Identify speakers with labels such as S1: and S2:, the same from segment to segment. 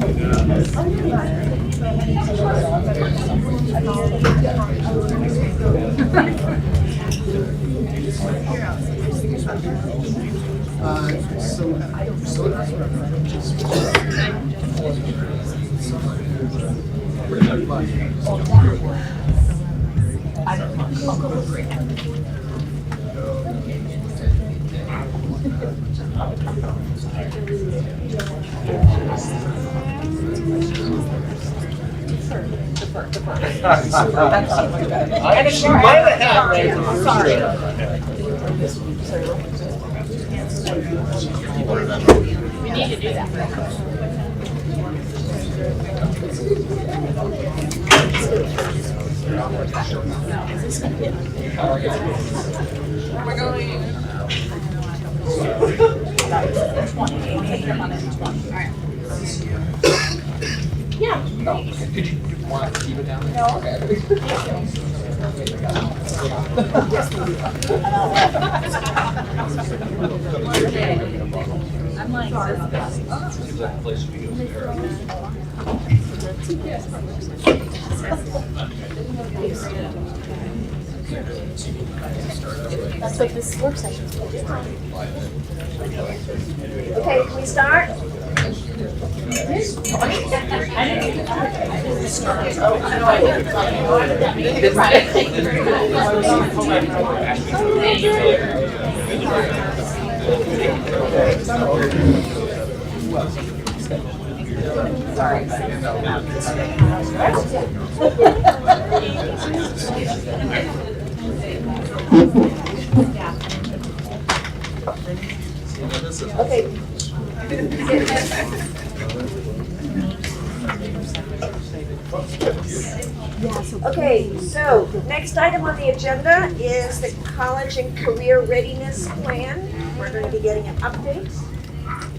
S1: I think you might have had right.
S2: Sorry. We need to do that. Where am I going? 20. Take them on it. 20. All right. Yeah.
S1: Could you want to keep it down there?
S2: No. I'm like,
S1: Seems like a place we go there.
S2: that's what this work session is for.
S3: Okay, can we start? Okay. Okay, so next item on the agenda is the College and Career Readiness Plan. We're going to be getting an update.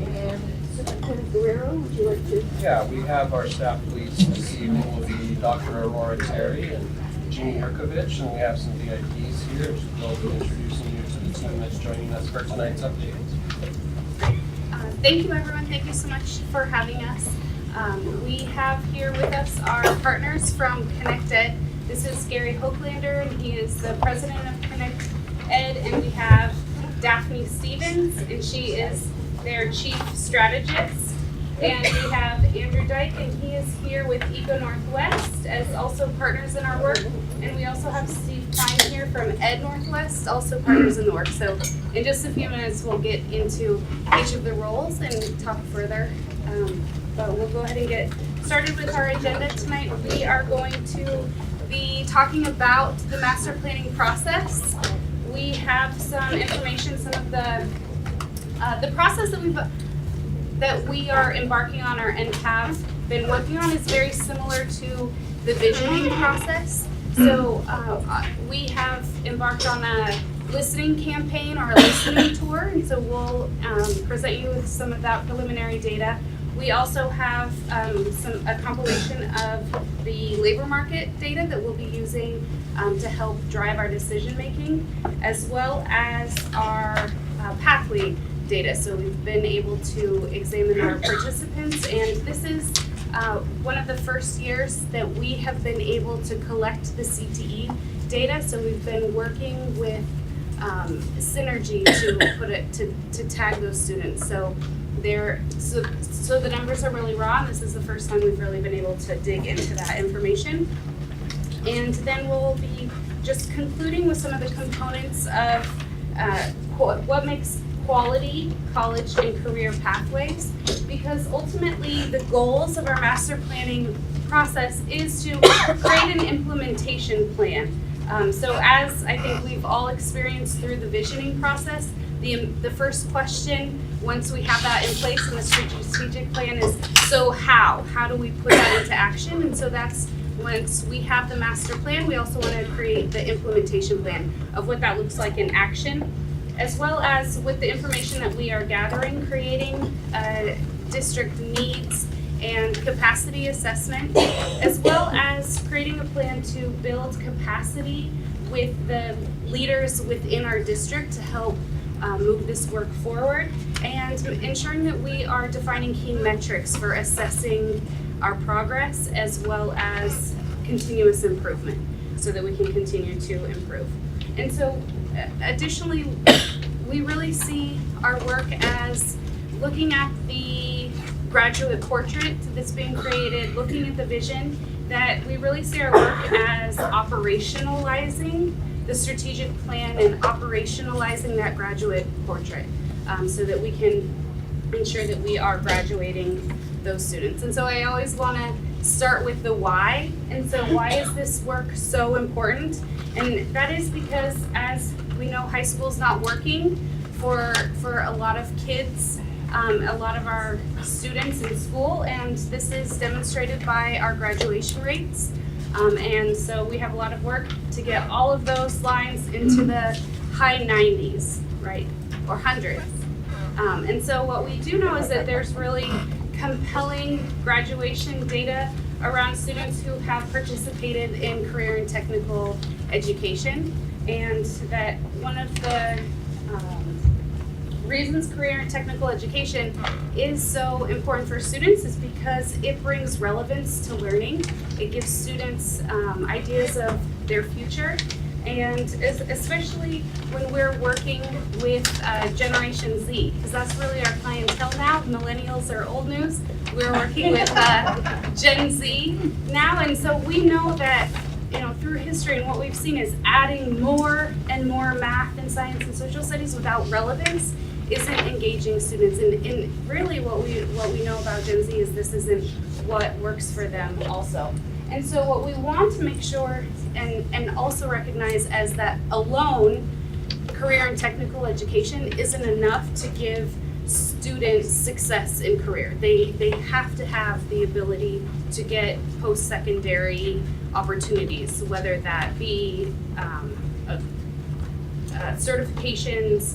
S3: And Superintendent Guerrero, would you like to?
S1: Yeah, we have our staff leads this evening will be Dr. Aurora Terry and Jeannie Herkovich, and we have some VIPs here, which will be introducing you to the team that's joining us for tonight's update.
S4: Thank you, everyone. Thank you so much for having us. We have here with us our partners from Connect Ed. This is Gary Hoaklander, and he is the president of Connect Ed, and we have Daphne Stevens, and she is their chief strategist. And we have Andrew Dyke, and he is here with Eco Northwest as also partners in our work. And we also have Steve Pine here from Ed Northwest, also partners in the work. So in just a few minutes, we'll get into each of the roles and talk further. But we'll go ahead and get started with our agenda tonight. We are going to be talking about the master planning process. We have some information, some of the process that we are embarking on and have been working on is very similar to the visioning process. So we have embarked on a listening campaign or a listening tour, and so we'll present you with some of that preliminary data. We also have a compilation of the labor market data that we'll be using to help drive our decision making, as well as our pathway data. So we've been able to examine our participants, and this is one of the first years that we have been able to collect the CTE data. So we've been working with Synergy to put it to tag those students. So so the numbers are really raw, and this is the first time we've really been able to dig into that information. And then we'll be just concluding with some of the components of what makes quality college and career pathways, because ultimately the goals of our master planning process is to create an implementation plan. So as I think we've all experienced through the visioning process, the first question, once we have that in place in the strategic plan, is so how do we put that into action? And so that's once we have the master plan, we also want to create the implementation plan of what that looks like in action, as well as with the information that we are gathering, creating district needs and capacity assessment, as well as creating a plan to build capacity with the leaders within our district to help move this work forward, and ensuring that we are defining key metrics for assessing our progress as well as continuous improvement so that we can continue to improve. And so additionally, we really see our work as looking at the graduate portrait that's being created, looking at the vision, that we really see our work as operationalizing the strategic plan and operationalizing that graduate portrait so that we can ensure that we are graduating those students. And so I always want to start with the why. And so why is this work so important? And that is because, as we know, high school is not working for a lot of kids, a lot of our students in school, and this is demonstrated by our graduation rates. And so we have a lot of work to get all of those lines into the high 90s, right, or hundreds. And so what we do know is that there's really compelling graduation data around students who have participated in career and technical education, and that one of the reasons career and technical education is so important for students is because it brings relevance to learning. It gives students ideas of their future, and especially when we're working with Generation Z, because that's really our clientele now. Millennials are old news. We're working with Gen Z now, and so we know that, you know, through history and what we've seen is adding more and more math and science and social studies without relevance isn't engaging students. And really what we know about Gen Z is this isn't what works for them also. And so what we want to make sure and also recognize as that alone career and technical education isn't enough to give students success in career. They have to have the ability to get post-secondary opportunities, whether that be certifications,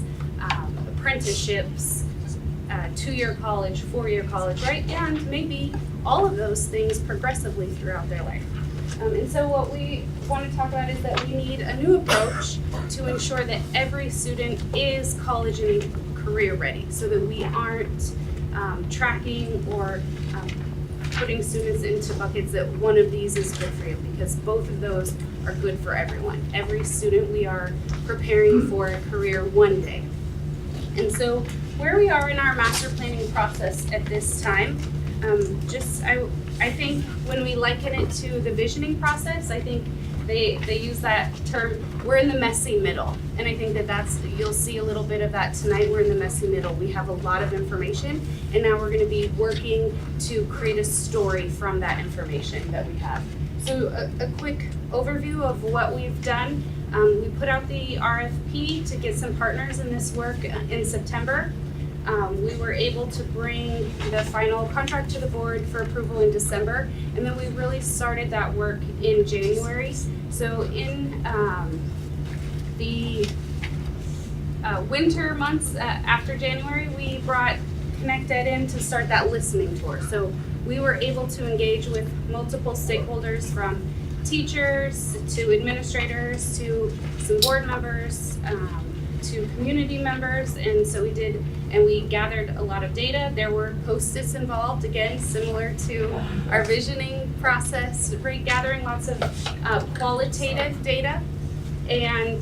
S4: apprenticeships, 2-year college, 4-year college, right? And maybe all of those things progressively throughout their life. And so what we want to talk about is that we need a new approach to ensure that every student is college and career ready, so that we aren't tracking or putting students into buckets that one of these is good for you, because both of those are good for everyone. Every student, we are preparing for a career one day. And so where we are in our master planning process at this time, I think when we liken it to the visioning process, I think they use that term, we're in the messy middle. And I think that's, you'll see a little bit of that tonight. We're in the messy middle. We have a lot of information, and now we're going to be working to create a story from that information that we have. So a quick overview of what we've done. We put out the RFP to get some partners in this work in September. We were able to bring the final contract to the board for approval in December, and then we really started that work in January. So in the winter months after January, we brought Connect Ed in to start that listening tour. So we were able to engage with multiple stakeholders, from teachers to administrators to some board members to community members, and so we gathered a lot of data. There were post-its involved, again, similar to our visioning process, gathering lots of qualitative data. And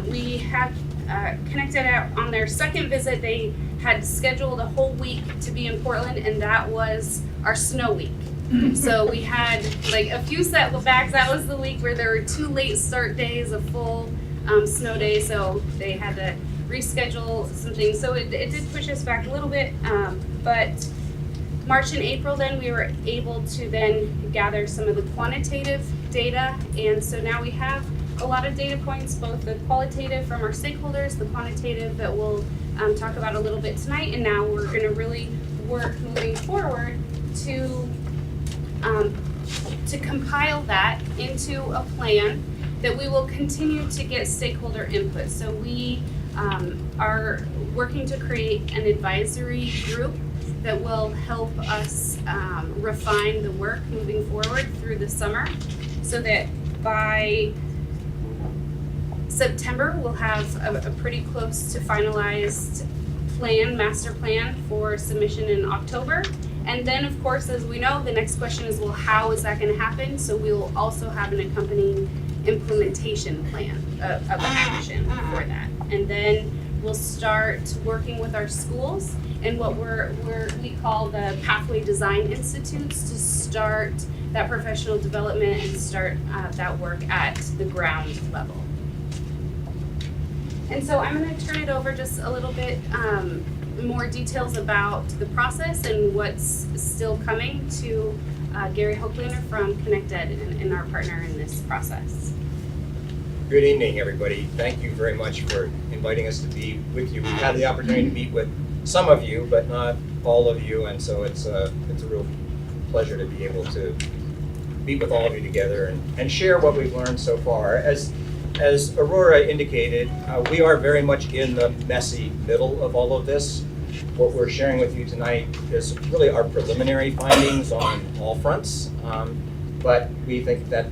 S4: we had Connected on their second visit. They had scheduled a whole week to be in Portland, and that was our snow week. So we had like a few setbacks. That was the week where there were 2 late start days, a full snow day, so they had to reschedule some things. So it did push us back a little bit, but March and April then we were able to then gather some of the quantitative data, and so now we have a lot of data points, both the qualitative from our stakeholders, the quantitative that we'll talk about a little bit tonight, and now we're going to really work moving forward to compile that into a plan that we will continue to get stakeholder input. So we are working to create an advisory group that will help us refine the work moving forward through the summer, so that by September, we'll have a pretty close to finalized master plan for submission in October. And then, of course, as we know, the next question is, well, how is that going to happen? So we will also have an accompanying implementation plan of action for that. And then we'll start working with our schools and what we call the Pathway Design Institutes to start that professional development and start that work at the ground level. And so I'm going to turn it over just a little bit more details about the process and what's still coming to Gary Hoaklander from ConnectEd and our partner in this process.
S5: Good evening, everybody. Thank you very much for inviting us to be with you. We've had the opportunity to meet with some of you, but not all of you, and so it's a real pleasure to be able to meet with all of you together and share what we've learned so far. As Aurora indicated, we are very much in the messy middle of all of this. What we're sharing with you tonight is really our preliminary findings on all fronts, but we think that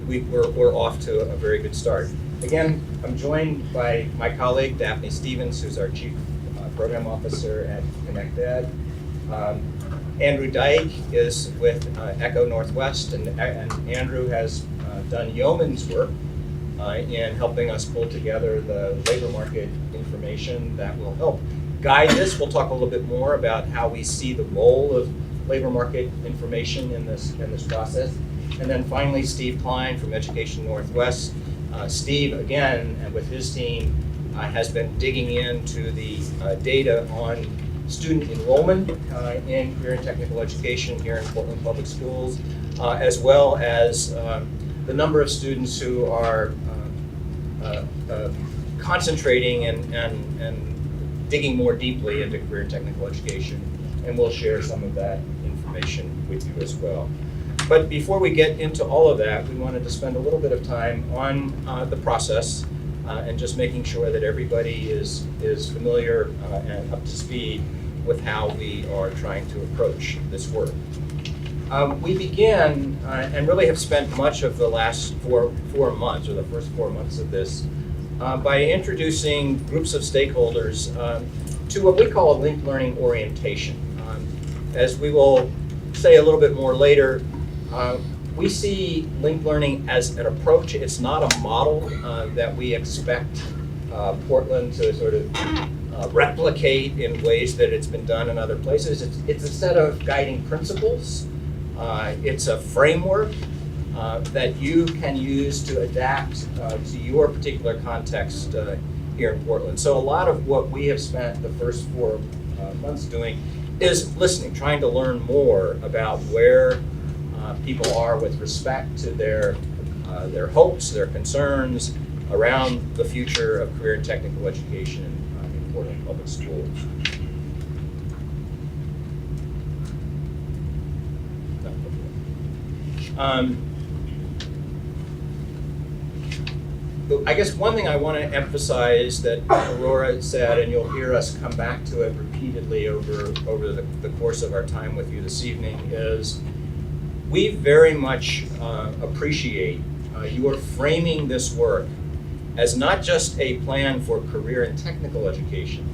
S5: we're off to a very good start. Again, I'm joined by my colleague, Daphne Stevens, who's our Chief Program Officer at ConnectEd. Andrew Dyke is with Echo Northwest, and Andrew has done yeoman's work in helping us pull together the labor market information that will help guide this. We'll talk a little bit more about how we see the role of labor market information in this process. And then finally, Steve Klein from Education Northwest. Steve, again, and with his team, has been digging into the data on student enrollment in career and technical education here in Portland Public Schools, as well as the number of students who are concentrating and digging more deeply into career and technical education, and we'll share some of that information with you as well. But before we get into all of that, we wanted to spend a little bit of time on the process and just making sure that everybody is familiar and up to speed with how we are trying to approach this work. We began and really have spent much of the last four months, or the first 4 months of this, by introducing groups of stakeholders to what we call a linked learning orientation. As we will say a little bit more later, we see linked learning as an approach. It's not a model that we expect Portland to sort of replicate in ways that it's been done in other places. It's a set of guiding principles. It's a framework that you can use to adapt to your particular context here in Portland. So a lot of what we have spent the first 4 months doing is listening, trying to learn more about where people are with respect to their hopes, their concerns around the future of career and technical education in Portland Public Schools. I guess one thing I want to emphasize that Aurora said, and you'll hear us come back to it repeatedly over the course of our time with you this evening, is we very much appreciate your framing this work as not just a plan for career and technical education,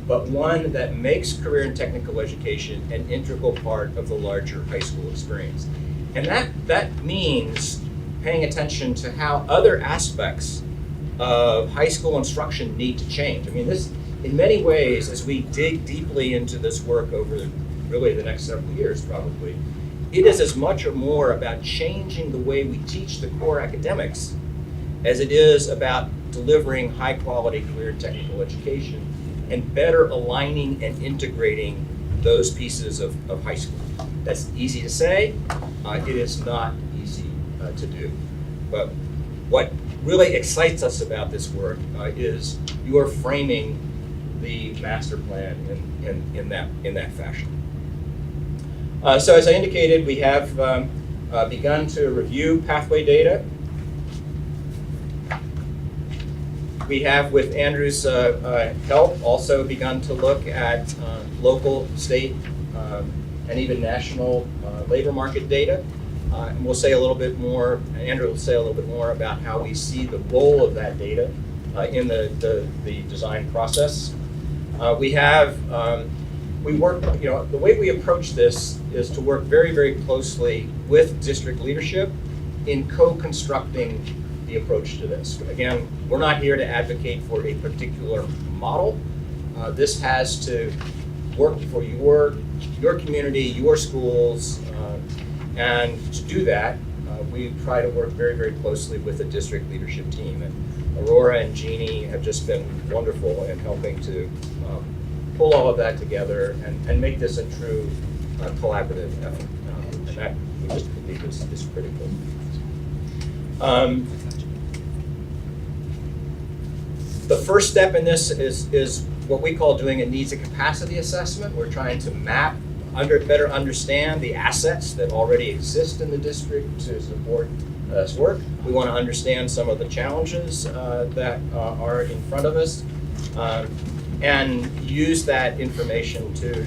S5: but one that makes career and technical education an integral part of the larger high school experience. And that means paying attention to how other aspects of high school instruction need to change. I mean, this, in many ways, as we dig deeply into this work over really the next several years probably, it is as much or more about changing the way we teach the core academics as it is about delivering high quality career and technical education and better aligning and integrating those pieces of high school. That's easy to say, it is not easy to do. But what really excites us about this work is you're framing the master plan in that fashion. So as I indicated, we have begun to review pathway data. We have, with Andrew's help, also begun to look at local, state, and even national labor market data. And we'll say a little bit more, and Andrew will say a little bit more about how we see the role of that data in the design process. We work, the way we approach this is to work very, very closely with district leadership in co-constructing the approach to this. Again, we're not here to advocate for a particular model. This has to work for your community, your schools, and to do that, we try to work very, very closely with the district leadership team. And Aurora and Jeannie have just been wonderful in helping to pull all of that together and make this a true collaborative effort. And that we just believe is critical. The first step in this is what we call doing a needs and capacity assessment. We're trying to map, better understand the assets that already exist in the district to support this work. We want to understand some of the challenges that are in front of us, and use that information to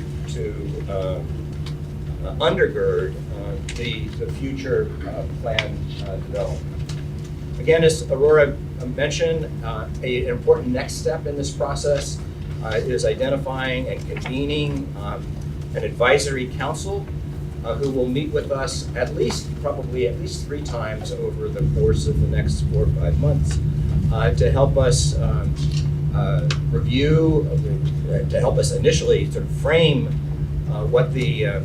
S5: undergird the future plan development. Again, as Aurora mentioned, an important next step in this process is identifying and convening an advisory council who will meet with us probably at least 3 times over the course of the next 4 or 5 months to help us review, to help us initially sort of frame what the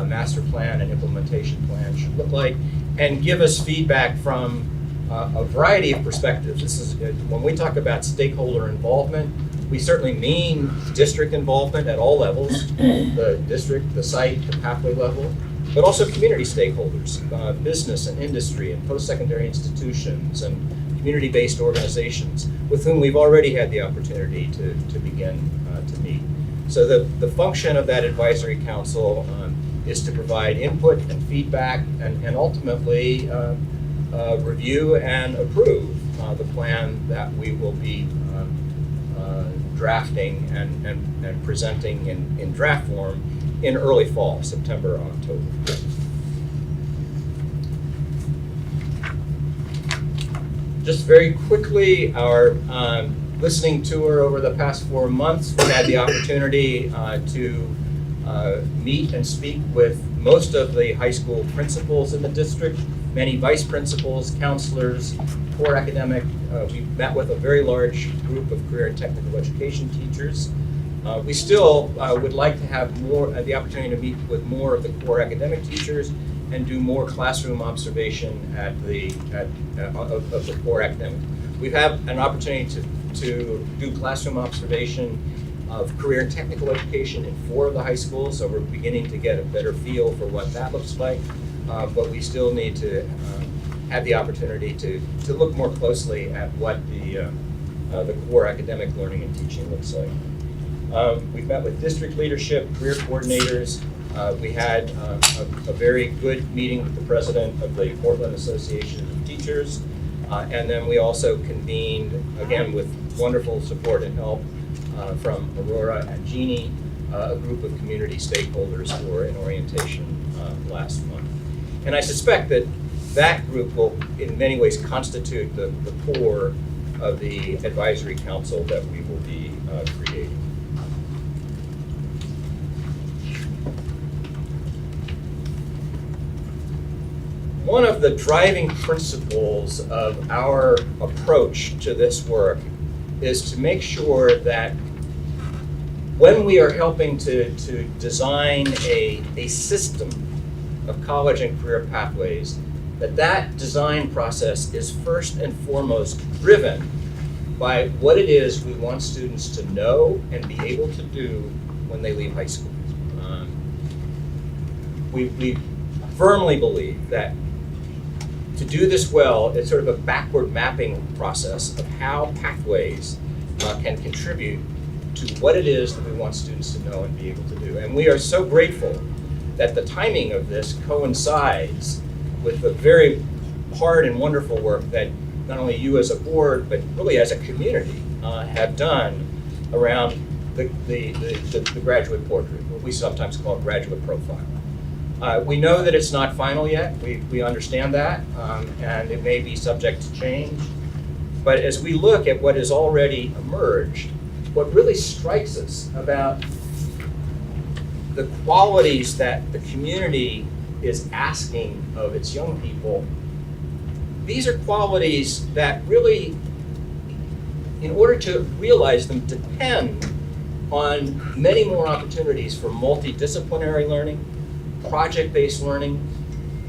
S5: master plan and implementation plan should look like, and give us feedback from a variety of perspectives. This is when we talk about stakeholder involvement, we certainly mean district involvement at all levels, the district, the site, the pathway level, but also community stakeholders, business and industry and post-secondary institutions and community-based organizations with whom we've already had the opportunity to begin to meet. So the function of that advisory council is to provide input and feedback and ultimately review and approve the plan that we will be drafting and presenting in draft form in early fall, September or October. Just very quickly, our listening tour over the past 4 months, we had the opportunity to meet and speak with most of the high school principals in the district, many vice principals, counselors, core academic. We met with a very large group of career and technical education teachers. We still would like to have the opportunity to meet with more of the core academic teachers and do more classroom observation of the core academic. We have an opportunity to do classroom observation of career and technical education in 4 of the high schools, so we're beginning to get a better feel for what that looks like. But we still need to have the opportunity to look more closely at what the core academic learning and teaching looks like. We've met with district leadership, career coordinators. We had a very good meeting with the president of the Portland Association of Teachers. And then we also convened, again with wonderful support and help from Aurora and Jeannie, a group of community stakeholders for an orientation last month. And I suspect that group will in many ways constitute the core of the advisory council that we will be creating. One of the driving principles of our approach to this work is to make sure that when we are helping to design a system of college and career pathways, that design process is first and foremost driven by what it is we want students to know and be able to do when they leave high school. We firmly believe that to do this well, it's sort of a backward mapping process of how pathways can contribute to what it is that we want students to know and be able to do. And we are so grateful that the timing of this coincides with the very hard and wonderful work that not only you as a board, but really as a community have done around the graduate portrait, what we sometimes call graduate profile. We know that it's not final yet. We understand that, and it may be subject to change. But as we look at what has already emerged, what really strikes us about the qualities that the community is asking of its young people, these are qualities that really, in order to realize them, depend on many more opportunities for multidisciplinary learning, project-based learning,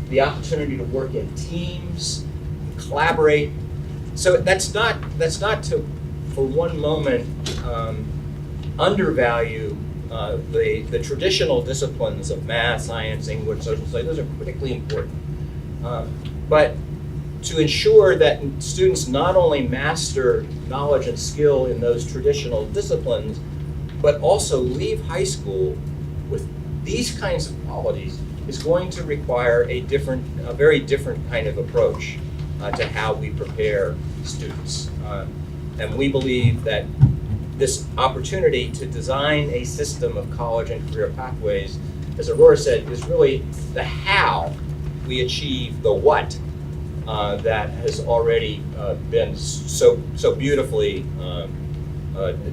S5: the opportunity to work in teams, collaborate. So that's not to, for one moment, undervalue the traditional disciplines of math, science, English, social studies. Those are critically important. But to ensure that students not only master knowledge and skill in those traditional disciplines, but also leave high school with these kinds of qualities is going to require a very different kind of approach to how we prepare students. And we believe that this opportunity to design a system of college and career pathways, as Aurora said, is really the how we achieve the what that has already been so beautifully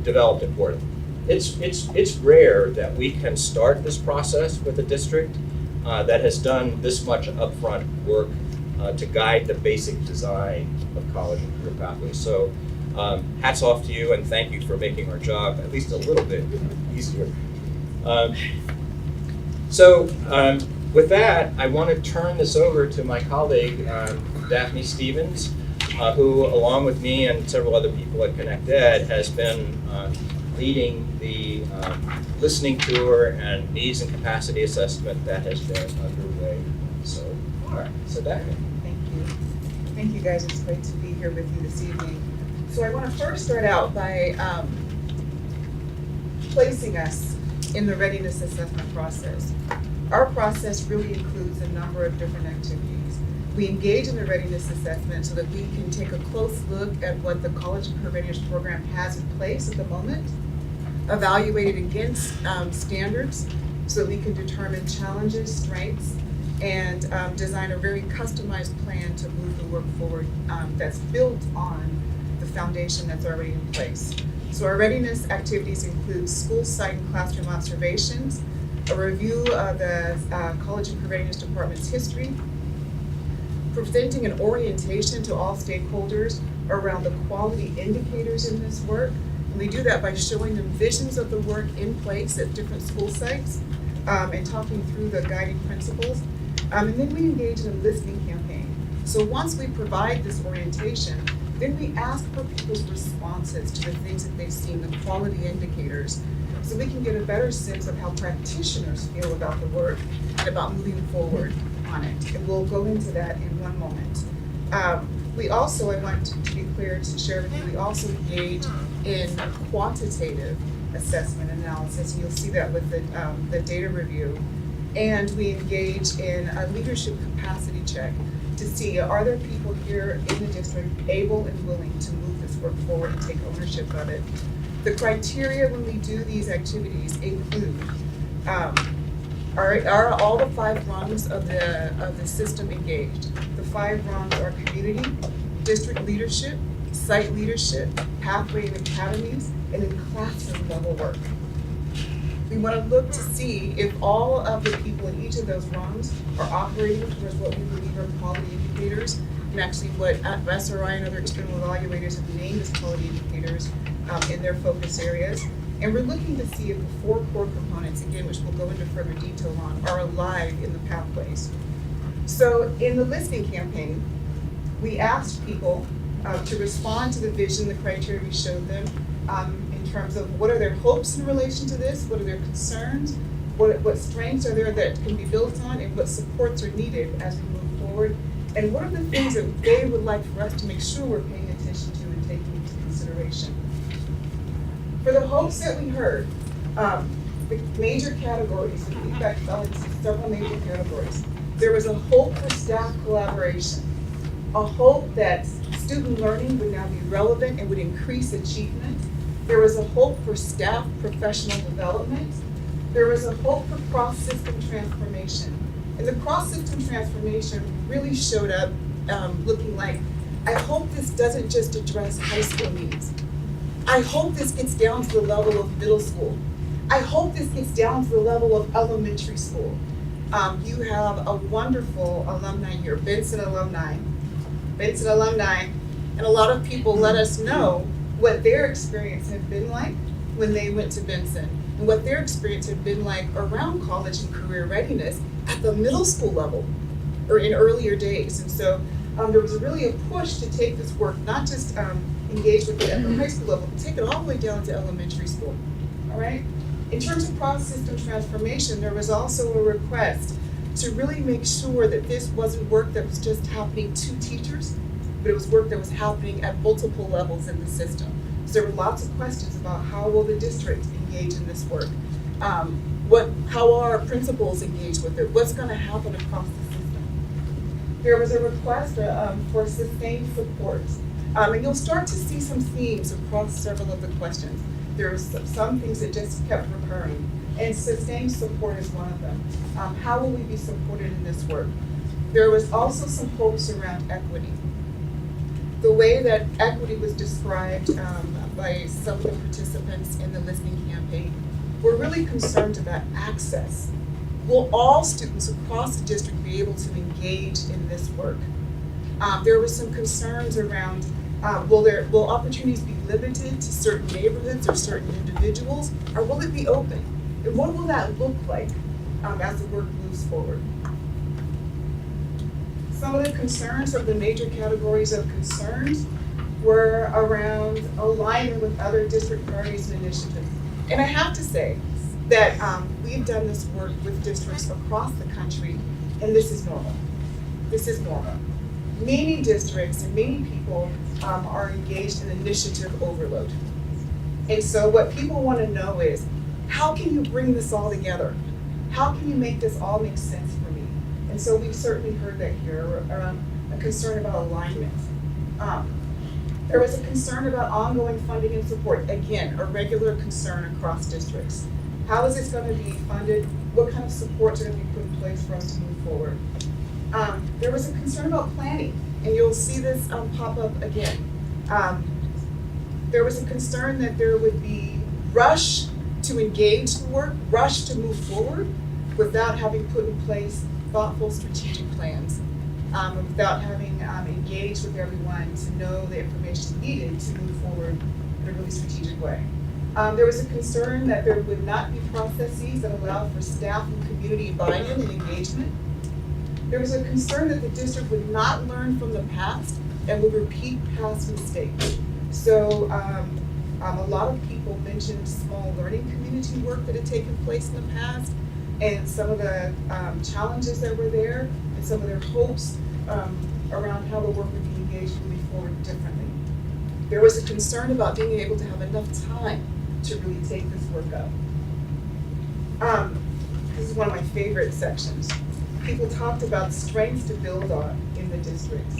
S5: developed and forwarded. It's rare that we can start this process with a district that has done this much upfront work to guide the basic design of college and career pathways. So hats off to you, and thank you for making our job at least a little bit easier. With that, I want to turn this over to my colleague, Daphne Stevens, who, along with me and several other people at ConnectEd, has been leading the listening tour and needs and capacity assessment that has been underway. So, all right, so Daphne.
S6: Thank you. Thank you, guys. It's great to be here with you this evening. So I want to first start out by placing us in the readiness assessment process. Our process really includes a number of different activities. We engage in the readiness assessment so that we can take a close look at what the College and Career Readiness Program has in place at the moment, evaluate it against standards so that we can determine challenges, strengths, and design a very customized plan to move the work forward that's built on the foundation that's already in place. So our readiness activities include school site and classroom observations, a review of the College and Career Readiness Department's history, presenting an orientation to all stakeholders around the quality indicators in this work. And we do that by showing them visions of the work in place at different school sites and talking through the guiding principles. And then we engage in a listening campaign. So once we provide this orientation, then we ask for people's responses to the things that they've seen, the quality indicators, so we can get a better sense of how practitioners feel about the work and about moving forward on it. And we'll go into that in one moment. We also, I want to be clear to share with you, we also engage in quantitative assessment analysis, and you'll see that with the data review. And we engage in a leadership capacity check to see, are there people here in the district able and willing to move this work forward and take ownership of it? The criteria when we do these activities include, are all the 5 rungs of the system engaged? The 5 rungs are community, district leadership, site leadership, pathway and academies, and then classroom level work. We want to look to see if all of the people in each of those rungs are operating towards what we believe are quality indicators, and actually what SRI and other external evaluators have named as quality indicators in their focus areas. And we're looking to see if the 4 core components, again, which we'll go into further detail on, are alive in the pathways. So in the listening campaign, we asked people to respond to the vision, the criteria we showed them, in terms of what are their hopes in relation to this, what are their concerns, what strengths are there that can be built on, and what supports are needed as we move forward, and what are the things that they would like for us to make sure we're paying attention to and taking into consideration. For the hopes that we heard, the major categories, the feedback fell into several major categories. There was a hope for staff collaboration, a hope that student learning would now be relevant and would increase achievement. There was a hope for staff professional development. There was a hope for cross-system transformation. And the cross-system transformation really showed up looking like, I hope this doesn't just address high school needs. I hope this gets down to the level of middle school. I hope this gets down to the level of elementary school. You have a wonderful alumni here, Benson alumni, and a lot of people let us know what their experience had been like when they went to Benson, and what their experience had been like around college and career readiness at the middle school level, or in earlier days. And so there was really a push to take this work, not just engage with it at the high school level, but take it all the way down to elementary school, all right? In terms of cross-system transformation, there was also a request to really make sure that this wasn't work that was just happening to teachers, but it was work that was happening at multiple levels in the system. So there were lots of questions about how will the district engage in this work? How are our principals engaged with it? What's gonna happen across the system? There was a request for sustained support. And you'll start to see some themes across several of the questions. There's some things that just kept recurring, and sustained support is one of them. How will we be supported in this work? There was also some hopes around equity. The way that equity was described by some of the participants in the listening campaign, we're really concerned about access. Will all students across the district be able to engage in this work? There were some concerns around will opportunities be limited to certain neighborhoods or certain individuals, or will it be open? And what will that look like as the work moves forward? Some of the concerns, of the major categories of concerns, were around alignment with other district priorities and initiatives. And I have to say that we've done this work with districts across the country, and this is normal. This is normal. Many districts and many people are engaged in initiative overload. And so what people want to know is, how can you bring this all together? How can you make this all make sense for me? And so we've certainly heard that here, a concern about alignment. There was a concern about ongoing funding and support. Again, a regular concern across districts. How is this going to be funded? What kind of supports are going to be put in place for us to move forward? There was a concern about planning, and you'll see this pop up again. There was a concern that there would be rush to engage the work, rush to move forward, without having put in place thoughtful strategic plans, without having engaged with everyone to know the information needed to move forward in a really strategic way. There was a concern that there would not be processes that allowed for staff and community buy-in and engagement. There was a concern that the district would not learn from the past and would repeat past mistakes. So a lot of people mentioned small learning community work that had taken place in the past, and some of the challenges that were there, and some of their hopes around how the work would be engaged moving forward differently. There was a concern about being able to have enough time to really take this work up. This is one of my favorite sections. People talked about strengths to build on in the district.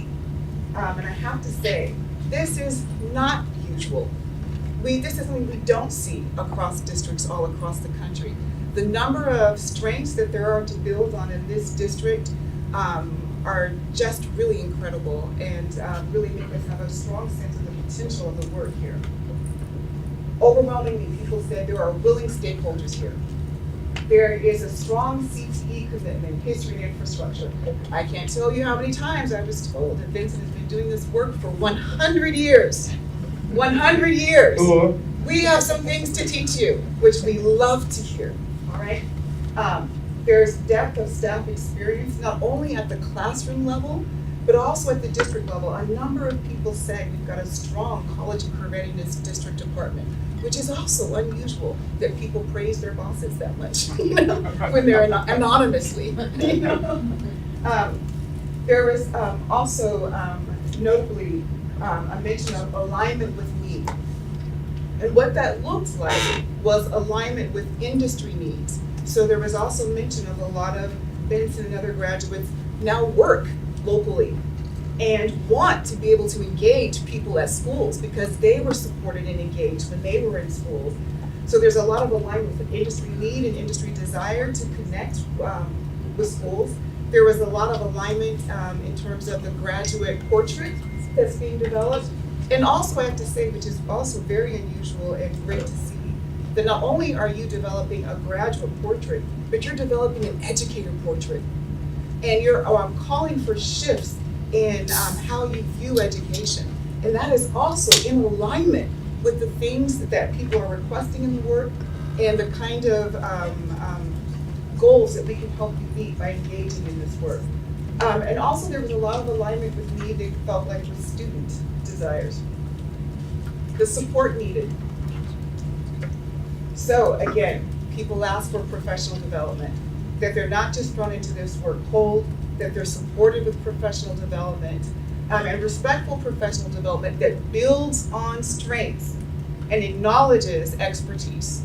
S6: And I have to say, this is not usual. This is something we don't see across districts all across the country. The number of strengths that there are to build on in this district are just really incredible, and really make us have a strong sense of the potential of the work here. Overwhelmingly, people said there are willing stakeholders here. There is a strong CTE commitment, history and infrastructure. I can't tell you how many times I was told that Vincent has been doing this work for 100 years. 100 years. We have some things to teach you, which we love to hear, all right? There's depth of staff experience, not only at the classroom level, but also at the district level. A number of people said we've got a strong college and career readiness district department, which is also unusual that people praise their bosses that much, when they're anonymously. There was also notably a mention of alignment with need. And what that looked like was alignment with industry needs. So there was also mention of a lot of Benson and other graduates now work locally and want to be able to engage people at schools because they were supported and engaged when they were in schools. So there's a lot of alignment with industry need and industry desire to connect with schools. There was a lot of alignment in terms of the graduate portrait that's being developed. And also I have to say, which is also very unusual and great to see, that not only are you developing a graduate portrait, but you're developing an educator portrait. And you're calling for shifts in how you view education. And that is also in alignment with the things that people are requesting in the work and the kind of goals that we can help you meet by engaging in this work. And also there was a lot of alignment with me, they felt like, with student desires. The support needed. So again, people ask for professional development, that they're not just thrown into this work cold, that they're supported with professional development, and respectful professional development that builds on strengths and acknowledges expertise.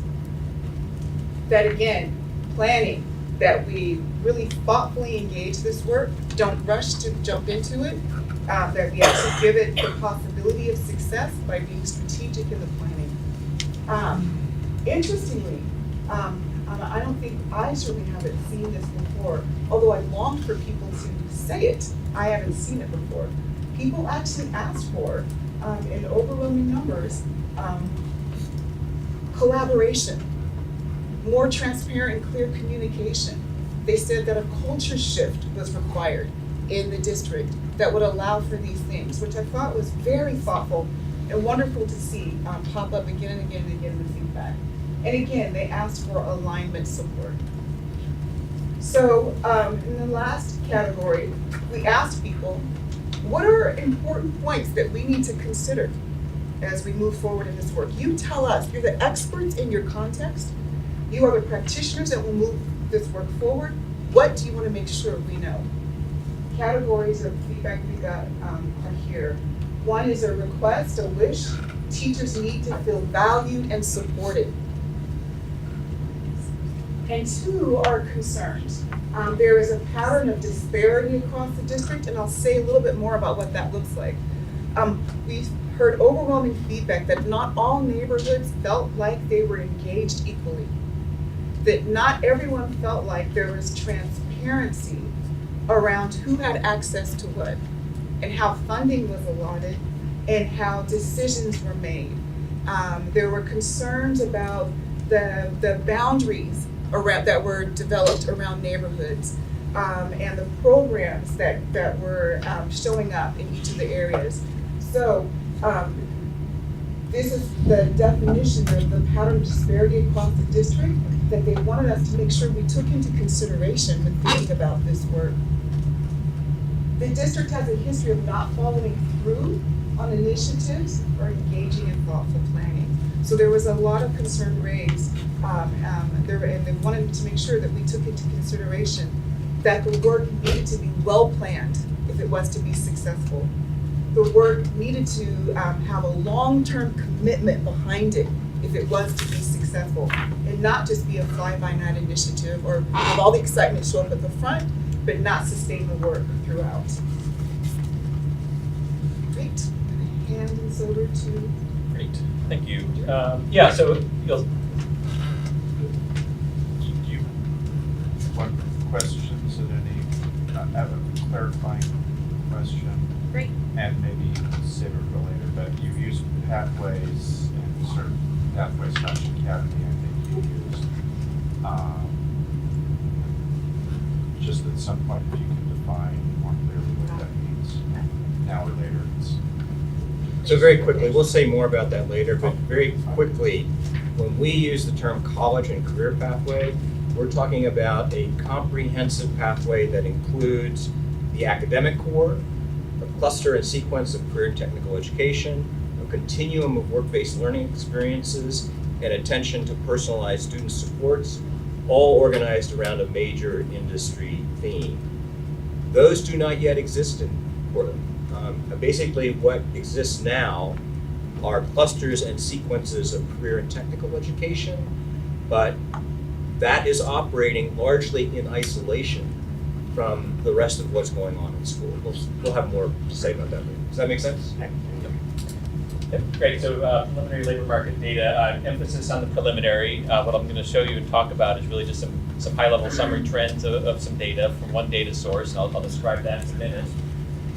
S6: That again, planning, that we really thoughtfully engage this work, don't rush to jump into it, that we actually give it the possibility of success by being strategic in the planning. Interestingly, I don't think, I certainly haven't seen this before, although I longed for people to say it, I haven't seen it before. People actually ask for, in overwhelming numbers, collaboration, more transparent and clear communication. They said that a culture shift was required in the district that would allow for these things, which I thought was very thoughtful and wonderful to see pop up again and again and again in the feedback. And again, they asked for alignment support. So in the last category, we asked people, what are important points that we need to consider as we move forward in this work? You tell us, you're the experts in your context. You are the practitioners that will move this work forward. What do you want to make sure we know? Categories of feedback we got are here. One is a request, a wish. Teachers need to feel valued and supported. And two are concerns. There is a pattern of disparity across the district, and I'll say a little bit more about what that looks like. We've heard overwhelming feedback that not all neighborhoods felt like they were engaged equally. That not everyone felt like there was transparency around who had access to what, and how funding was allotted, and how decisions were made. There were concerns about the boundaries that were developed around neighborhoods, and the programs that were showing up in each of the areas. So this is the definition of the pattern of disparity across the district that they wanted us to make sure we took into consideration when thinking about this work. The district has a history of not following through on initiatives or engaging in thoughtful planning. So there was a lot of concern raised, and they wanted to make sure that we took into consideration that the work needed to be well planned if it was to be successful. The work needed to have a long-term commitment behind it if it was to be successful, and not just be a fly-by-night initiative or have all the excitement show up at the front, but not sustain the work throughout. Great, I'm gonna hand this over to.
S7: Great, thank you. Yeah, so you'll.
S8: You, what questions that any, I have a clarifying question.
S4: Great.
S8: And maybe save it for later, but you've used pathways and certain pathways / academy, I think you used. Just at some point, if you can define more clearly what that means, now or later.
S5: So very quickly, we'll say more about that later, but very quickly, when we use the term college and career pathway, we're talking about a comprehensive pathway that includes the academic core, a cluster and sequence of career and technical education, a continuum of work-based learning experiences, and attention to personalized student supports, all organized around a major industry theme. Those do not yet exist in Portland. Basically, what exists now are clusters and sequences of career and technical education, but that is operating largely in isolation from the rest of what's going on in school. We'll have more to say about that later. Does that make sense?
S7: Great, so preliminary labor market data, emphasis on the preliminary. What I'm going to show you and talk about is really just some high-level summary trends of some data from one data source, and I'll describe that in a minute.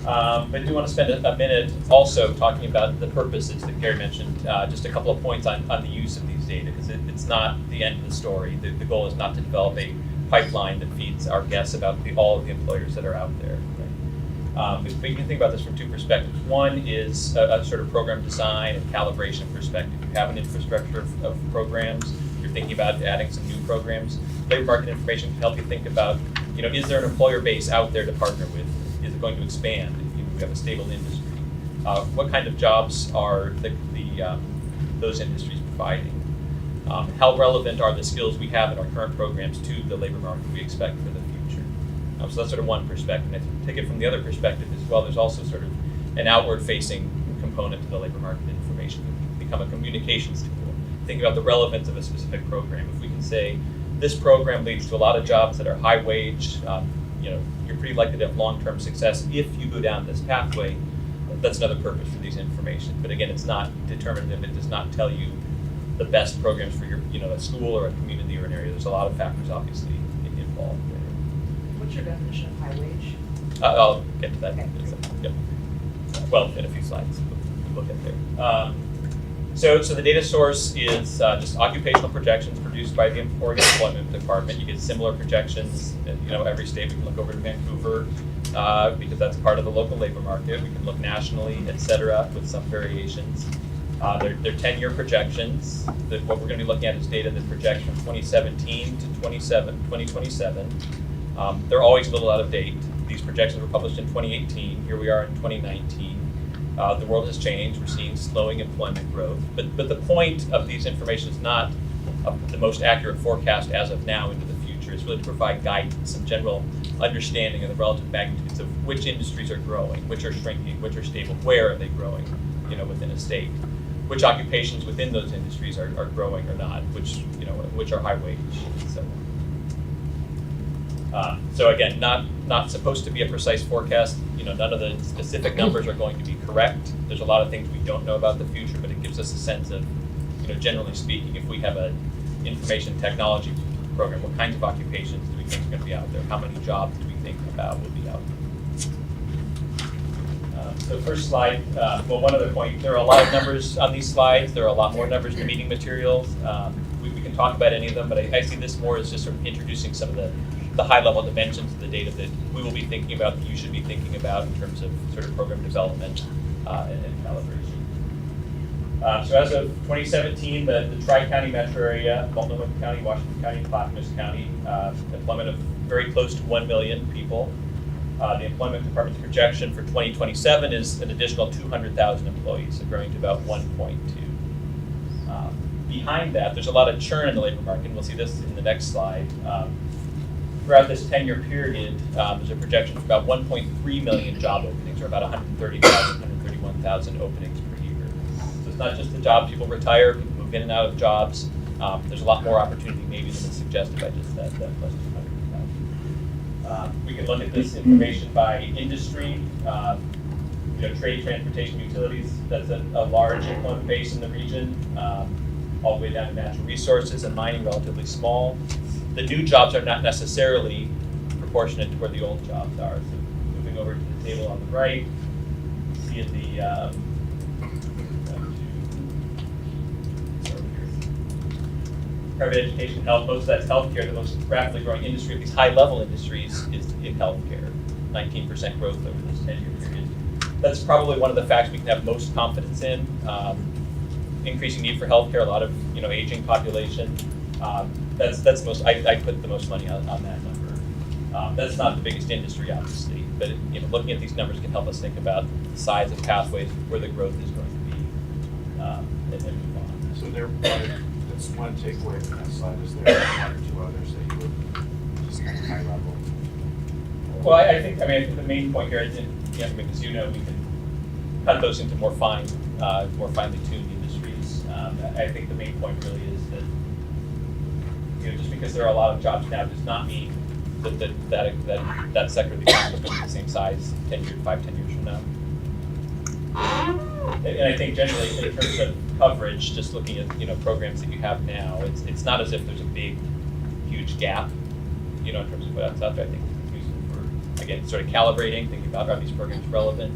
S7: But I do want to spend a minute also talking about the purposes that Gary mentioned, just a couple of points on the use of these data, because it's not the end of the story. The goal is not to develop a pipeline that feeds our guests about all of the employers that are out there. But you can think about this from two perspectives. One is a sort of program design and calibration perspective. You have an infrastructure of programs. You're thinking about adding some new programs. Labor market information can help you think about, is there an employer base out there to partner with? Is it going to expand? We have a stable industry. What kind of jobs are those industries providing? How relevant are the skills we have in our current programs to the labor market we expect for the future? So that's sort of one perspective. And if you take it from the other perspective as well, there's also sort of an outward-facing component to the labor market information. It can become a communications tool. Think about the relevance of a specific program. If we can say, this program leads to a lot of jobs that are high wage, you're pretty likely to have long-term success if you go down this pathway. That's another purpose for these information. But again, it's not determinative. It does not tell you the best programs for your, a school or a community or an area. There's a lot of factors obviously involved there.
S2: What's your definition of high wage?
S7: I'll get to that.
S2: Okay.
S7: Yep. Well, in a few slides, we'll get there. So the data source is just occupational projections produced by the Oregon Employment Department. You get similar projections in every state. We can look over to Vancouver because that's part of the local labor market. We can look nationally, et cetera, with some variations. They're 10-year projections. What we're going to be looking at is data that projects from 2017 to 2027. They're always a little out of date. These projections were published in 2018. Here we are in 2019. The world has changed. We're seeing slowing employment growth. But the point of these information is not the most accurate forecast as of now into the future. It's really to provide guidance, some general understanding of the relative magnitudes of which industries are growing, which are shrinking, which are stable, where are they growing, within a state, which occupations within those industries are growing or not, which are high wage, and so on. So again, not supposed to be a precise forecast. None of the specific numbers are going to be correct. There's a lot of things we don't know about the future, but it gives us a sense of, generally speaking, if we have an information technology program, what kinds of occupations do we think are going to be out there? How many jobs do we think about will be out there? So first slide, one other point, there are a lot of numbers on these slides. There are a lot more numbers in the meeting materials. We can talk about any of them, but I see this more as just sort of introducing some of the high-level dimensions of the data that we will be thinking about, that you should be thinking about in terms of sort of program development and calibration. So as of 2017, the Tri-County metro area, Multnomah County, Washington County, Clackamas County, employment of very close to 1 million people. The Employment Department's projection for 2027 is an additional 200,000 employees, so growing to about 1.2. Behind that, there's a lot of churn in the labor market, and we'll see this in the next slide. Throughout this 10-year period, there's a projection of about 1.3 million job openings, or about 130,000, 131,000 openings per year. So it's not just the jobs, people retire, people move in and out of jobs. There's a lot more opportunity maybe than is suggested by just that plus 200,000. We can look at this information by industry. Trade, transportation, utilities, that's a large employment base in the region, all the way down to natural resources, and mining relatively small. The new jobs are not necessarily proportionate to where the old jobs are. So moving over to the table on the right, see in the private education, health, most of that's healthcare. The most rapidly growing industry of these high-level industries is in healthcare. 19% growth over this 10-year period. That's probably one of the facts we can have most confidence in. Increasing need for healthcare, a lot of aging population. That's most. I put the most money on that number. That's not the biggest industry, obviously, but looking at these numbers can help us think about the size of pathways, where the growth is going to be, and then move on.
S8: So that's one takeaway from that slide. Is there one or two others that you would just kind of high level?
S7: Well, I think the main point here is, because we can cut those into more finely tuned industries. I think the main point really is that just because there are a lot of jobs now does not mean that sector of the economy is going to be the same size 10 years from now. And I think generally in terms of coverage, just looking at, programs that you have now, it's not as if there's a big, huge gap, in terms of what's out there. I think it's useful for, again, sort of calibrating, thinking about are these programs relevant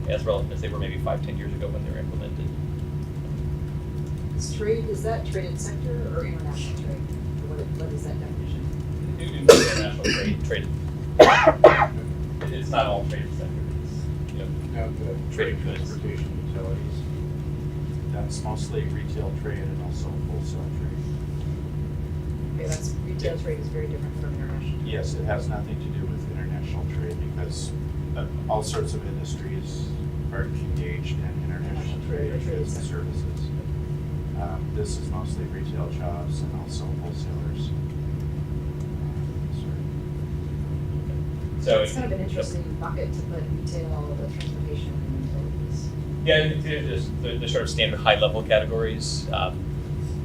S7: as they were maybe 5-10 years ago when they were implemented.
S2: Is that traded sector or international trade? Or what is that definition?
S7: International trade. It's not all traded sector.
S8: Now, the
S7: Trade goods.
S8: transportation utilities, that's mostly retail trade and also wholesale trade.
S2: Okay, that's retail trade is very different from international.
S8: Yes, it has nothing to do with international trade because all sorts of industries are engaged in international trade and goods and services. This is mostly retail jobs and also wholesalers.
S7: So
S2: It's kind of an interesting bucket to put retail, the transportation, and utilities.
S7: yeah, just the sort of standard high-level categories.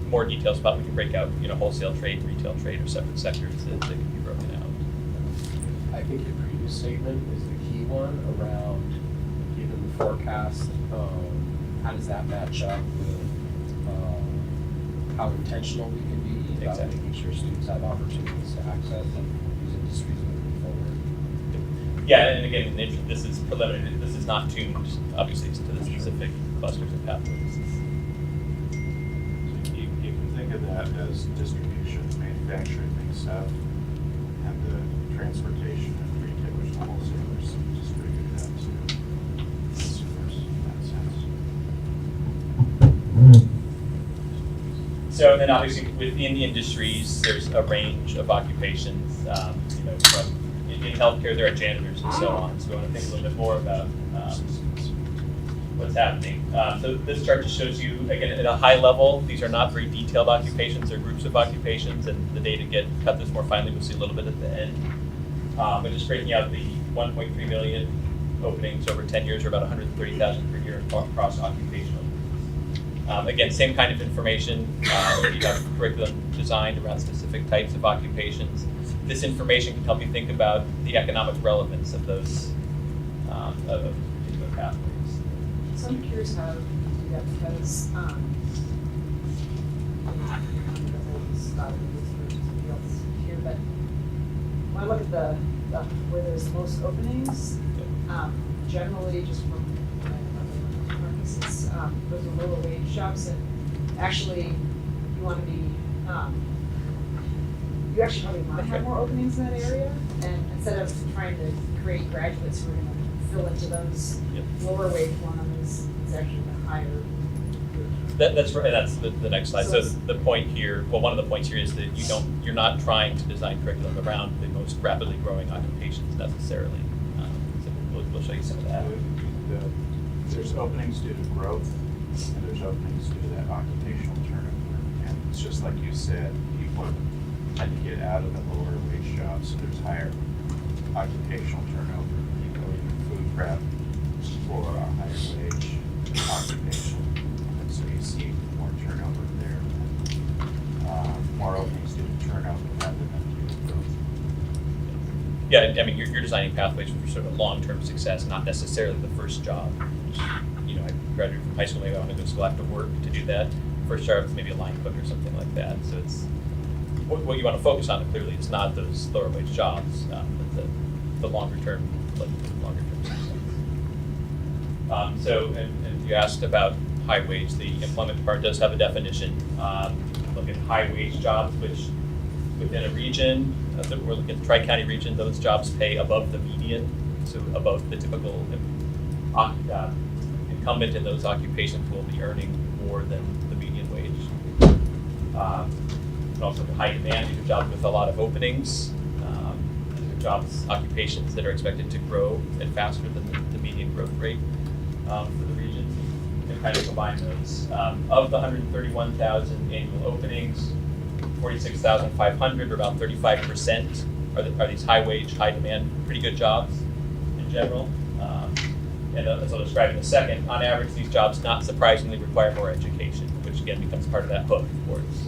S7: More details about we can break out, wholesale trade, retail trade, or separate sectors that can be broken out.
S1: I think your previous statement is the key one around, given the forecast, how does that match up with how intentional we can be about
S7: Exactly.
S1: making sure students have opportunities to access these industries moving forward?
S7: Yeah, and again, this is preliminary. This is not tuned, obviously, to the specific clusters and pathways.
S8: You can think of that as distribution, manufacturing mixed up, and the transportation and retailers and wholesalers distribute that to consumers in that sense.
S7: So then obviously within the industries, there's a range of occupations, from in healthcare, there are janitors and so on. So we want to think a little bit more about what's happening. So this chart just shows you, again, at a high level, these are not very detailed occupations, they're groups of occupations, and the data cut this more finely, we'll see a little bit at the end. But just breaking out the 1.3 million openings over 10 years, or about 130,000 per year across occupational. Again, same kind of information. You have curriculum designed around specific types of occupations. This information can help you think about the economic relevance of those of particular pathways.
S2: So I'm curious how you do that because here, but when I look at the where there's the most openings, generally just from markets, those are lower wage jobs, and actually you want to be you actually probably want to have more openings in that area, and instead of trying to create graduates who are going to fill into those
S7: Yep.
S2: lower wage ones, it's actually the higher group.
S7: That's right. That's the next slide. So
S2: So
S7: the point here, well, one of the points here is that you're not trying to design curriculum around the most rapidly growing occupations necessarily. So we'll show you some of that.
S8: There's openings due to growth, and there's openings due to that occupational turnover. And it's just like you said, people tend to get out of the lower wage jobs, so there's higher occupational turnover. You go even food prep for a higher wage occupation, and so you see more turnover there. More openings due to turnover rather than due to growth.
S7: Yeah, I mean, you're designing pathways for sort of long-term success, not necessarily the first job. I graduated from high school, maybe I want to go to school after work to do that. First job is maybe a line cook or something like that. So it's what you want to focus on. Clearly, it's not those lower wage jobs, but the longer term success. And you asked about high wage. The employment part does have a definition. Look at high wage jobs, which within a region, we're looking at the Tri-County region, those jobs pay above the median, so above the typical incumbent in those occupations will be earning more than the median wage. And also the high demand, these are jobs with a lot of openings. These are jobs, occupations that are expected to grow at faster than the median growth rate for the region. And kind of combine those. Of the 131,000 annual openings, 46,500, or about 35%, are these high wage, high demand, pretty good jobs in general. And as I'll describe in a second, on average, these jobs not surprisingly require more education, which again becomes part of that hook towards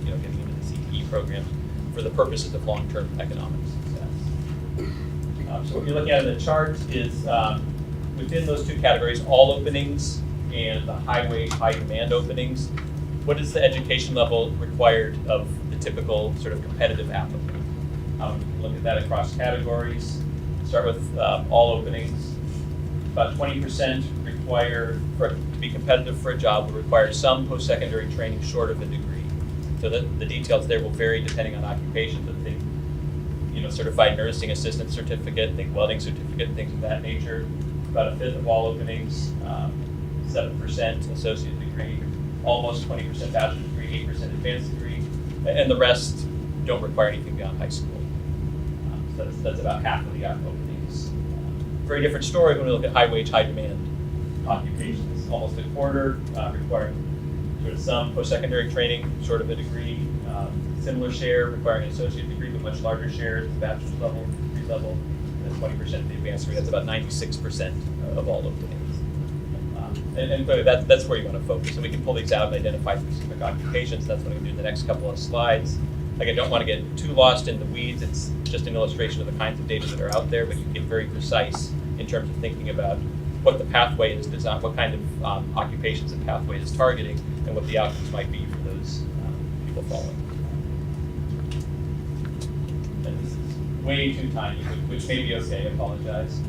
S7: getting into the CTE program for the purposes of long-term economic success. So what you're looking at in the chart is within those two categories, all openings and the high wage, high demand openings, what is the education level required of the typical sort of competitive applicant? Look at that across categories. Start with all openings. About 20% require, to be competitive for a job, will require some post-secondary training short of a degree. So the details there will vary depending on occupation, but think, certified nursing assistant certificate, think welding certificate, things of that nature. About a fifth of all openings, 7% associate degree, almost 20% bachelor's degree, 8% advanced degree, and the rest don't require anything beyond high school. So that's about half of the openings. Very different story when we look at high wage, high demand occupations. Almost a quarter requiring sort of some post-secondary training, short of a degree. Similar share requiring an associate degree, but much larger share at the bachelor's level, degree level, and then 20% of the advanced degree. That's about 96% of all openings. And clearly that's where you want to focus. And we can pull these out and identify specific occupations. That's what I'm going to do in the next couple of slides. Like, I don't want to get too lost in the weeds. It's just an illustration of the kinds of data that are out there, but you get very precise in terms of thinking about what the pathway is designed, what kind of occupations the pathway is targeting, and what the outcomes might be for those people following. And this is way too tiny, which may be okay, I apologize.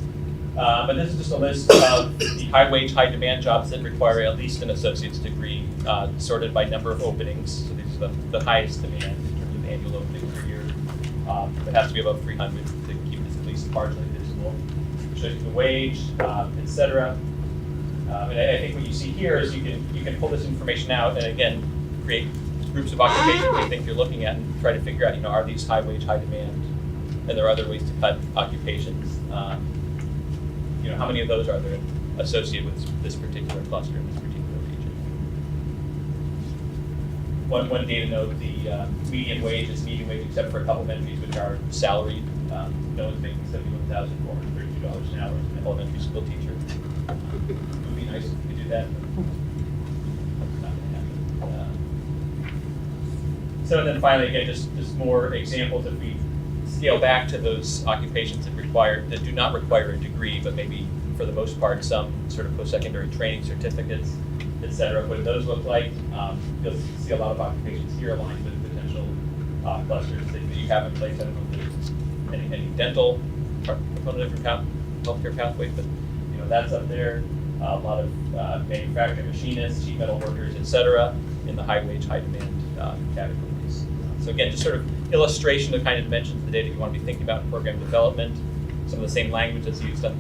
S7: But this is just a list of the high wage, high demand jobs that require at least an associate's degree, sorted by number of openings. So these are the highest demand in terms of annual openings per year. It has to be above 300 to keep this at least partially visible. Shows you the wage, et cetera. And I think what you see here is you can pull this information out and again create groups of occupations you think you're looking at and try to figure out, are these high wage, high demand? And there are other ways to cut occupations. How many of those are there associated with this particular cluster in this particular region? One data note, the median wage is median wage except for a couple of entries which are salaried. No one's making $71,432 an hour as an elementary school teacher. It would be nice if we could do that. But not going to happen. So then finally, again, just more examples. If we scale back to those occupations that do not require a degree, but maybe for the most part some sort of post-secondary training certificates, et cetera. What do those look like? You'll see a lot of occupations here aligned with potential clusters that you have in place. I don't know if there's any dental component of your healthcare pathway, but that's up there. A lot of manufacturing machinists, sheet metal workers, et cetera, in the high wage, high demand categories. So again, just sort of illustration of the kind of dimensions of the data you want to be thinking about in program development. Some of the same language that's used on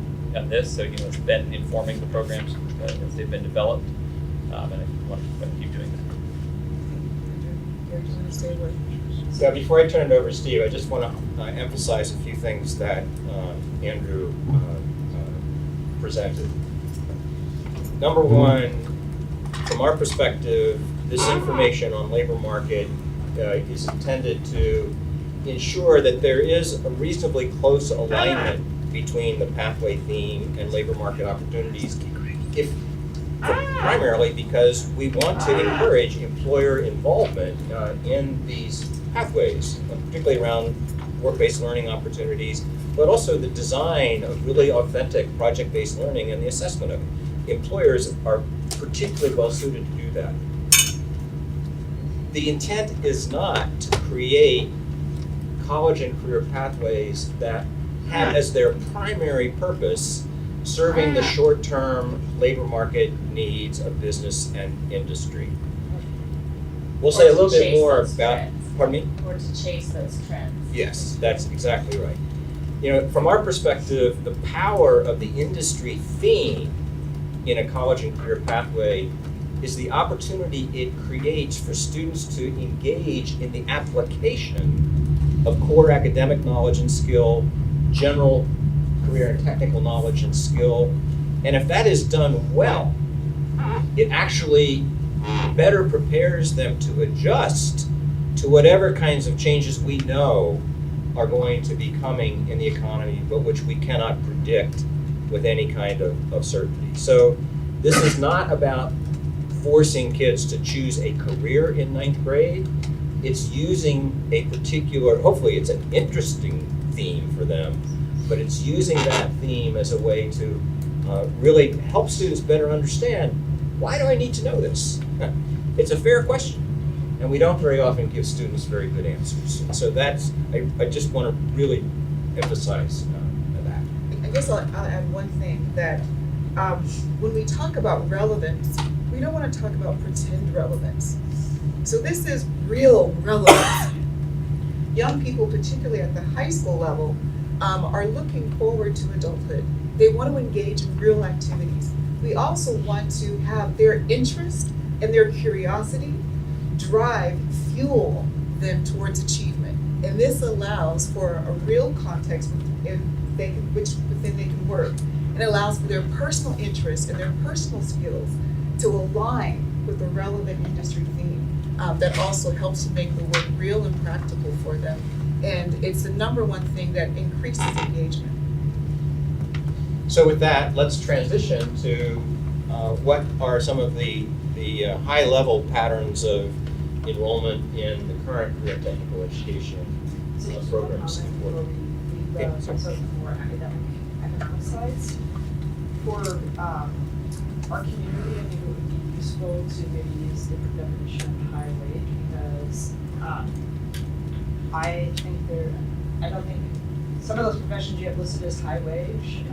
S7: this, so it's been informing the programs as they've been developed, and I want to keep doing that.
S6: Do you want to say what?
S5: So before I turn it over to Steve, I just want to emphasize a few things that Andrew presented. Number one, from our perspective, this information on labor market is intended to ensure that there is a reasonably close alignment between the pathway theme and labor market opportunities, primarily because we want to encourage employer involvement in these pathways, particularly around work-based learning opportunities, but also the design of really authentic project-based learning and the assessment of it. Employers are particularly well suited to do that. The intent is not to create college and career pathways that have as their primary purpose serving the short-term labor market needs of business and industry. We'll say a little bit more about, pardon me?
S9: Or to chase those trends.
S5: Yes, that's exactly right. From our perspective, the power of the industry theme in a college and career pathway is the opportunity it creates for students to engage in the application of core academic knowledge and skill, general career and technical knowledge and skill. And if that is done well, it actually better prepares them to adjust to whatever kinds of changes we know are going to be coming in the economy, but which we cannot predict with any kind of certainty. So this is not about forcing kids to choose a career in ninth grade. It's using a particular, hopefully it's an interesting theme for them, but it's using that theme as a way to really help students better understand Why do I need to know this? It's a fair question. And we don't very often give students very good answers. And so that's, I just want to really emphasize that.
S6: I guess I'll add one thing, that when we talk about relevance, we don't want to talk about pretend relevance. So this is real relevance. Young people, particularly at the high school level, are looking forward to adulthood. They want to engage in real activities. We also want to have their interest and their curiosity drive, fuel them towards achievement. And this allows for a real context within they can work. It allows for their personal interests and their personal skills to align with the relevant industry theme that also helps to make the work real and practical for them. And it's the number one thing that increases engagement.
S5: So with that, let's transition to what are some of the high-level patterns of enrollment in the current career technical education
S2: So just
S5: programs.
S2: one comment before we
S5: Yeah,
S2: leave
S5: sorry.
S2: the more economic slides. For our community, I think it would be useful to maybe use the definition of high wage, because I don't think, some of those professions you have listed as high wage,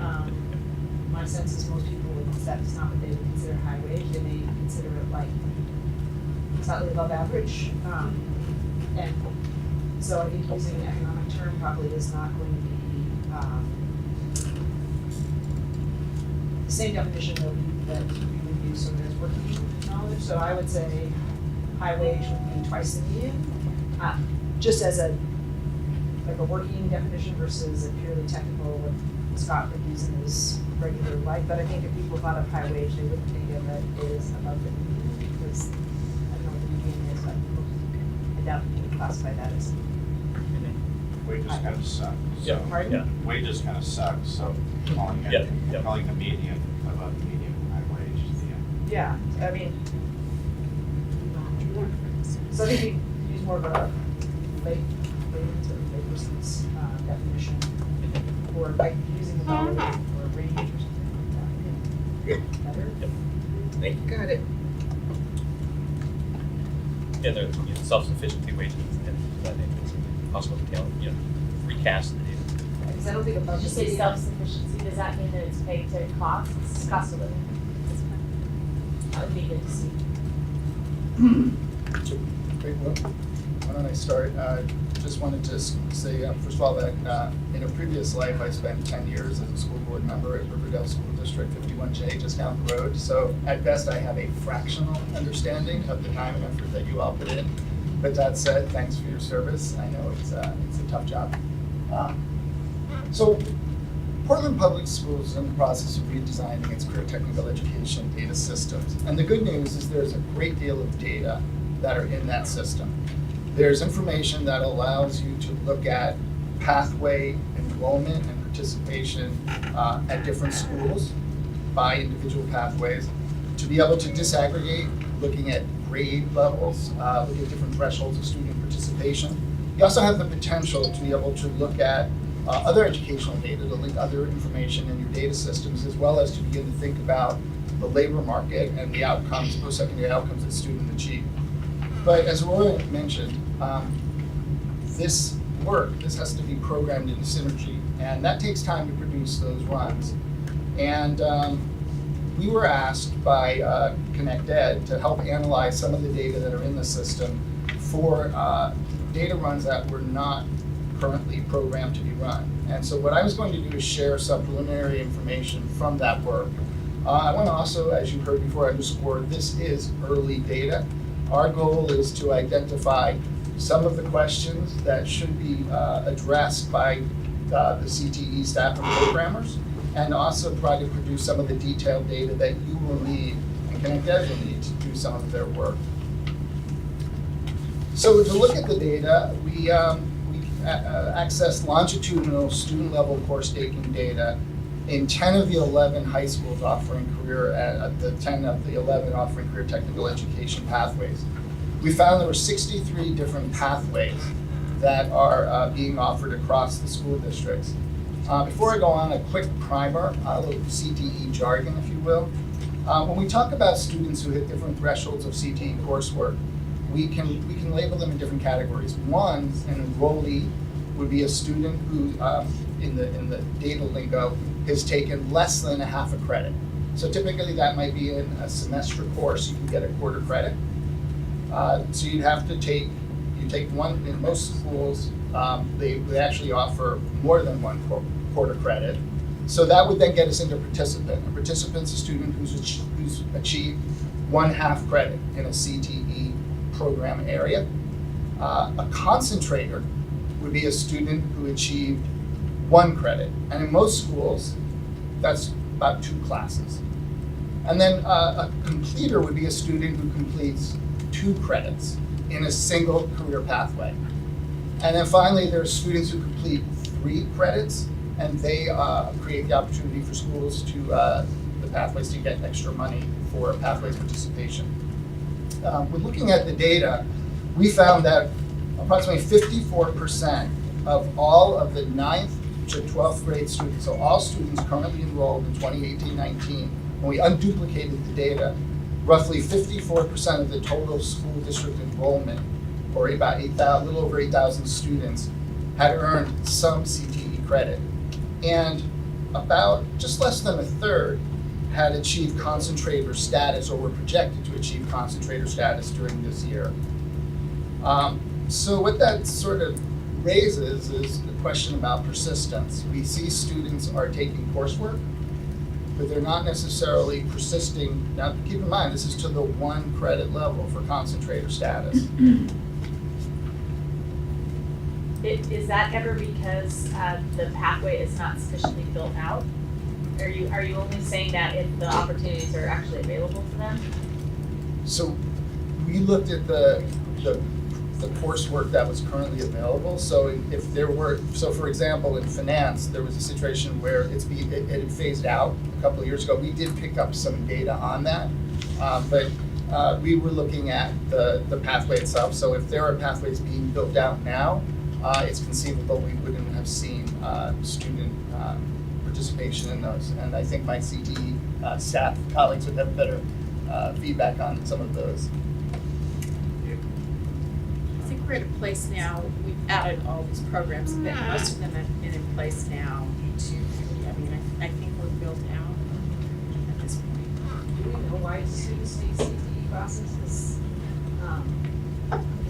S2: my sense is most people would, that's not what they would consider high wage, they may consider it like slightly above average. And so I think using an economic term probably is not going to be the same definition that we would use sort of as working knowledge. So I would say high wage would be twice the median, just as a working definition versus a purely technical, what Scott would use in his regular life. But I think if people thought of high wage, they wouldn't think of it as above the median, because I don't know what the median is, but I doubt you would classify that as.
S8: Wages kind of suck.
S7: Yeah.
S2: Pardon?
S7: Yeah.
S8: Wages kind of suck, so calling
S7: Yeah, yeah.
S8: calling the median above the median high wage is the
S2: Yeah, I mean, so I think we use more of a layperson's definition, or like using the dollar or a range or something like that.
S5: Good.
S2: Better?
S5: Thank you.
S6: Got it.
S7: Yeah, they're self-sufficiency wages and that is possible to recast the data.
S2: Because I don't think above
S9: Did you
S2: the
S9: say
S2: median.
S9: self-sufficiency, does that mean that it's paid to cost of living? That would be good to see.
S10: Great, well, why don't I start? Just wanted to say, first of all, that in a previous life, I spent 10 years as a school board member at Riverdale School District 51J, just down the road. So at best, I have a fractional understanding of the time and effort that you all put in. But that said, thanks for your service. I know it's a tough job. So Portland Public Schools is in the process of redesigning its career technical education data systems. And the good news is there's a great deal of data that are in that system. There's information that allows you to look at pathway enrollment and participation at different schools by individual pathways, to be able to disaggregate, looking at grade levels, look at different thresholds of student participation. You also have the potential to be able to look at other educational data, to link other information in your data systems, as well as to begin to think about the labor market and the outcomes, post-secondary outcomes that students achieve. But as Aurora mentioned, this has to be programmed into Synergy, and that takes time to produce those runs. And we were asked by ConnectEd to help analyze some of the data that are in the system for data runs that were not currently programmed to be run. And so what I was going to do is share some preliminary information from that work. I want to also, as you heard before, underscore this is early data. Our goal is to identify some of the questions that should be addressed by the CTE staff and programmers, and also try to produce some of the detailed data that you will need and ConnectEd will need to do some of their work. So to look at the data, we accessed longitudinal student-level course taking data in 10 of the 11 high schools offering career, the 10 of the 11 offering career technical education pathways. We found there were 63 different pathways that are being offered across the school districts. Before I go on, a quick primer, a little CTE jargon, if you will. When we talk about students who hit different thresholds of CTE coursework, we can label them in different categories. One, an enrollee would be a student who, in the data lingo, has taken less than a half a credit. So typically that might be in a semester course, you can get a quarter credit. So you'd have to take one, in most schools, they actually offer more than one quarter credit. So that would then get us into participant. A participant's a student who's achieved 1/2 credit in a CTE program area. A concentrator would be a student who achieved 1 credit. And in most schools, that's about 2 classes. And then a completer would be a student who completes 2 credits in a single career pathway. And then finally, there are students who complete 3 credits, and they create the opportunity for schools to, the pathways to get extra money for pathways participation. When looking at the data, we found that approximately 54% of all of the 9th to 12th grade students, so all students currently enrolled in 2018-19, when we unduplicated the data, roughly 54% of the total school district enrollment, or about a little over 8,000 students, had earned some CTE credit. And about just less than a third had achieved concentrator status or were projected to achieve concentrator status during this year. So what that sort of raises is the question about persistence. We see students are taking coursework, but they're not necessarily persisting. Now, keep in mind, this is to the 1 credit level for concentrator status.
S9: Is that ever because the pathway is not sufficiently built out? Are you only saying that if the opportunities are actually available to them?
S10: So we looked at the coursework that was currently available. So if there were, so for example, in finance, there was a situation where it had phased out a couple of years ago. We did pick up some data on that, but we were looking at the pathway itself. So if there are pathways being built out now, it's conceivable we wouldn't have seen student participation in those. And I think my CTE staff colleagues would have better feedback on some of those.
S11: I think we're at a place now, we've added all these programs, but most of them have been in place now I think we're built out at this point.
S2: Do we know why students take CTE classes? Is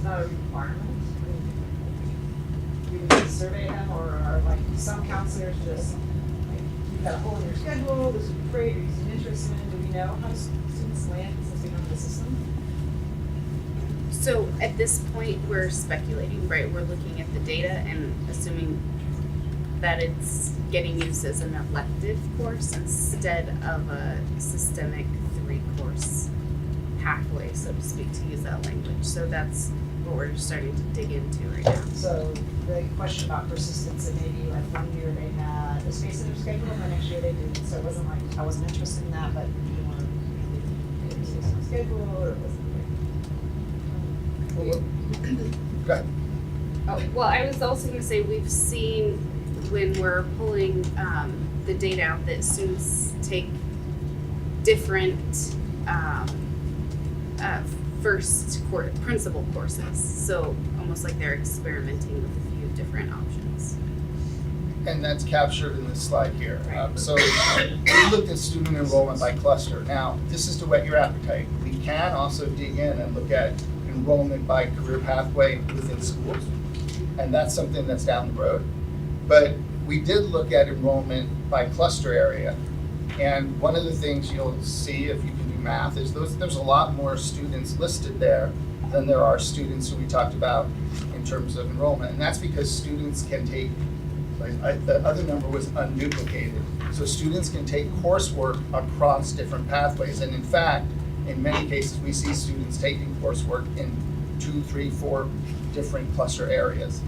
S2: not a requirement? Do we survey them, or are like some counselors just like, you've got a hole in your schedule, this would be great, or you seem interested in? Do we know how students land since we know the system?
S4: So at this point, we're speculating, right? We're looking at the data and assuming that it's getting used as an elective course instead of a systemic 3-course pathway, so to speak, to use that language. So that's what we're starting to dig into right now.
S2: So the question about persistence, it may be like one year they had a space in their schedule and the next year they didn't. So it wasn't like, I wasn't interested in that, but you weren't in a space in the schedule, or it wasn't
S10: Go ahead.
S4: Oh, well, I was also going to say we've seen when we're pulling the data out that students take different principal courses. So almost like they're experimenting with a few different options.
S10: And that's captured in this slide here. So we looked at student enrollment by cluster. Now, this is to whet your appetite. We can also dig in and look at enrollment by career pathway within schools, and that's something that's down the road. But we did look at enrollment by cluster area, and one of the things you'll see if you can do math is there's a lot more students listed there than there are students who we talked about in terms of enrollment, and that's because students can take, the other number was unduplicated, so students can take coursework across different pathways, and in fact, in many cases, we see students taking coursework in 2, 3, 4 different cluster areas.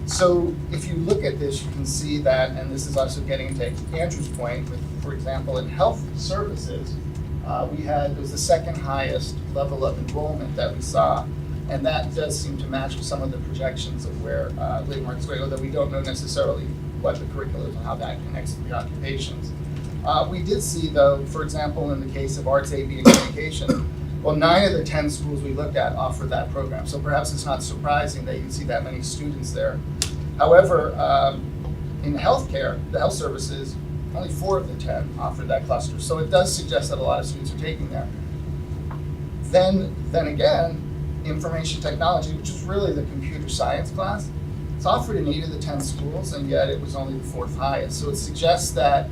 S10: So if you look at this, you can see that, and this is also getting into Andrew's point, with, for example, in health services, it was the second highest level of enrollment that we saw, and that does seem to match with some of the projections of where labor market's going, although we don't know necessarily what the curriculum is and how that connects to the occupations. We did see though, for example, in the case of arts, AB, and communication, well, 9 of the 10 schools we looked at offered that program. So perhaps it's not surprising that you see that many students there. However, in healthcare, the health services, only 4 of the 10 offered that cluster. So it does suggest that a lot of students are taking there. Then again, information technology, which is really the computer science class, it's offered in 8 of the 10 schools, and yet it was only the 4th highest. So it suggests that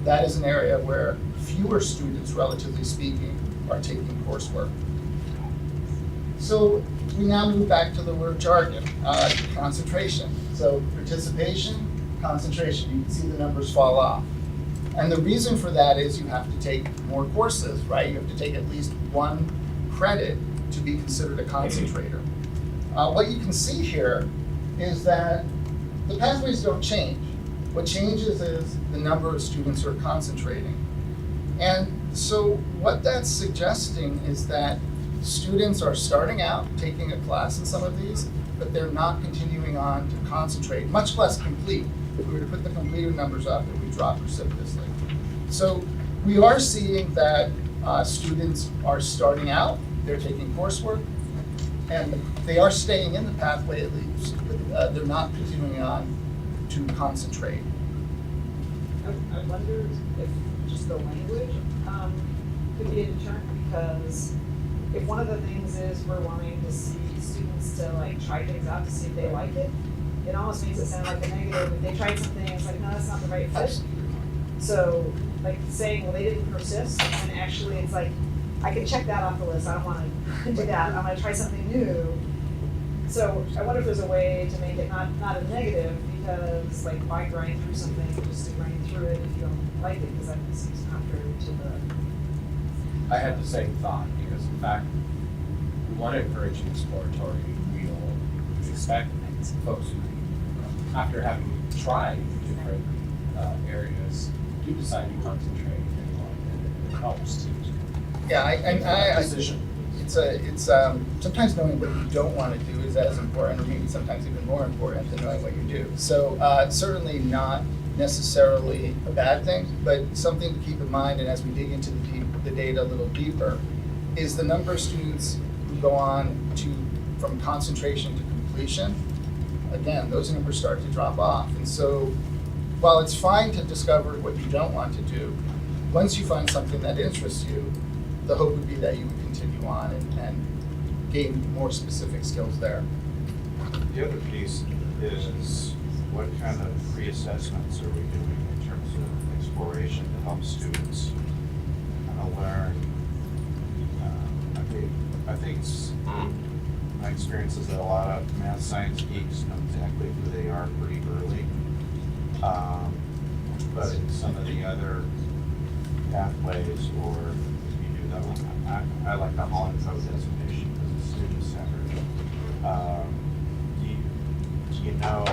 S10: that is an area where fewer students, relatively speaking, are taking coursework. So we now move back to the word jargon, concentration. So participation, concentration, you can see the numbers fall off. And the reason for that is you have to take more courses, right? You have to take at least 1 credit to be considered a concentrator. What you can see here is that the pathways don't change. What changes is the number of students who are concentrating. And so what that's suggesting is that students are starting out taking a class in some of these, but they're not continuing on to concentrate, much less complete. If we were to put the completed numbers up, it would drop precipitously. So we are seeing that students are starting out, they're taking coursework, and they are staying in the pathway at least, but they're not continuing on to concentrate.
S2: I wonder if just the language could be a deterrent, because if one of the things is we're wanting to see students to like try things out to see if they like it, it almost makes it sound like a negative. If they tried something, it's like, no, that's not the right fit. So like saying, well, they didn't persist, and actually it's like, I can check that off the list, I don't wanna do that, I'm gonna try something new. So I wonder if there's a way to make it not a negative, because like why grind through something just to grind through it if you don't like it, because that seems contrary to the.
S1: I had the same thought, because in fact, we want to encourage an exploratory wheel. We expect folks who, after having tried different areas, do decide to concentrate and it helps to
S10: Yeah,
S1: make that decision.
S10: It's sometimes knowing what you don't want to do is as important, or maybe sometimes even more important than knowing what you do. So certainly not necessarily a bad thing, but something to keep in mind, and as we dig into the data a little deeper, is the number of students who go on from concentration to completion. Again, those numbers start to drop off. And so while it's fine to discover what you don't want to do, once you find something that interests you, the hope would be that you would continue on and gain more specific skills there.
S8: The other piece is what kind of pre-assessments are we doing in terms of exploration to help students kind of learn? I think my experience is that a lot of math science geeks know exactly who they are pretty early. But in some of the other pathways, or if you do that one, I like the Holland Code designation because it's student-centered. Do you know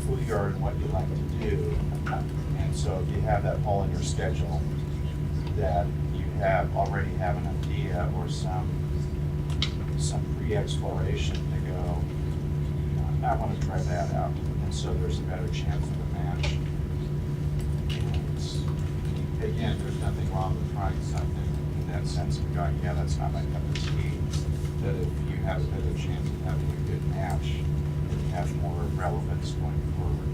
S8: who you are and what you like to do? And so if you have that hole in your schedule, that you already have an idea or some pre-exploration to go, I want to try that out. And so there's a better chance of a match. And again, there's nothing wrong with trying something in that sense of going, yeah, that's not my cup of tea. That if you have a better chance of having a good match, you have more relevance going forward.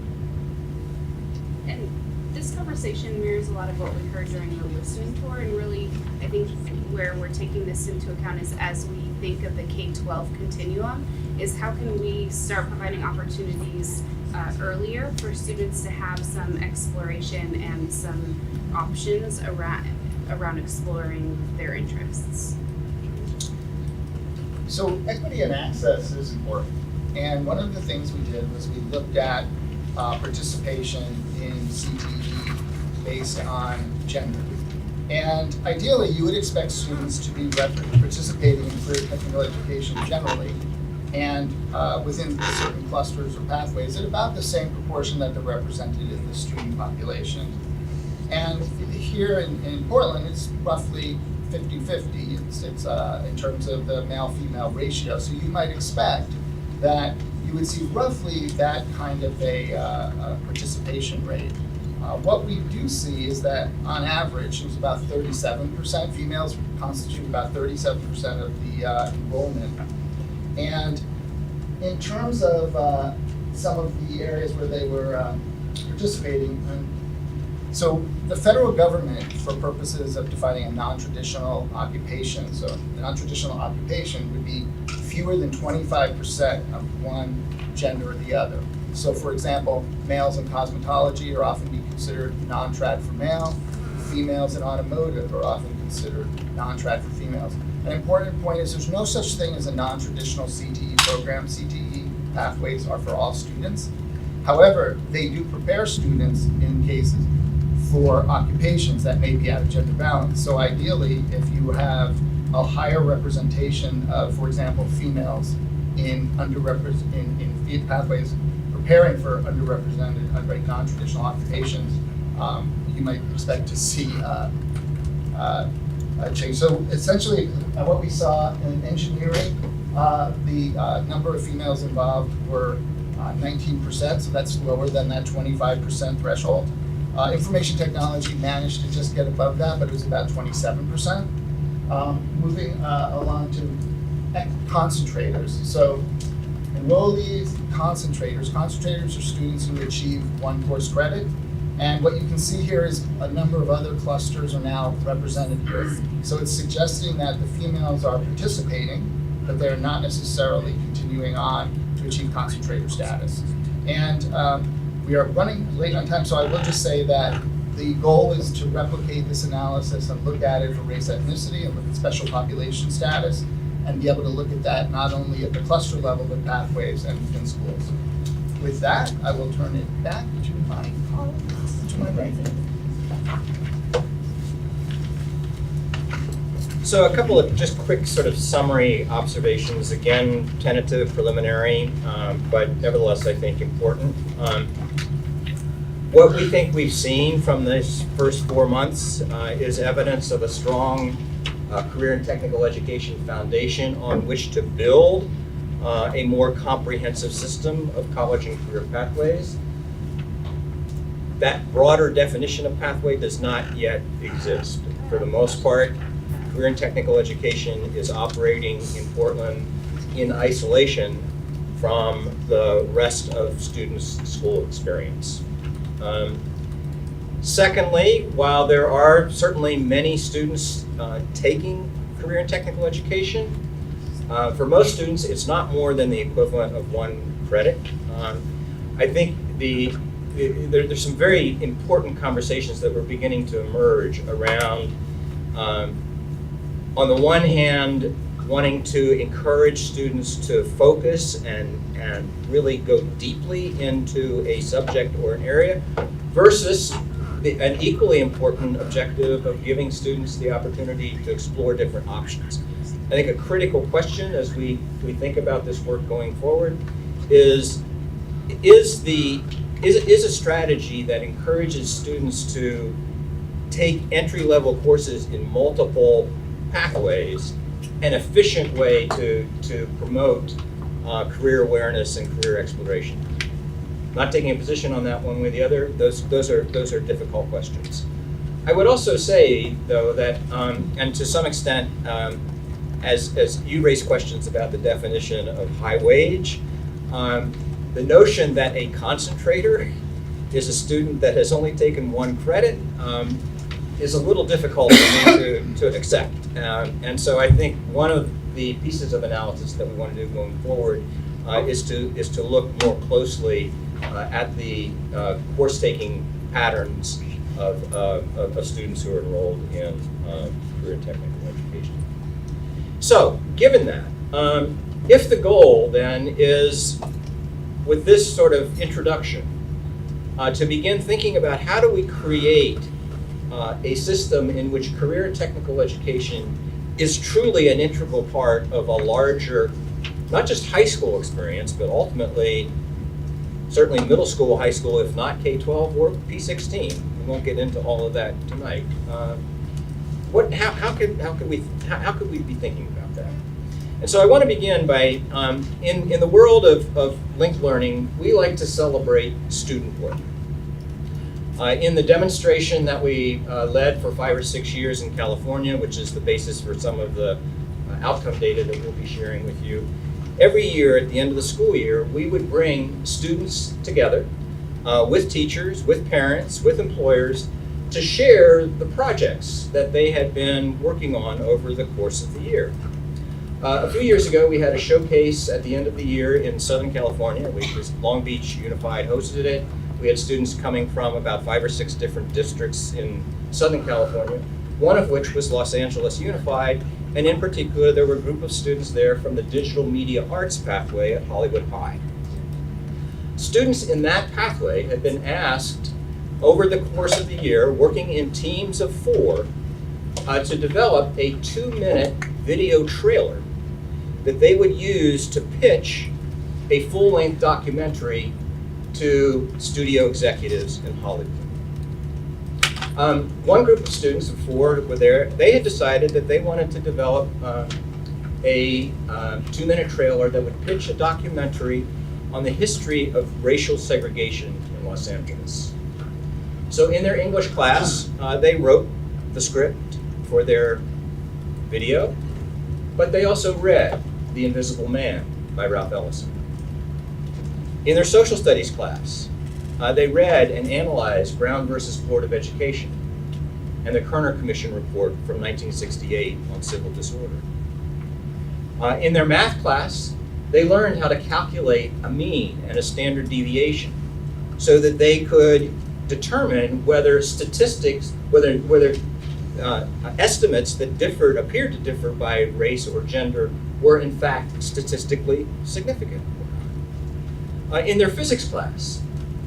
S4: And this conversation mirrors a lot of what we heard during the listening tour, and really, I think where we're taking this into account is as we think of the K-12 continuum, is how can we start providing opportunities earlier for students to have some exploration and some options around exploring their interests.
S10: So equity and access is important. And one of the things we did was we looked at participation in CTE based on gender. And ideally, you would expect students to be participating in career technical education generally, and within certain clusters or pathways at about the same proportion that they're represented in the student population. And here in Portland, it's roughly 50-50. It's in terms of the male-female ratio. So you might expect that you would see roughly that kind of a participation rate What we do see is that on average, it was about 37%. Females constitute about 37% of the enrollment. And in terms of some of the areas where they were participating, so the federal government, for purposes of defining a non-traditional occupation, so a non-traditional occupation would be fewer than 25% of one gender or the other. So for example, males in cosmetology are often considered non-trad for male. Females in automotive are often considered non-trad for females. An important point is there's no such thing as a non-traditional CTE program. CTE pathways are for all students. However, they do prepare students in cases for occupations that may be out of gender balance. So ideally, if you have a higher representation of, for example, females in in pathways preparing for underrepresented, non-traditional occupations, you might expect to see a change. So essentially, what we saw in engineering, the number of females involved were 19%, so that's lower than that 25% threshold. Information technology managed to just get above that, but it was about 27%. Moving along to concentrators. So enrollees, concentrators. Concentrators are students who achieve one course credit. And what you can see here is a number of other clusters are now represented here. So it's suggesting that the females are participating, but they're not necessarily continuing on to achieve concentrator status. And we are running late on time, so I will just say that the goal is to replicate this analysis and look at it for race, ethnicity, and look at special population status, and be able to look at that not only at the cluster level, but pathways and within schools. With that, I will turn it back to my colleagues, to my right.
S5: So a couple of just quick sort of summary observations, again, tentative, preliminary, but nevertheless I think important. What we think we've seen from this first 4 months is evidence of a strong career and technical education foundation on which to build a more comprehensive system of college and career pathways. That broader definition of pathway does not yet exist. For the most part, career and technical education is operating in Portland in isolation from the rest of students' school experience. Secondly, while there are certainly many students taking career and technical education, for most students it's not more than the equivalent of one credit. I think there's some very important conversations that were beginning to emerge around, on the one hand, wanting to encourage students to focus and really go deeply into a subject or an area, versus an equally important objective of giving students the opportunity to explore different options. I think a critical question as we think about this work going forward is a strategy that encourages students to take entry-level courses in multiple pathways an efficient way to promote career awareness and career exploration. Not taking a position on that one way or the other, those are difficult questions. I would also say, though, that, and to some extent, as you raise questions about the definition of high wage, the notion that a concentrator is a student that has only taken one credit is a little difficult for me to accept. And so I think one of the pieces of analysis that we want to do going forward is to look more closely at the course-taking patterns of students who are enrolled in career and technical education. So, given that, if the goal then is, with this sort of introduction, to begin thinking about how do we create a system in which career and technical education is truly an integral part of a larger, not just high school experience, but ultimately, certainly middle school, high school, if not K-12 or P-16. We won't get into all of that tonight. How could we be thinking about that? And so I want to begin by, in the world of linked learning, we like to celebrate student work. In the demonstration that we led for 5 or 6 years in California, which is the basis for some of the outcome data that we'll be sharing with you, every year at the end of the school year, we would bring students together with teachers, with parents, with employers to share the projects that they had been working on over the course of the year. A few years ago, we had a showcase at the end of the year in Southern California. Long Beach Unified hosted it. We had students coming from about 5 or 6 different districts in Southern California, one of which was Los Angeles Unified, and in particular, there were a group of students there from the Digital Media Arts pathway at Hollywood High. Students in that pathway had been asked over the course of the year, working in teams of 4, to develop a 2-minute video trailer that they would use to pitch a full-length documentary to studio executives in Hollywood. One group of students of 4 who were there, they had decided that they wanted to develop a 2-minute trailer that would pitch a documentary on the history of racial segregation in Los Angeles. So in their English class, they wrote the script for their video, but they also read The Invisible Man by Ralph Ellison. In their social studies class, they read and analyzed Brown versus Board of Education and the Kerner Commission report from 1968 on civil disorder. In their math class, they learned how to calculate a mean and a standard deviation so that they could determine whether statistics, whether estimates that appeared to differ by race or gender were in fact statistically significant. In their physics class,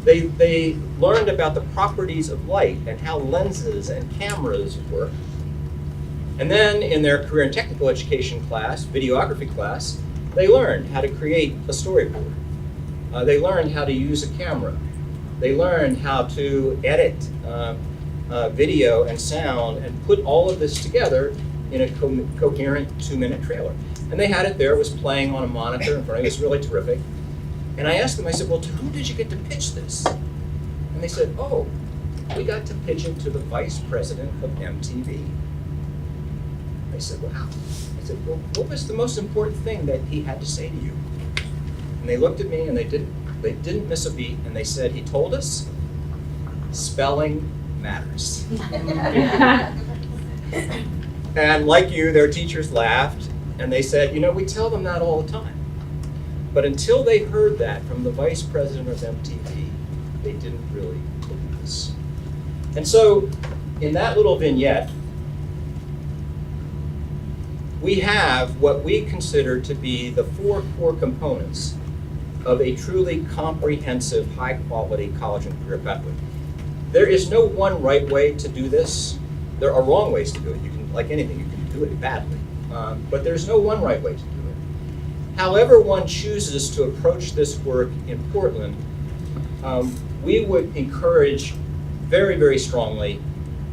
S5: they learned about the properties of light and how lenses and cameras work. And then in their career and technical education class, videography class, they learned how to create a storyboard. They learned how to use a camera. They learned how to edit video and sound and put all of this together in a coherent 2-minute trailer. And they had it there, it was playing on a monitor in front of me, it was really terrific. And I asked them, I said, well, to whom did you get to pitch this? And they said, oh, we got to pitch it to the vice president of MTV. I said, wow. I said, well, what was the most important thing that he had to say to you? And they looked at me and they didn't miss a beat, and they said, he told us spelling matters. And like you, their teachers laughed, and they said, we tell them that all the time. But until they heard that from the vice president of MTV, they didn't really believe us. And so, in that little vignette, we have what we consider to be the 4 core components of a truly comprehensive, high-quality college and career pathway. There is no one right way to do this. There are wrong ways to do it. You can, like anything, you can do it badly. But there's no one right way to do it. However one chooses to approach this work in Portland, we would encourage very, very strongly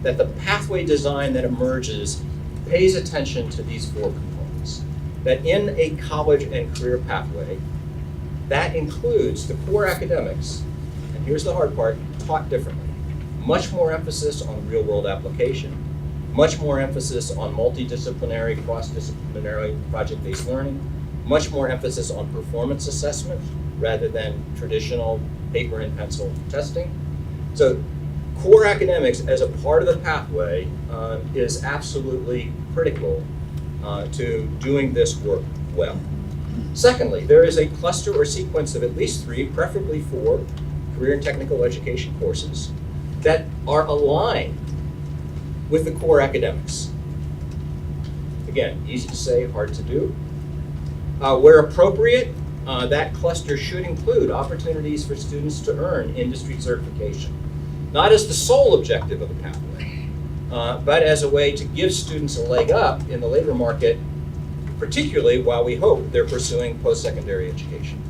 S5: that the pathway design that emerges pays attention to these 4 components. That in a college and career pathway, that includes the core academics, and here's the hard part, taught differently. Much more emphasis on real-world application, much more emphasis on multidisciplinary, cross-disciplinary, project-based learning, much more emphasis on performance assessment rather than traditional paper and pencil testing. So core academics as a part of the pathway is absolutely critical to doing this work well. Secondly, there is a cluster or sequence of at least 3, preferably 4, career and technical education courses that are aligned with the core academics. Again, easy to say, hard to do. Where appropriate, that cluster should include opportunities for students to earn industry certification, not as the sole objective of the pathway, but as a way to give students a leg up in the labor market, particularly while we hope they're pursuing post-secondary education.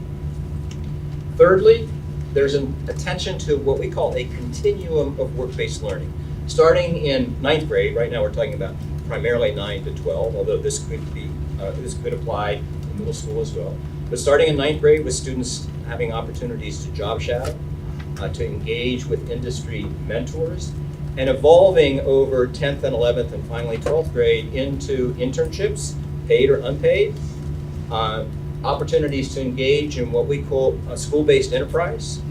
S5: Thirdly, there's an attention to what we call a continuum of work-based learning. Starting in 9th grade, right now we're talking about primarily 9 to 12, although this could apply in middle school as well. But starting in 9th grade with students having opportunities to job shadow, to engage with industry mentors, and evolving over 10th and 11th and finally 12th grade into internships, paid or unpaid, opportunities to engage in what we call a school-based enterprise.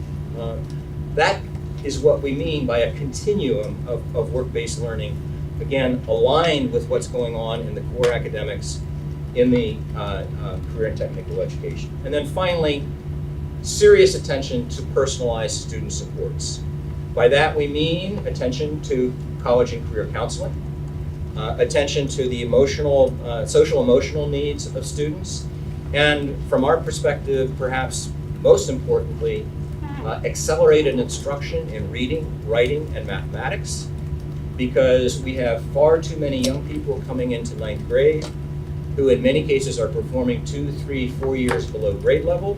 S5: That is what we mean by a continuum of work-based learning, again, aligned with what's going on in the core academics in the career and technical education. And then finally, serious attention to personalized student supports. By that we mean attention to college and career counseling, attention to the emotional, social emotional needs of students, and from our perspective, perhaps most importantly, accelerated instruction in reading, writing, and mathematics, because we have far too many young people coming into 9th grade who in many cases are performing 2, 3, 4 years below grade level.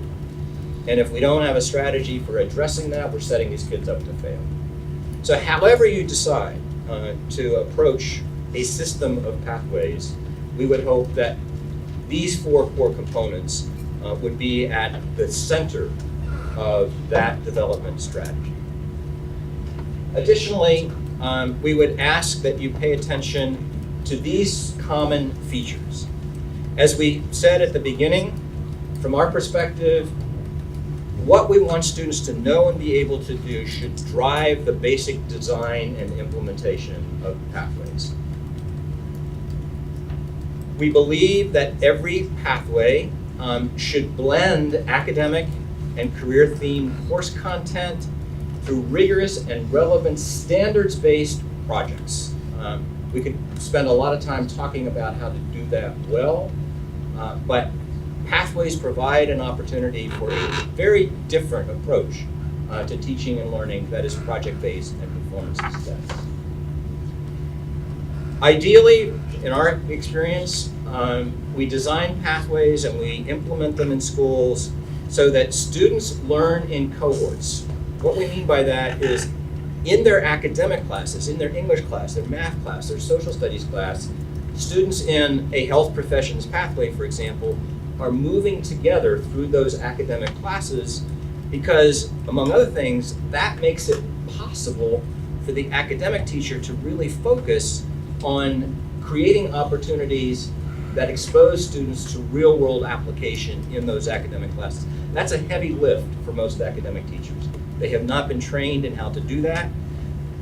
S5: And if we don't have a strategy for addressing that, we're setting these kids up to fail. So however you decide to approach a system of pathways, we would hope that these 4 core components would be at the center of that development strategy. Additionally, we would ask that you pay attention to these common features. As we said at the beginning, from our perspective, what we want students to know and be able to do should drive the basic design and implementation of pathways. We believe that every pathway should blend academic and career-themed course content through rigorous and relevant standards-based projects. We could spend a lot of time talking about how to do that well, but pathways provide an opportunity for a very different approach to teaching and learning that is project-based and performance success. Ideally, in our experience, we design pathways and we implement them in schools so that students learn in cohorts. What we mean by that is in their academic classes, in their English class, their math class, their social studies class, students in a health professions pathway, for example, are moving together through those academic classes because, among other things, that makes it possible for the academic teacher to really focus on creating opportunities that expose students to real-world application in those academic classes. That's a heavy lift for most academic teachers. They have not been trained in how to do that.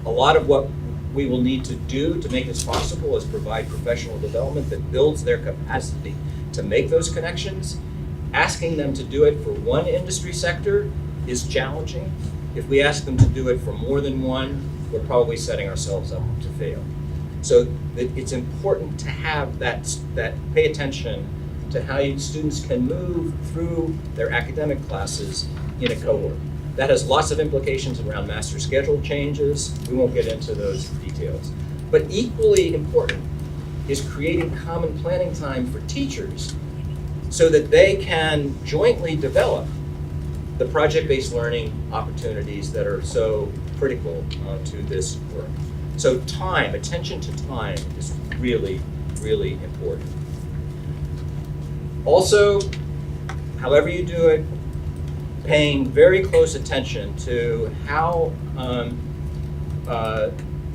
S5: A lot of what we will need to do to make this possible is provide professional development that builds their capacity to make those connections. Asking them to do it for one industry sector is challenging. If we ask them to do it for more than one, we're probably setting ourselves up to fail. So it's important to have that pay attention to how students can move through their academic classes in a cohort. That has lots of implications around master schedule changes. We won't get into those details. But equally important is creating common planning time for teachers so that they can jointly develop the project-based learning opportunities that are so critical to this work. So time, attention to time is really, really important. Also, however you do it, paying very close attention to how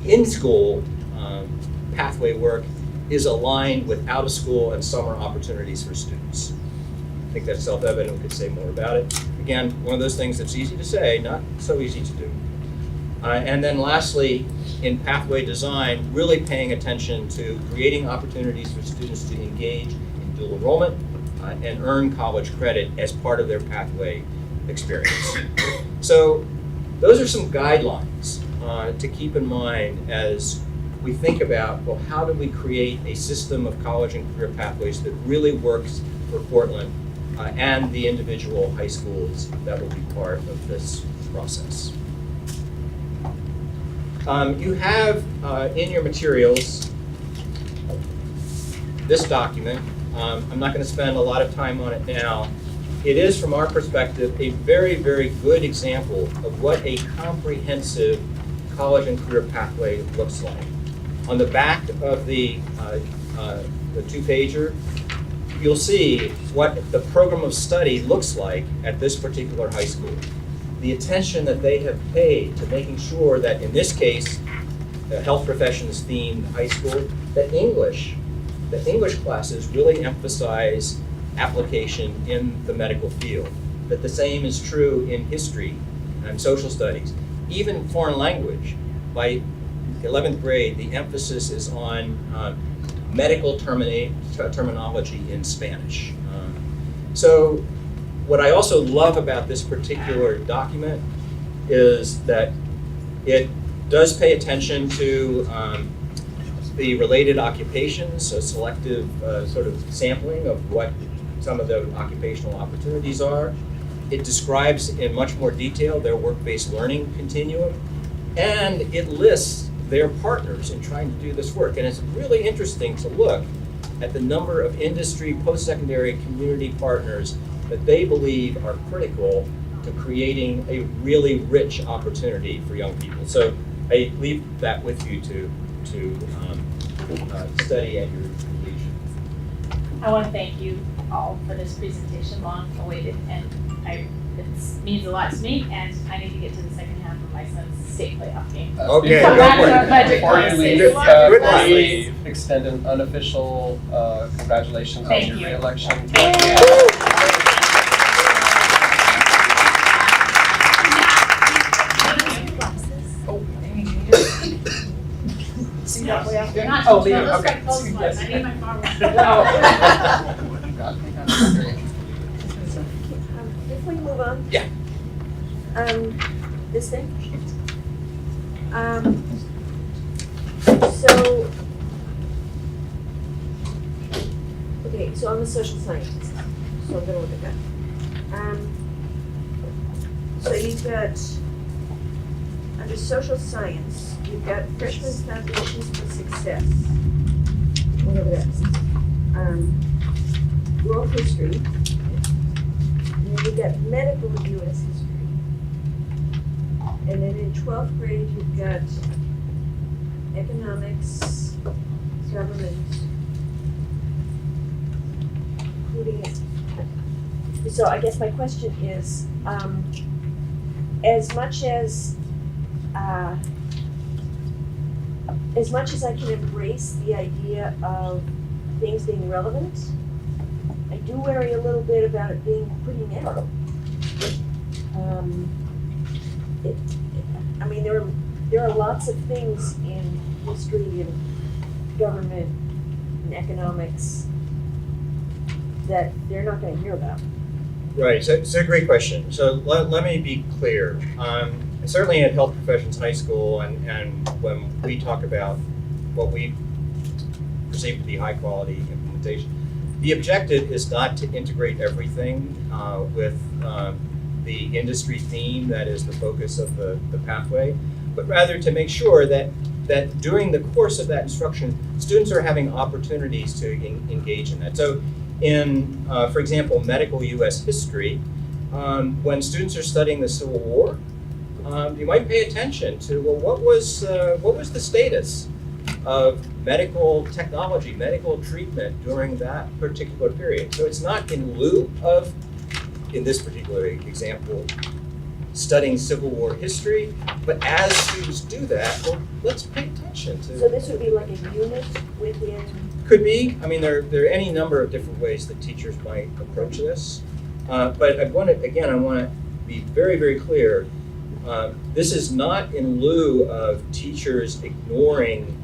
S5: in-school pathway work is aligned with out-of-school and summer opportunities for students. I think that's self-evident. We could say more about it. Again, one of those things that's easy to say, not so easy to do. And then lastly, in pathway design, really paying attention to creating opportunities for students to engage in dual enrollment and earn college credit as part of their pathway experience. So those are some guidelines to keep in mind as we think about, well, how do we create a system of college and career pathways that really works for Portland and the individual high schools that will be part of this process. You have in your materials this document. I'm not going to spend a lot of time on it now. It is, from our perspective, a very, very good example of what a comprehensive college and career pathway looks like. On the back of the two-pager, you'll see what the program of study looks like at this particular high school. the attention that they have paid to making sure that, in this case, the health professions themed high school, that the English classes really emphasize application in the medical field. That the same is true in history and social studies. Even foreign language, by 11th grade, the emphasis is on medical terminology in Spanish. So what I also love about this particular document is that it does pay attention to the related occupations, a selective sort of sampling of what some of the occupational opportunities are. It describes in much more detail their work-based learning continuum, and it lists their partners in trying to do this work. And it's really interesting to look at the number of industry, post-secondary community partners that they believe are critical to creating a really rich opportunity for young people. So I leave that with you to study at your leisure.
S9: I want to thank you all for this presentation, long awaited, and it means a lot to me, and I need to get to the second half of my son's state playoff game.
S5: Okay.
S9: Come back to our budget
S1: Before you
S9: conversation.
S1: leave,
S5: Good luck.
S1: please extend an unofficial congratulations on
S9: Thank
S1: your
S9: you.
S1: re-election.
S2: See that way out there?
S9: Not
S1: Oh,
S9: too
S1: Leah,
S9: close,
S1: okay.
S9: like close ones.
S1: Yes.
S9: I need my far one.
S3: If we move on.
S5: Yeah.
S3: This thing? So, okay, so I'm a social scientist, so I'm gonna look at that. So you've got, under social science, you've got freshman foundations for success, whatever that is. World history, and then you've got medical US history. And then in 12th grade, you've got economics, government, including it. So I guess my question is, as much as I can embrace the idea of things being relevant, I do worry a little bit about it being pretty narrow. There are lots of things in history and government and economics that they're not going to hear about.
S5: Right, so it's a great question. So let me be clear. Certainly at Health Professions High School, and when we talk about what we perceive to be high quality implementation, the objective is not to integrate everything with the industry theme that is the focus of the pathway, but rather to make sure that during the course of that instruction, students are having opportunities to engage in that. So in, for example, medical US history, when students are studying the Civil War, you might pay attention to, well, what was the status of medical technology, medical treatment during that particular period. So it's not in lieu of, in this particular example, studying Civil War history, but as students do that, well, let's pay attention to.
S3: So this would be like a unit within.
S5: Could be. I mean, there are any number of different ways that teachers might approach this. But I want to be very, very clear. This is not in lieu of teachers ignoring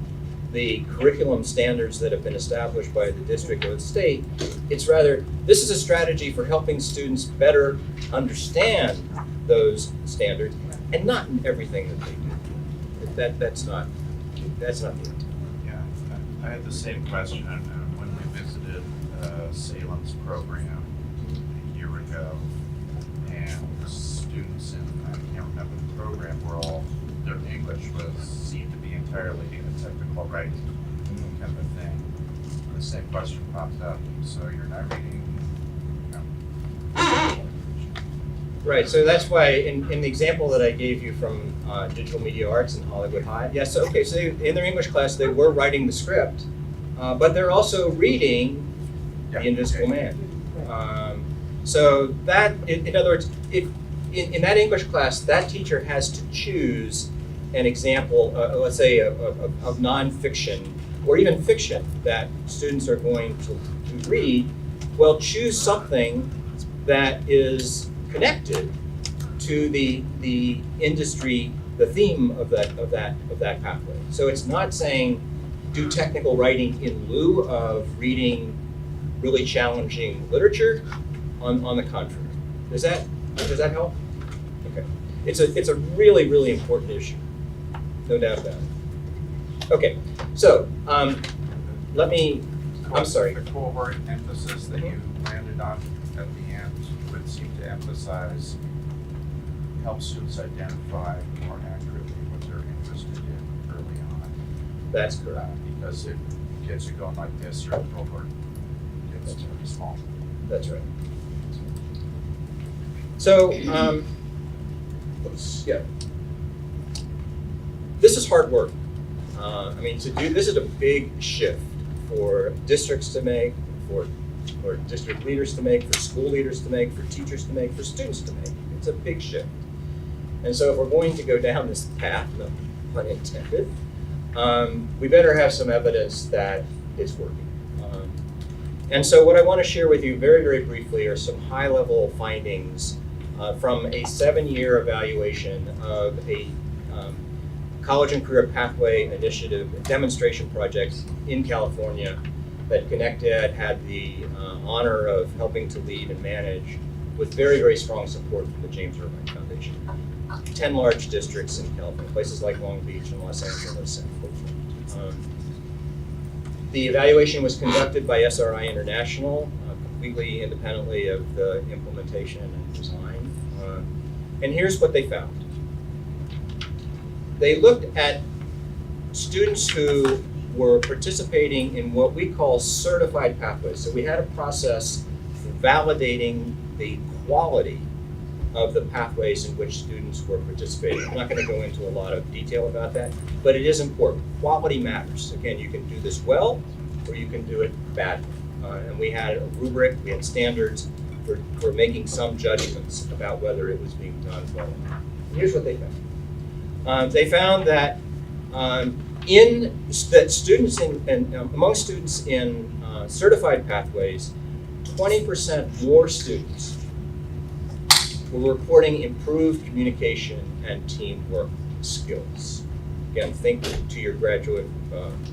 S5: the curriculum standards that have been established by the district or the state. It's rather, this is a strategy for helping students better understand those standards, and not in everything that they do. That's not the intent.
S8: Yeah, I had the same question when we visited Salem's program a year ago, and the students in, I can't remember the program, were all, their English seemed to be entirely in a technical writing kind of a thing. The same question popped up, so you're not reading,
S5: Right, so that's why in the example that I gave you from Digital Media Arts in Hollywood High, yes, okay, so in their English class they were writing the script, but they're also reading The Invisible Man. So that, in other words, in that English class, that teacher has to choose an example, let's say, of nonfiction or even fiction that students are going to read. Well, choose something that is connected to the industry, the theme of that pathway. So it's not saying do technical writing in lieu of reading really challenging literature. On the contrary, does that help? Okay, it's a really, really important issue, no doubt about it. Okay, so I'm sorry.
S8: The cohort emphasis that you landed on at the end would seem to emphasize, help students identify more accurately what they're interested in early on.
S5: That's correct.
S8: Because if kids are going like this, your cohort gets pretty small.
S5: That's right. So, yeah. This is hard work. I mean, this is a big shift for districts to make, for district leaders to make, for school leaders to make, for teachers to make, for students to make. It's a big shift. And so if we're going to go down this path, no pun intended, we better have some evidence that it's working. And so what I want to share with you very, very briefly are some high-level findings from a 7-year evaluation of a college and career pathway initiative demonstration project in California that ConnectEd had the honor of helping to lead and manage with very, very strong support from the James Irvine Foundation. 10 large districts in California, places like Long Beach and Los Angeles and Oakland. The evaluation was conducted by SRI International, completely independently of the implementation and design. And here's what they found. They looked at students who were participating in what we call certified pathways. So we had a process for validating the quality of the pathways in which students were participating. I'm not going to go into a lot of detail about that, but it is important. Quality matters. Again, you can do this well, or you can do it badly. And we had a rubric, we had standards for making some judgments about whether it was being done well or not. And here's what they found. They found that among students in certified pathways, 20% more students were reporting improved communication and teamwork skills. Again, think to your graduate,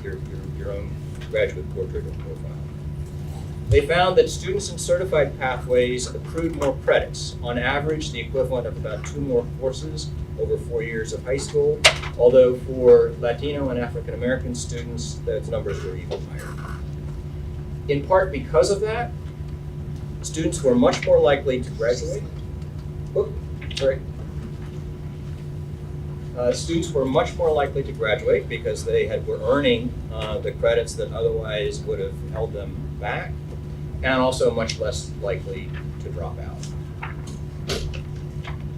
S5: your own graduate portrait or profile. They found that students in certified pathways accrued more credits, on average the equivalent of about 2 more courses over 4 years of high school, although for Latino and African American students, those numbers were even higher. In part because of that, students were much more likely to graduate. Students were much more likely to graduate because they were earning the credits that otherwise would have held them back, and also much less likely to drop out.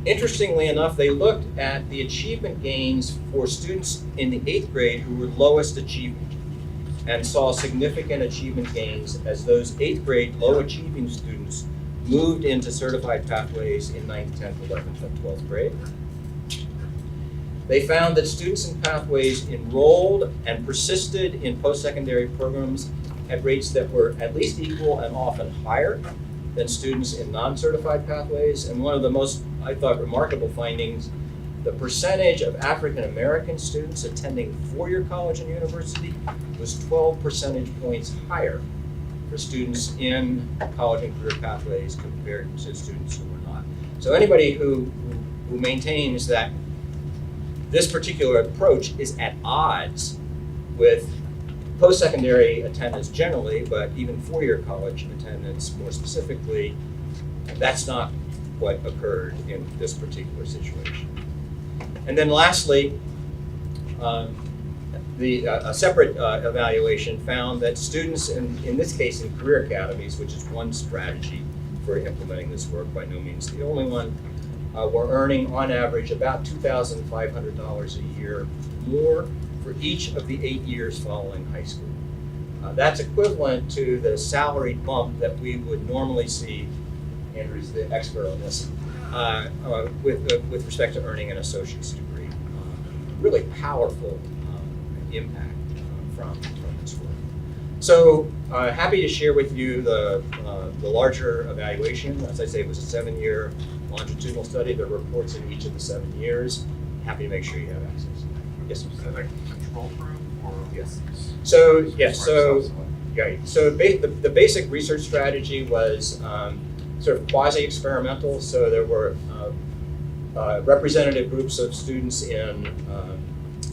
S5: Interestingly enough, they looked at the achievement gains for students in the 8th grade who were lowest achieving and saw significant achievement gains as those 8th grade low achieving students moved into certified pathways in 9th, 10th, 11th, and 12th grade. They found that students in pathways enrolled and persisted in post-secondary programs at rates that were at least equal and often higher than students in non-certified pathways. And one of the most, I thought, remarkable findings, the percentage of African American students attending 4-year college and university was 12 percentage points higher for students in college and career pathways compared to students who were not. So anybody who maintains that this particular approach is at odds with post-secondary attendance generally, but even 4-year college attendance more specifically, that's not what occurred in this particular situation. And then lastly, a separate evaluation found that students, in this case in career academies, which is one strategy for implementing this work, by no means the only one, were earning on average about $2,500 a year more for each of the 8 years following high school. That's equivalent to the salary bump that we would normally see, Andrew's the expert on this, with respect to earning an associate's degree. Really powerful impact from this work. So happy to share with you the larger evaluation. As I say, it was a 7-year longitudinal study. There are reports in each of the 7 years. Happy to make sure you have access. Yes,
S8: Is that a control group or?
S5: Yes. So, yes,
S8: Or
S5: so,
S8: self-select?
S5: right. So the basic research strategy was sort of quasi-experimental. So there were representative groups of students in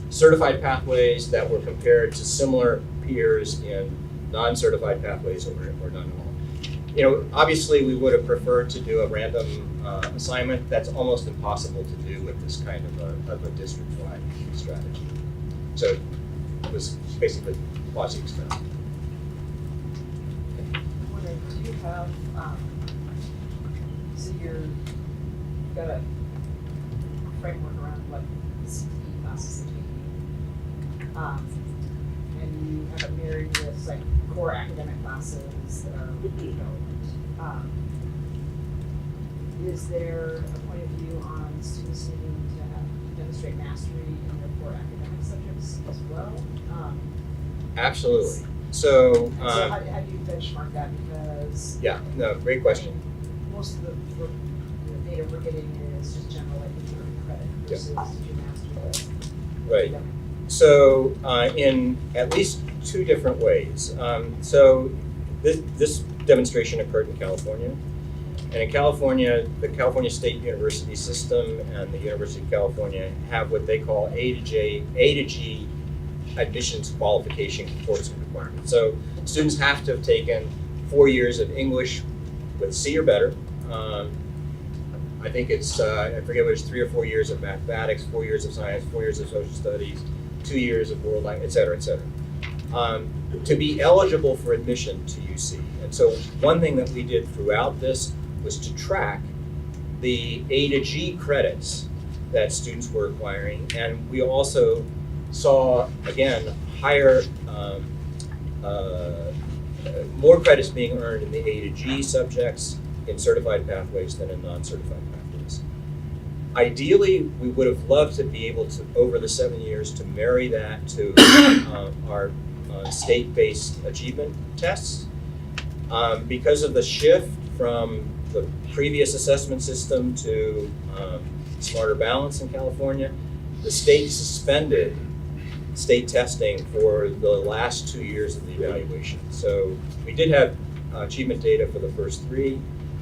S5: certified pathways that were compared to similar peers in non-certified pathways or none at all. You know, obviously we would have preferred to do a random assignment. That's almost impossible to do with this kind of a district-wide strategy. So it was basically quasi-experimental.
S2: Wondering, do you have, so you've got a framework around what CTE classes that you need. And you have it married with like core academic classes that are relevant. Is there a point of view on students needing to have demonstrate mastery in their core academic subjects as well?
S5: Absolutely. So,
S2: And so how do you benchmark that? Because
S5: yeah, no, great question.
S2: most of the data we're getting is just general like credit versus did you master the
S5: Right.
S2: academic?
S5: So in at least 2 different ways. So this demonstration occurred in California. And in California, the California State University system and the University of California have what they call A to G admissions qualification course requirements. So students have to have taken 4 years of English with C or better. I think it's, I forget whether it's 3 or 4 years of mathematics, 4 years of science, 4 years of social studies, 2 years of world language, et cetera, et cetera. To be eligible for admission to UC. And so one thing that we did throughout this was to track the A to G credits that students were acquiring. And we also saw, again, higher, more credits being earned in the A to G subjects in certified pathways than in non-certified pathways. Ideally, we would have loved to be able to, over the 7 years, to marry that to our state-based achievement tests. Because of the shift from the previous assessment system to Smarter Balance in California, the state suspended state testing for the last 2 years of the evaluation. So we did have achievement data for the first 3,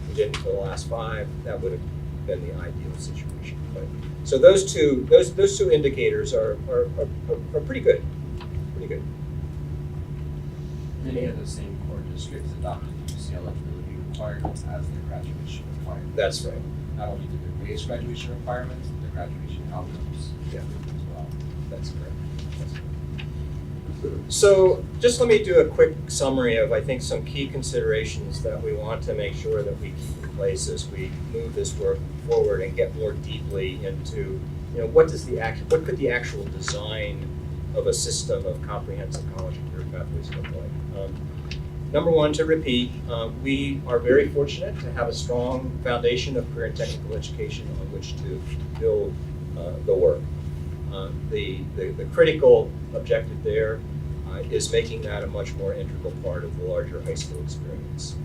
S5: we didn't for the last 5. That would have been the ideal situation. But, so those two indicators are pretty good, pretty good.
S1: Many of the same core districts adopted UC eligibility requirements as their graduation requirements.
S5: That's right.
S1: Not only did they raise graduation requirements, but the graduation outcomes
S5: Yeah.
S1: as well.
S5: That's correct. So just let me do a quick summary of, I think, some key considerations that we want to make sure that we keep in place as we move this work forward and get more deeply into, what could the actual design of a system of comprehensive college and career pathways look like? Number one, to repeat, we are very fortunate to have a strong foundation of career and technical education on which to build the work. The critical objective there is making that a much more integral part of the larger high school experience.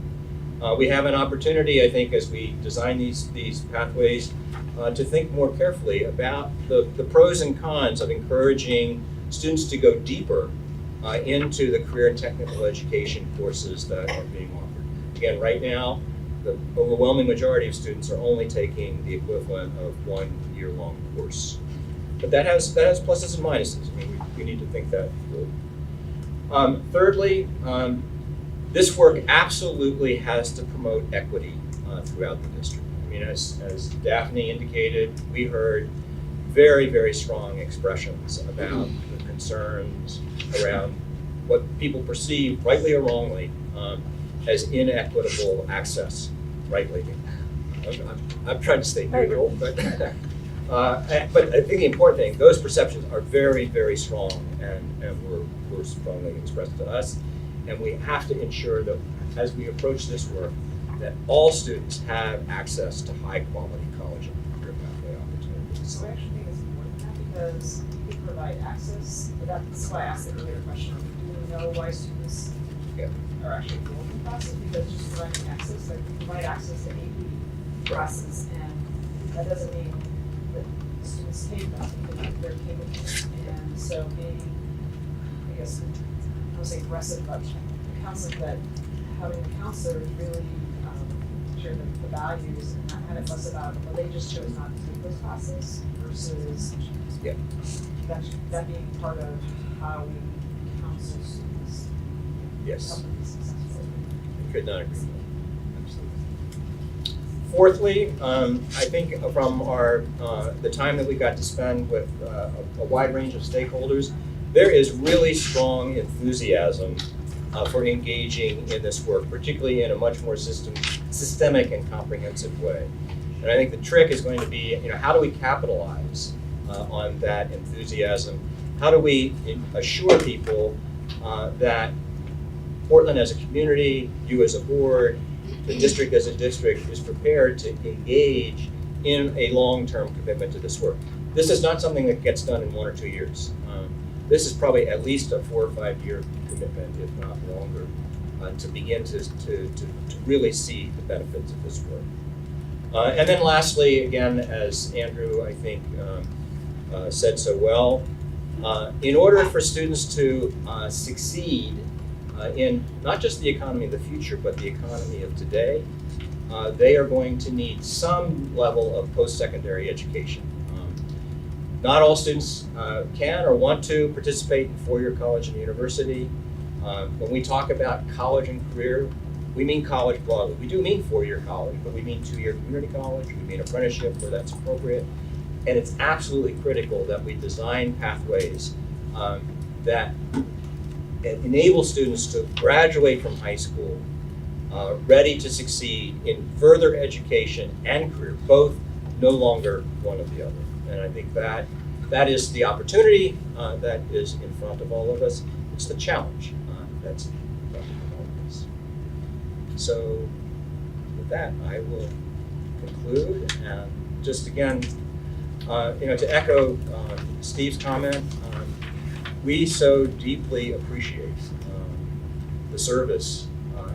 S5: We have an opportunity, I think, as we design these pathways, to think more carefully about the pros and cons of encouraging students to go deeper into the career and technical education courses that are being offered. Again, right now, the overwhelming majority of students are only taking the equivalent of 1 year-long course. But that has pluses and minuses. I mean, we need to think that through. Thirdly, this work absolutely has to promote equity throughout the district. I mean, as Daphne indicated, we heard very, very strong expressions about the concerns around what people perceive, rightly or wrongly, as inequitable access, rightly. I'm trying to stay neutral, but I think the important thing, those perceptions are very, very strong and were strongly expressed to us. And we have to ensure that as we approach this work, that all students have access to high-quality college and career pathway opportunities.
S2: So I actually think it's more than that because you can provide access, but that's why I asked the earlier question, do we know why students
S5: Yeah.
S2: are actually enrolled in classes? Because just providing access, like we provide access to AP classes, and that doesn't mean that students take them, because they're capable. And so being, I guess, I don't say aggressive, but counseling, that having a counselor is really share the values and not kind of fuss about, well, they just chose not to take those classes versus
S5: Yeah.
S2: that being part of how we counsel students.
S5: Yes.
S2: Help them be successful.
S5: I could not agree more. Absolutely. Fourthly, I think from our the time that we got to spend with a wide range of stakeholders, there is really strong enthusiasm for engaging in this work, particularly in a much more systemic and comprehensive way. And I think the trick is going to be, how do we capitalize on that enthusiasm? How do we assure people that Portland as a community, you as a board, the district as a district is prepared to engage in a long-term commitment to this work? This is not something that gets done in 1 or 2 years. This is probably at least a 4 or 5 year commitment, if not longer, to begin to really see the benefits of this work. And then lastly, again, as Andrew, I think, said so well, in order for students to succeed in not just the economy of the future, but the economy of today, they are going to need some level of post-secondary education. Not all students can or want to participate in four-year college and university. When we talk about college and career, we mean college broadly. We do mean four-year college, but we mean two-year community college, we mean apprenticeship where that's appropriate. And it's absolutely critical that we design pathways that enable students to graduate from high school ready to succeed in further education and career, both no longer one or the other. And I think that is the opportunity that is in front of all of us. It's the challenge that's in front of all of us. So with that, I will conclude. And just again, to echo Steve's comment, we so deeply appreciate the service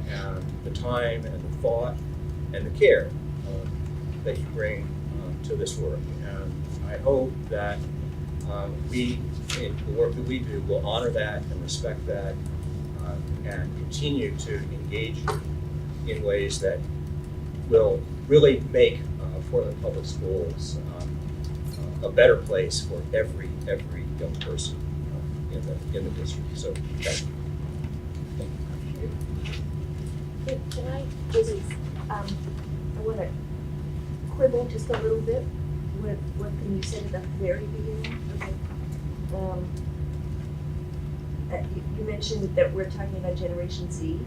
S5: and the time and the thought and the care that you bring to this work. And I hope that we, in the work that we do, will honor that and respect that and continue to engage in ways that will really make Portland Public Schools a better place for every young person in the district. So thank you.
S3: Can I just, I want to quibble just a little bit with what you said at the very beginning. You mentioned that we're talking about Generation Z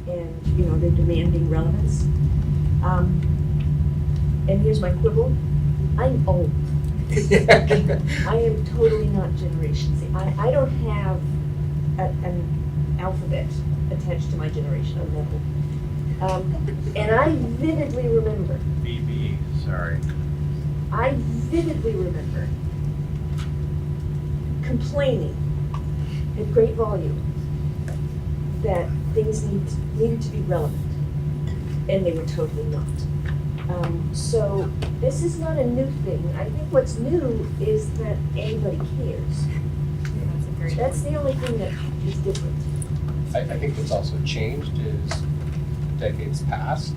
S3: and, they're demanding relevance. And here's my quibble. I'm old. I am totally not Generation Z. I don't have an alphabet attached to my generation. I'm that old. And I vividly remember.
S1: BB, sorry.
S3: I vividly remember complaining at great volume that things needed to be relevant, and they were totally not. So this is not a new thing. I think what's new is that anybody cares. That's the only thing that is different.
S1: I think what's also changed is decades past.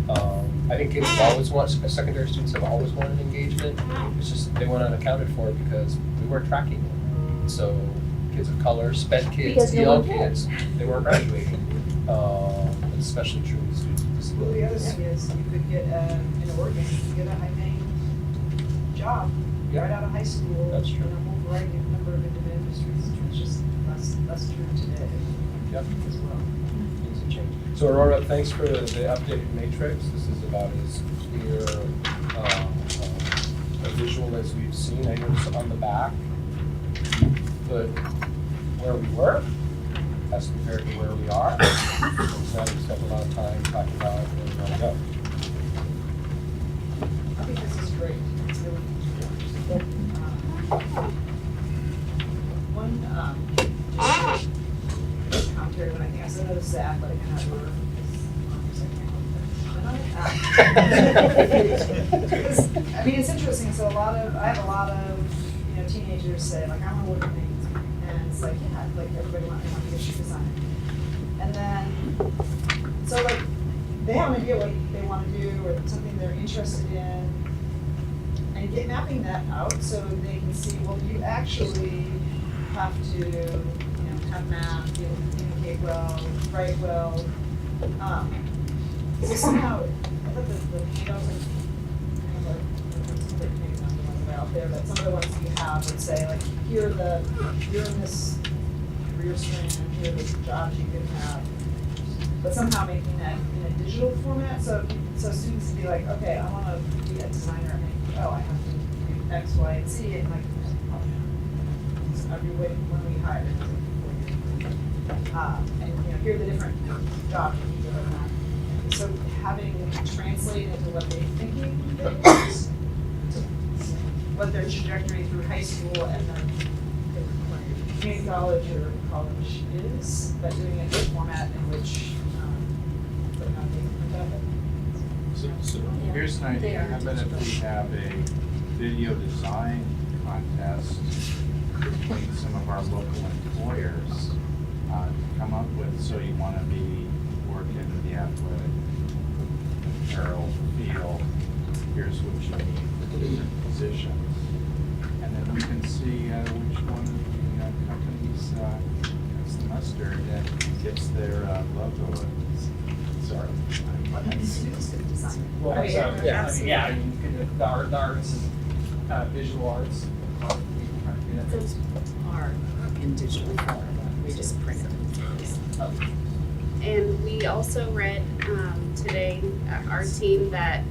S1: I think kids have always wanted, secondary students have always wanted engagement. It's just they weren't unaccounted for because we weren't tracking them. So kids of color, sped kids,
S3: Because no
S1: EL
S3: one cared.
S1: kids, they weren't graduating. Especially true with students with
S2: Well, the other
S1: disabilities.
S2: thing is, you could get in Oregon, you could get a high-paying job
S1: Yeah.
S2: right out of high school.
S1: That's true.
S2: In a whole variety of number of different industries. It's just less true today
S1: Yep.
S2: as well.
S1: Things have changed. So Aurora, thanks for the updated matrix. This is about as clear a visual as we've seen. I noticed on the back, but where we were as compared to where we are. So now we've got a lot of of time talking about where we want to go.
S2: I think this is great. It's really good. One, just commentary when I think I said, no, this is the athletic and I mean, it's interesting, so I have a lot of, teenagers say, like, I want to work with things, and it's like, yeah, like, everybody wants to be a shoe designer. And then, so like, they have an idea what they want to do, or something they're interested in, and mapping that out so they can see, well, you actually have to, have math, be able to communicate well, write well. So somehow, I thought the handouts, maybe not the ones that are out there, but some of the ones you have would say, like, you're in this career strand, here are the jobs you could have. But somehow making that in a digital format, so students can be like, okay, I want to be a designer, and I have to do X, Y, and Z, and like, every way when we hire, and here are the different jobs you can do and that. So having translated into what they're thinking they want, what their trajectory through high school and then community college or college is, but doing it in a format in which they're not being productive.
S8: So here's an idea, how about if we have a video design contest between some of our local employers, come up with, so you want to be working in the athletic apparel field, here's what you need for different positions. And then we can see which one of the companies has the mustard and gets their logo. Sorry.
S2: And students could design it.
S1: Well,
S2: Right.
S1: so, yeah, I mean, you could, the arts is visual arts.
S11: Those are in digital form, we just print them.
S4: And we also read today, our team, that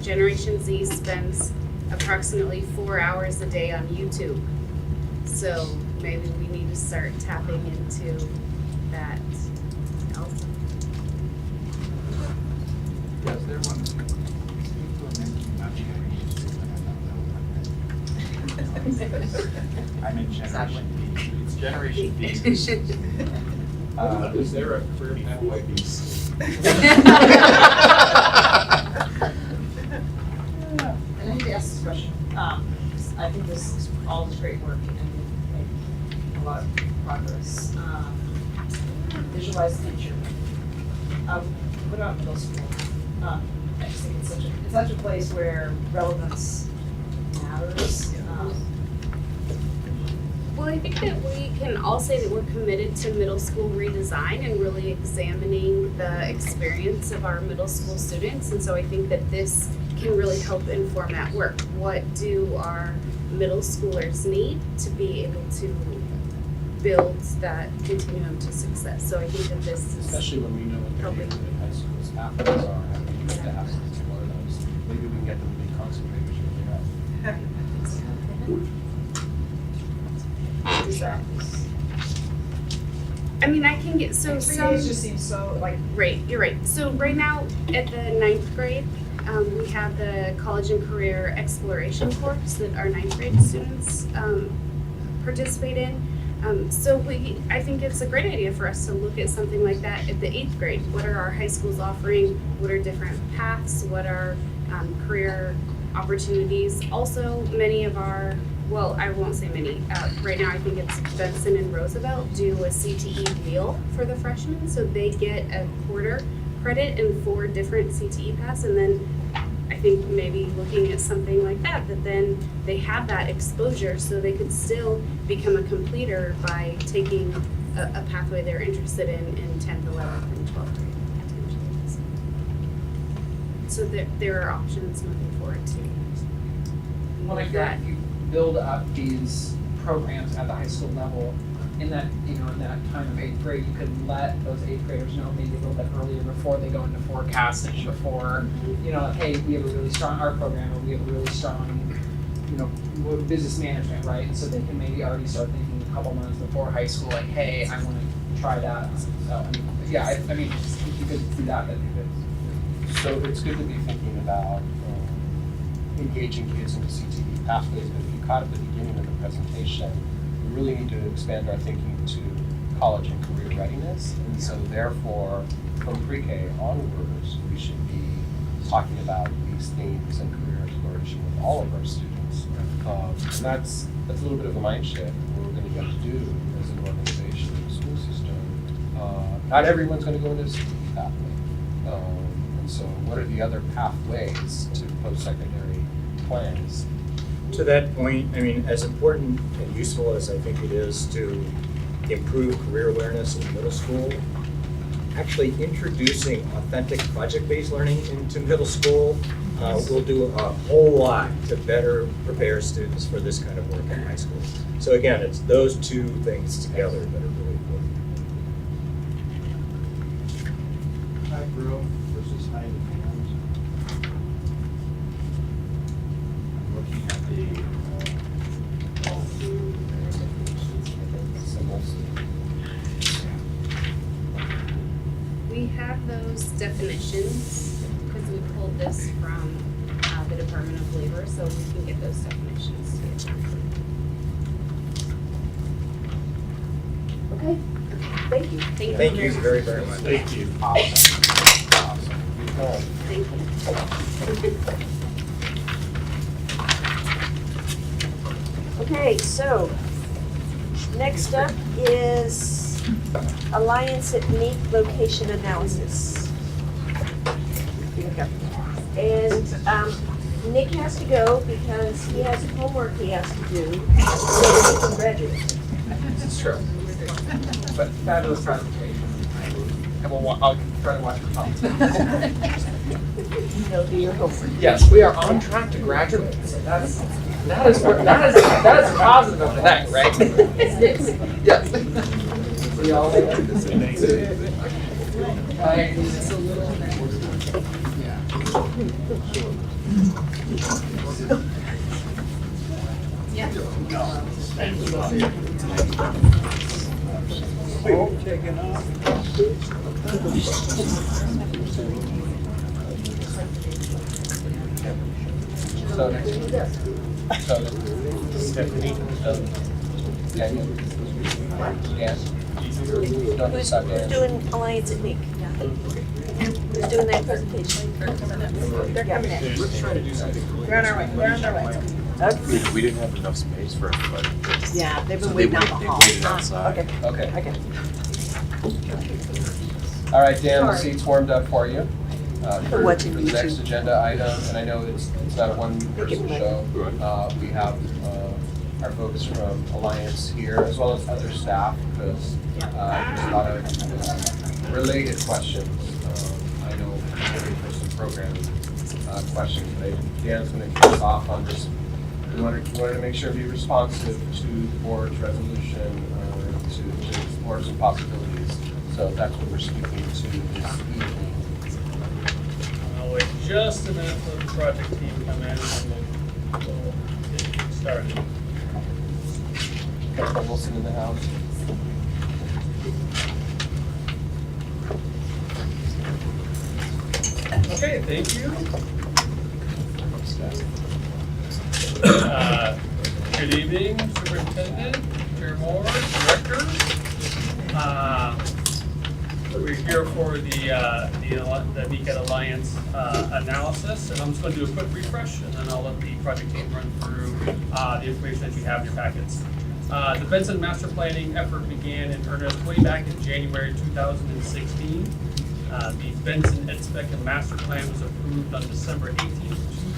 S4: Generation Z spends approximately 4 hours a day on YouTube. So maybe we need to start tapping into that also.
S8: Yes, they're one of the people who are making money on YouTube. I'm in Generation B. It's Generation B. Is there a career pathway B?
S2: And I need to ask this question. I think this is all is great work and making a lot of progress. Visualize the future. What about middle school? I just think it's such a place where relevance matters.
S4: Well, I think that we can all say that we're committed to middle school redesign and really examining the experience of our middle school students. And so I think that this can really help inform that work. What do our middle schoolers need to be able to build that continuum to success? So I think that this is
S1: Especially when we know what their
S4: helping.
S1: in high school's pathways are, and we need to have some explore those. Maybe we can get them to be concentrated, which would be nice.
S4: I mean, I can get, so
S2: 3
S4: some.
S2: days just seems so like.
S4: Right, you're right. So right now, at the 9th grade, we have the college and career exploration course that our 9th grade students participate in. I think it's a great idea for us to look at something like that at the 8th grade. What are our high schools offering? What are different paths? What are career opportunities? Also, many of our, well, I won't say many. Right now, I think it's Benson and Roosevelt do a CTE meal for the freshmen, so they get a quarter credit in 4 different CTE paths, and then I think maybe looking at something like that then they have that exposure, so they could still become a completer by taking a pathway they're interested in 10th, 11th, and 12th grade potentially. So there are options moving forward too.
S12: Well, I feel like if you build up these programs at the high school level, in that, in that time of 8th grade, you could let those 8th graders know maybe a little bit earlier before they go into forecasting, before, hey, we have a really strong art program, or we have a really strong, business management, right? And so they can maybe already start thinking a couple months before high school, like, hey, I want to try that. So, I mean, yeah, I mean, if you could see that'd be good.
S1: So it's good to be thinking about engaging kids into CTE pathways, but if you caught at the beginning of the presentation, we really need to expand our thinking to college and career readiness. And so therefore, from pre-K onwards, we should be talking about these themes and career exploration with all of our students. And that's a little bit of a mind shift we're going to get to do as an organization and school system. Not everyone's going to go into the CTE pathway. And so what are the other pathways to post-secondary plans?
S5: To that point, I mean, as important and useful as I think it is to improve career awareness in middle school, actually introducing authentic project-based learning into middle school will do a whole lot to better prepare students for this kind of work in high school. So again, it's those two things together that are really important.
S8: High growth versus high demand. I'm looking at the
S1: Symbols.
S4: We have those definitions because we pulled this from the Department of Labor, so we can get those definitions to you.
S3: Okay, thank you.
S5: Thank you very, very much.
S8: Thank you.
S1: Awesome. Awesome. Keep going.
S3: Thank you. Okay, so next up is Alliance at NEAT location analysis. And Nick has to go because he has homework he has to do so that he can graduate.
S12: This is true. But fabulous presentation. And I'll try to watch the top.
S3: Do your homework.
S12: Yes, we are on track to graduate. So that is a positive of the night, right? Yes. We all
S4: Yeah.
S1: So Stephanie, Daniel, Dan, don't
S3: Who's
S1: decide, Dan.
S3: doing Alliance at NEAT? Who's doing that presentation? They're coming in.
S1: Let's try to do something.
S3: They're on our way, they're on their way. Okay.
S8: We didn't have enough space for everybody.
S3: Yeah, they've been
S8: So
S3: waiting
S8: they
S3: down the hall.
S8: waited outside.
S3: Okay,
S1: Okay.
S3: okay.
S1: All right, Dan, the
S3: Sorry.
S1: seat's warmed up for you. For
S3: watching
S1: the next
S3: YouTube.
S1: agenda item, and I know it's not a one-person show. We have our folks from Alliance here, as well as other staff, because there's a lot of related questions. I know maybe for some program questions, but Dan's going to kick us off on this. We wanted to make sure to be responsive to the board's resolution to explore some possibilities. So that's what we're speaking to this evening.
S13: I'll wait just a minute for the project team to come in and we'll get started.
S1: Captain Wilson in the house.
S13: Okay, thank you. Good evening, Superintendent, Chair Moore, Directors. We're here for the NECAT Alliance analysis, and I'm just going to do a quick refresh, and then I'll let the project team run through the information that you have in your packets. The Benson Master Planning effort began in earnest way back in January 2016. The Benson Ed Spec and Master Plan was approved on December 18,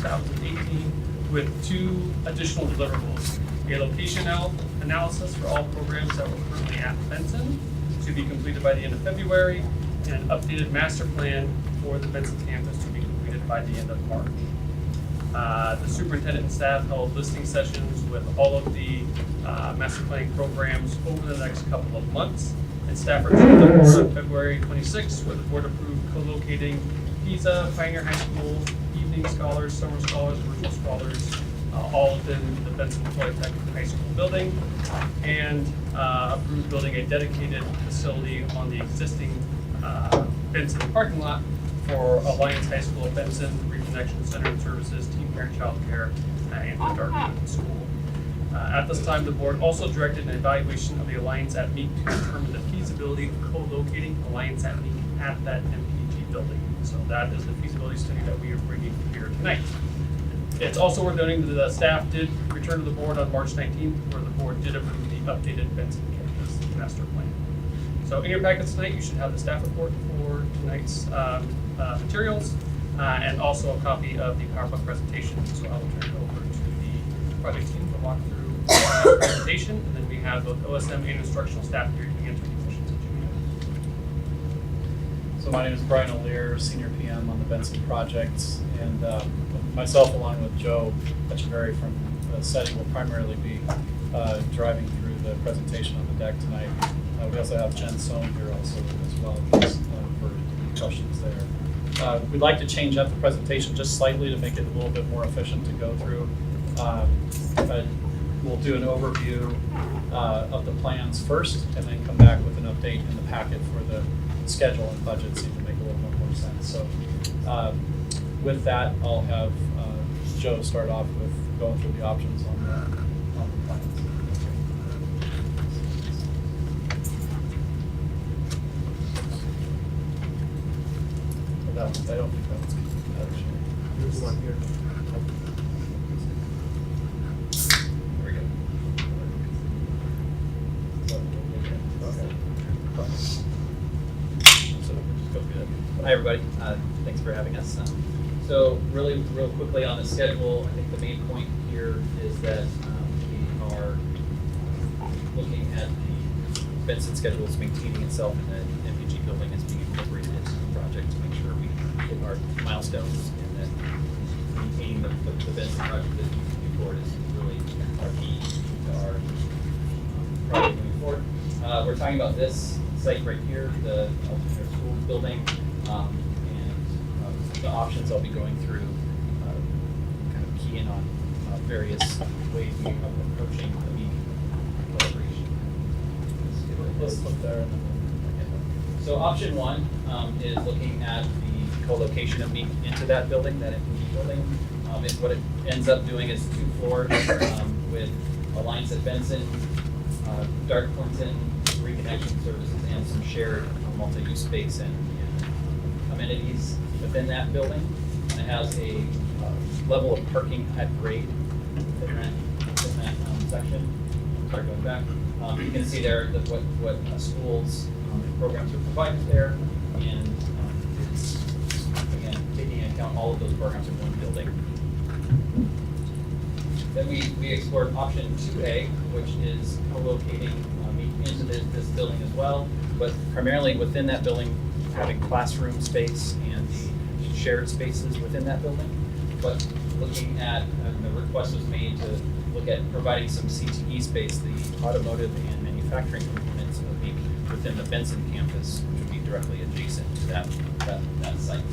S13: 2018, with 2 additional deliverables: a location analysis for all programs that were currently at Benson, to be completed by the end of February, and an updated master plan for the Benson campus to be completed by the end of March. The superintendent and staff held listening sessions with all of the master planning programs over the next couple of months, and staff returned the board on February 26th, where the board approved co-locating Pisa, Pioneer High School, evening scholars, summer scholars, virtual scholars, all within the Benson Polytechnic High School building, and approved building a dedicated facility on the existing Benson parking lot for Alliance High School of Benson, Reconnection Center and Services, Teen Parent Child Care, and the Dartmouth School. At this time, the board also directed an evaluation of the Alliance at Meek to determine the feasibility of co-locating Alliance at Meek at that MPG building. So that is the feasibility study that we are bringing here tonight. It's also worth noting that the staff did return to the board on March 19th, where the board did approve the updated Benson campus master plan. So in your packets tonight, you should have the staff report for tonight's materials, and also a copy of the PowerPoint presentation. So I will turn it over to the project team to walk through the presentation, and then we have both OSM and instructional staff here to answer any questions that you may have.
S14: So my name is Brian O'Lear, Senior PM on the Benson project, and myself along with Joe Etcheverry from the setting will primarily be driving through the presentation on the deck tonight. We also have Jen Sohn here also as well for questions there. We'd like to change up the presentation just slightly to make it a little bit more efficient to go through. We'll do an overview of the plans first and then come back with an update in the packet for the schedule and budget seem to make a little bit more sense. So with that, I'll have Joe start off with going through the options on the plans. I don't think that was good. There's one here. There we go.
S15: Hi, everybody. Thanks for having us. So really, real quickly on the schedule, I think the main point here is that we are looking at the Benson schedule is maintaining itself in the MPG building as being incorporated into the project to make sure we hit our milestones, and that maintaining the Benson project that we move forward is really our key to our project moving forward. We're talking about this site right here, the Altoona School building, and the options I'll be going through, kind of key in on various ways we are approaching the meeting collaboration.
S14: Let's look there.
S15: So option one is looking at the co-location of Meek into that building, that MPG building. And what it ends up doing is 2 floors with Alliance at Benson, Dark Clinton, Reconnection Services, and some shared multi-use space and amenities within that building. And it has a level of parking at grade within that section. Sorry, going back. You can see there that what schools and programs are provided there, and it's, again, taking into account all of those programs in one building. Then we explored option 2A, which is co-locating into this building as well, but primarily within that building, having classroom space and the shared spaces within that building. But looking at, the request was made to look at providing some CTE space, the automotive and manufacturing components of Meek within the Benson campus, which would be directly adjacent to that site.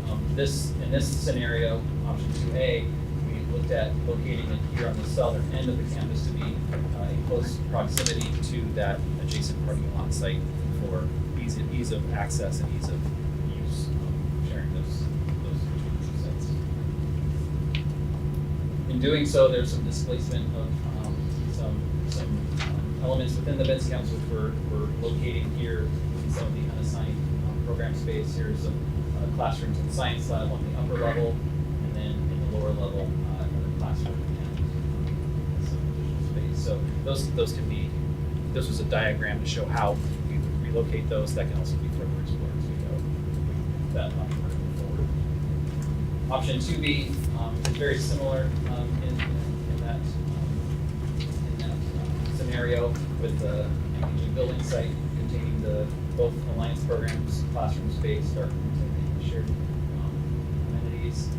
S15: In this scenario, option 2A, we looked at locating it here on the southern end of the campus to be in close proximity to that adjacent parking lot site for ease of access and ease of use, sharing those two sites. In doing so, there's some displacement of some elements within the Benson campus, which we're locating here in some of the unassigned program space. Here's some classrooms in the science lab on the upper level, and then in the lower level, another classroom and some additional space. So those can be. This was a diagram to show how we would relocate those. That can also be further explored as we go. That option moving forward. Option 2B is very similar in that scenario with the MPG building site containing both Alliance programs, classroom space, dark and shared amenities.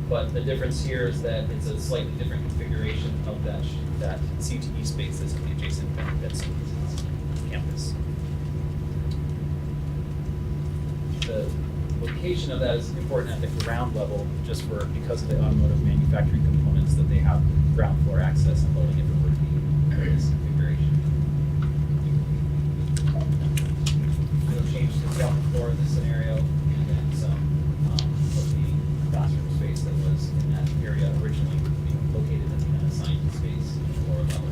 S15: But the difference here is that it's a slightly different configuration of that CTE space that's in the adjacent Benson campus. The location of that is important at the ground level, just because of the automotive manufacturing components that they have ground floor access and loading if it were to be in this configuration. No change to the ground floor. scenario, and then some of the classroom space that was in that area originally being located in the unassigned space in the lower level.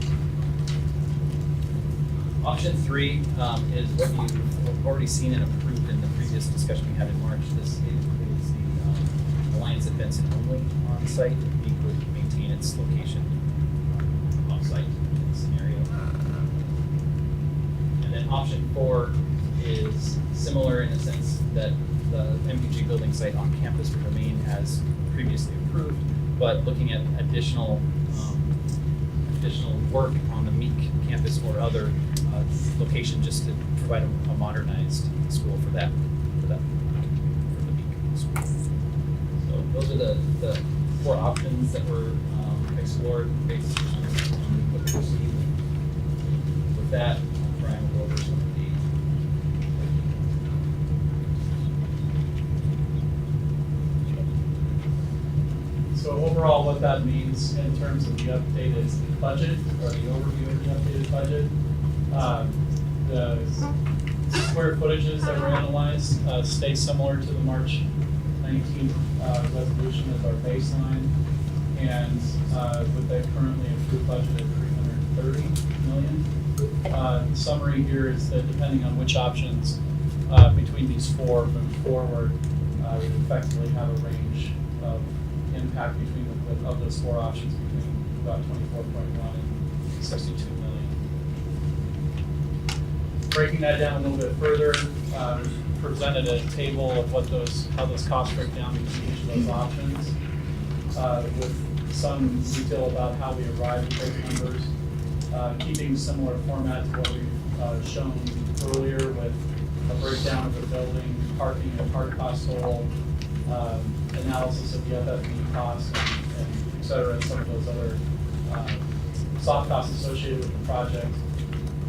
S15: Option 3 is what you've already seen and approved in the previous discussion we had in March. This includes the Alliance at Benson only on site. We would maintain its location off site in this scenario. And then option 4 is similar in the sense that the MPG building site on campus would remain as previously approved, but looking at additional work on the Meek campus or other location just to provide a modernized school for the Meek school. So those are the 4 options that were explored based on what we received. With that, Brian will go over some of
S14: So overall, what that means in terms of the updated budget, or the overview of the updated budget, the square footages that were analyzed stay similar to the March 19th resolution as our baseline, and with the currently approved budget of $330 million. The summary here is that depending on which options between these 4 move forward, we effectively have a range of impact between of those 4 options between about 24.1 and 62 million. Breaking that down a little bit further, presented a table of how those costs break down between each of those options, with some detail about how we arrive at those numbers, keeping similar format to what we've shown earlier with a breakdown of the building, parking and park cost total, analysis of the FF&E costs, and et cetera, and some of those other soft costs associated with the project.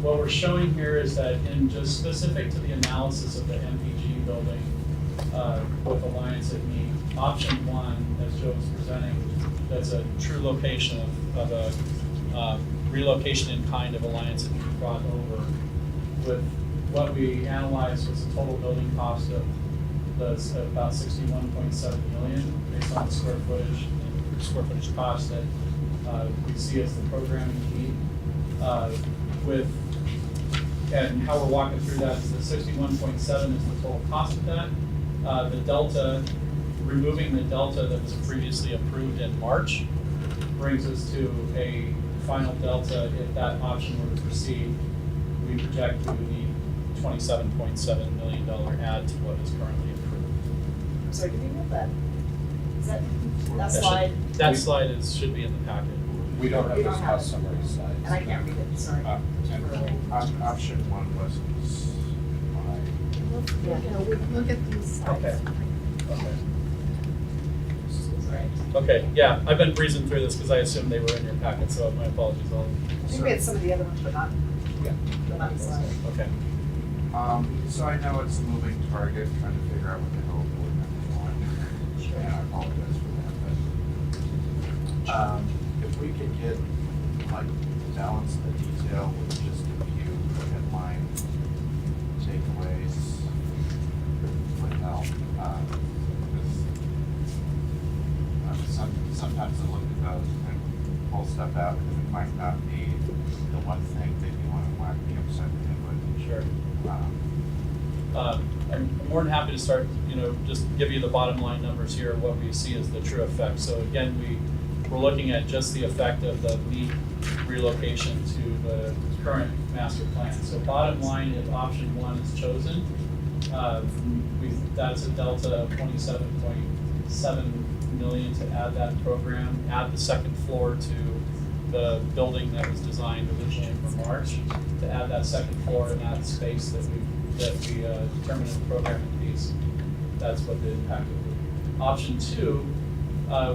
S14: What we're showing here is that in just specific to the analysis of the MPG building with Alliance at Meek, option 1, as Joe was presenting, that's a true location of a relocation in kind of Alliance at Meek brought over. With what we analyzed was a total building cost of that's about 61.7 million based on the square footage cost that we see as the programming need. And how we're walking through that is the 61.7 is the total cost of that. The delta, removing the delta that was previously approved in March, brings us to a final delta. If that option were to proceed, we project we would need $27.7 million add to what is currently approved.
S2: So can you move that? Is that slide?
S14: That slide should be in the packet.
S1: We don't have
S2: We
S1: those
S2: don't have
S1: cost
S2: it.
S1: summary slides.
S2: And I can't read it, sorry.
S8: Option 1 was my,
S11: Look at these slides.
S14: Okay.
S2: Right.
S14: Okay, yeah, I've been breezing through this because I assumed they were in your packet, so my apologies.
S2: I think we had some of the other ones, but not,
S1: Yeah.
S2: but not the slide.
S14: Okay.
S8: so I know it's a moving target, trying to figure out what the hell board members want. And I apologize for that, but, if we could get, like, balance the detail with just a few headline takeaways would help. Sometimes I look at those and pull stuff out because it might not be the one thing that you want to whack me upside the head with.
S14: Sure. I'm more than happy to start, just give you the bottom line numbers here of what we see as the true effect. So again, we're looking at just the effect of the Meek relocation to the current master plan. So bottom line, if option 1 is chosen, that's a delta of 27.7 million to add that program, add the second floor to the building that was designed originally for March, to add that second floor and add space that we determined in the programming piece. That's what the impact would be. Option 2,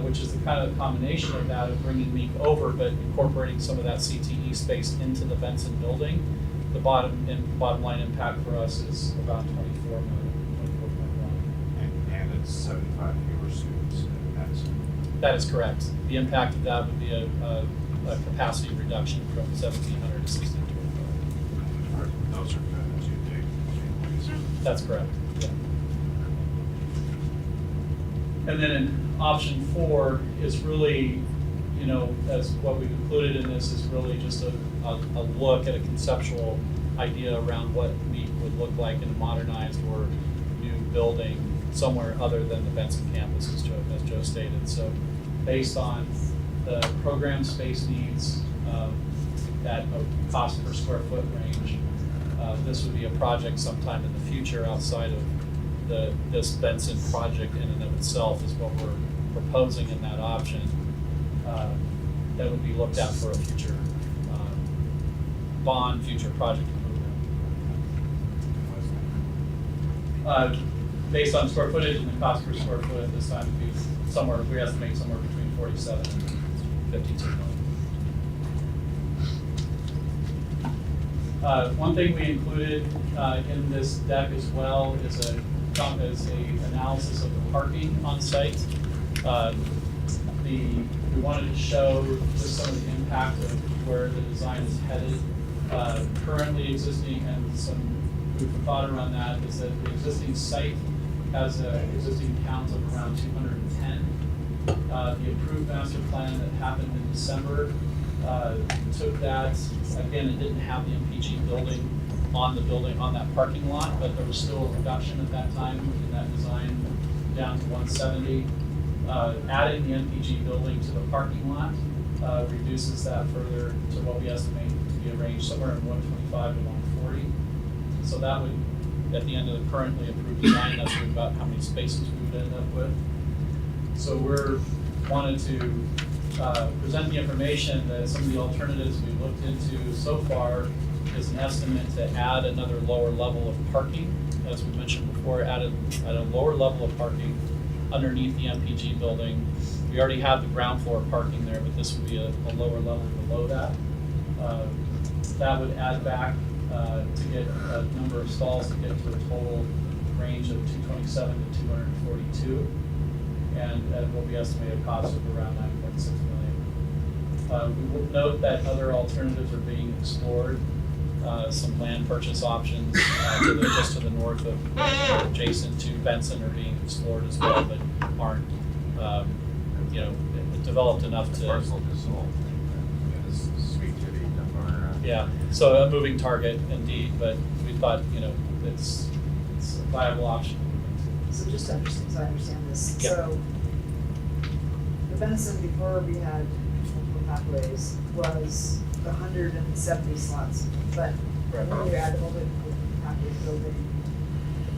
S14: which is the kind of combination of that of bringing Meek over, but incorporating some of that CTE space into the Benson building. The bottom line impact for us is about 24 million, 24.1.
S8: And it's 75 fewer students in Benson.
S14: That is correct. The impact of that would be a capacity reduction from 1,700 to 1,625.
S8: Those are good, 2 big families.
S14: That's correct. Yeah. And then in option 4 is really, you know, as what we've included in this is really just a look at a conceptual idea around what MEET would look like in a modernized or new building somewhere other than the Benson campus, as Joe stated. So based on the program space needs, that cost per square foot range, this would be a project sometime in the future outside of this Benson project in and of itself is what we're proposing in that option. That would be looked at for a future bond, future project improvement. Based on square footage and the cost per square foot at this time would be somewhere, we estimate somewhere between 47 and 52 million. One thing we included in this deck as well is a analysis of the parking on site. We wanted to show just some of the impact of where the design is headed. Currently existing, and some food for thought around that, is that the existing site has an existing count of around 210. The approved master plan that happened in December took that, again, it didn't have the MPG building on that parking lot, but there was still a reduction at that time in that design down to 170. Adding the MPG building to the parking lot reduces that further to what we estimate to be a range somewhere in 125 to 140. So that would, at the end of the currently approved design, that's about how many spaces we would end up with. So we're wanted to present the information that some of the alternatives we've looked into so far is an estimate to add another lower level of parking. As we mentioned before, add a lower level of parking underneath the MPG building. We already have the ground floor parking there, but this would be a lower level below that. That would add back to get a number of stalls to get to a total range of 227 to 242, and at what we estimate a cost of around 9.6 million. We will note that other alternatives are being explored. Some land purchase options just to the north of adjacent to Benson are being explored as well, but aren't developed enough to.
S8: Parcel just sold. Sweet Kitty number.
S14: Yeah, so a moving target indeed, but we thought it's a viable option.
S2: So just to understand, so I understand this,
S14: Yep.
S2: so the Benson before we had multiple pathways was the 170 slots, but
S14: Right.
S2: when you add the multiple pathways building,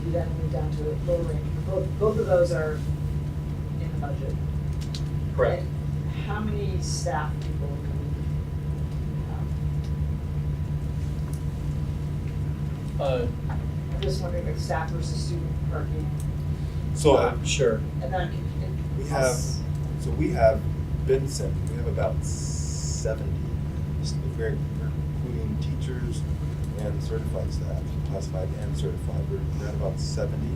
S2: you then move down to a lower range. Both of those are in the budget.
S14: Correct.
S2: And how many staff people do we have? I'm just wondering if staff versus student parking,
S16: So
S14: Sure.
S2: and then
S16: we have, Benson, we have about 70. We're including teachers and certified staff, classified and certified. We're at about 70.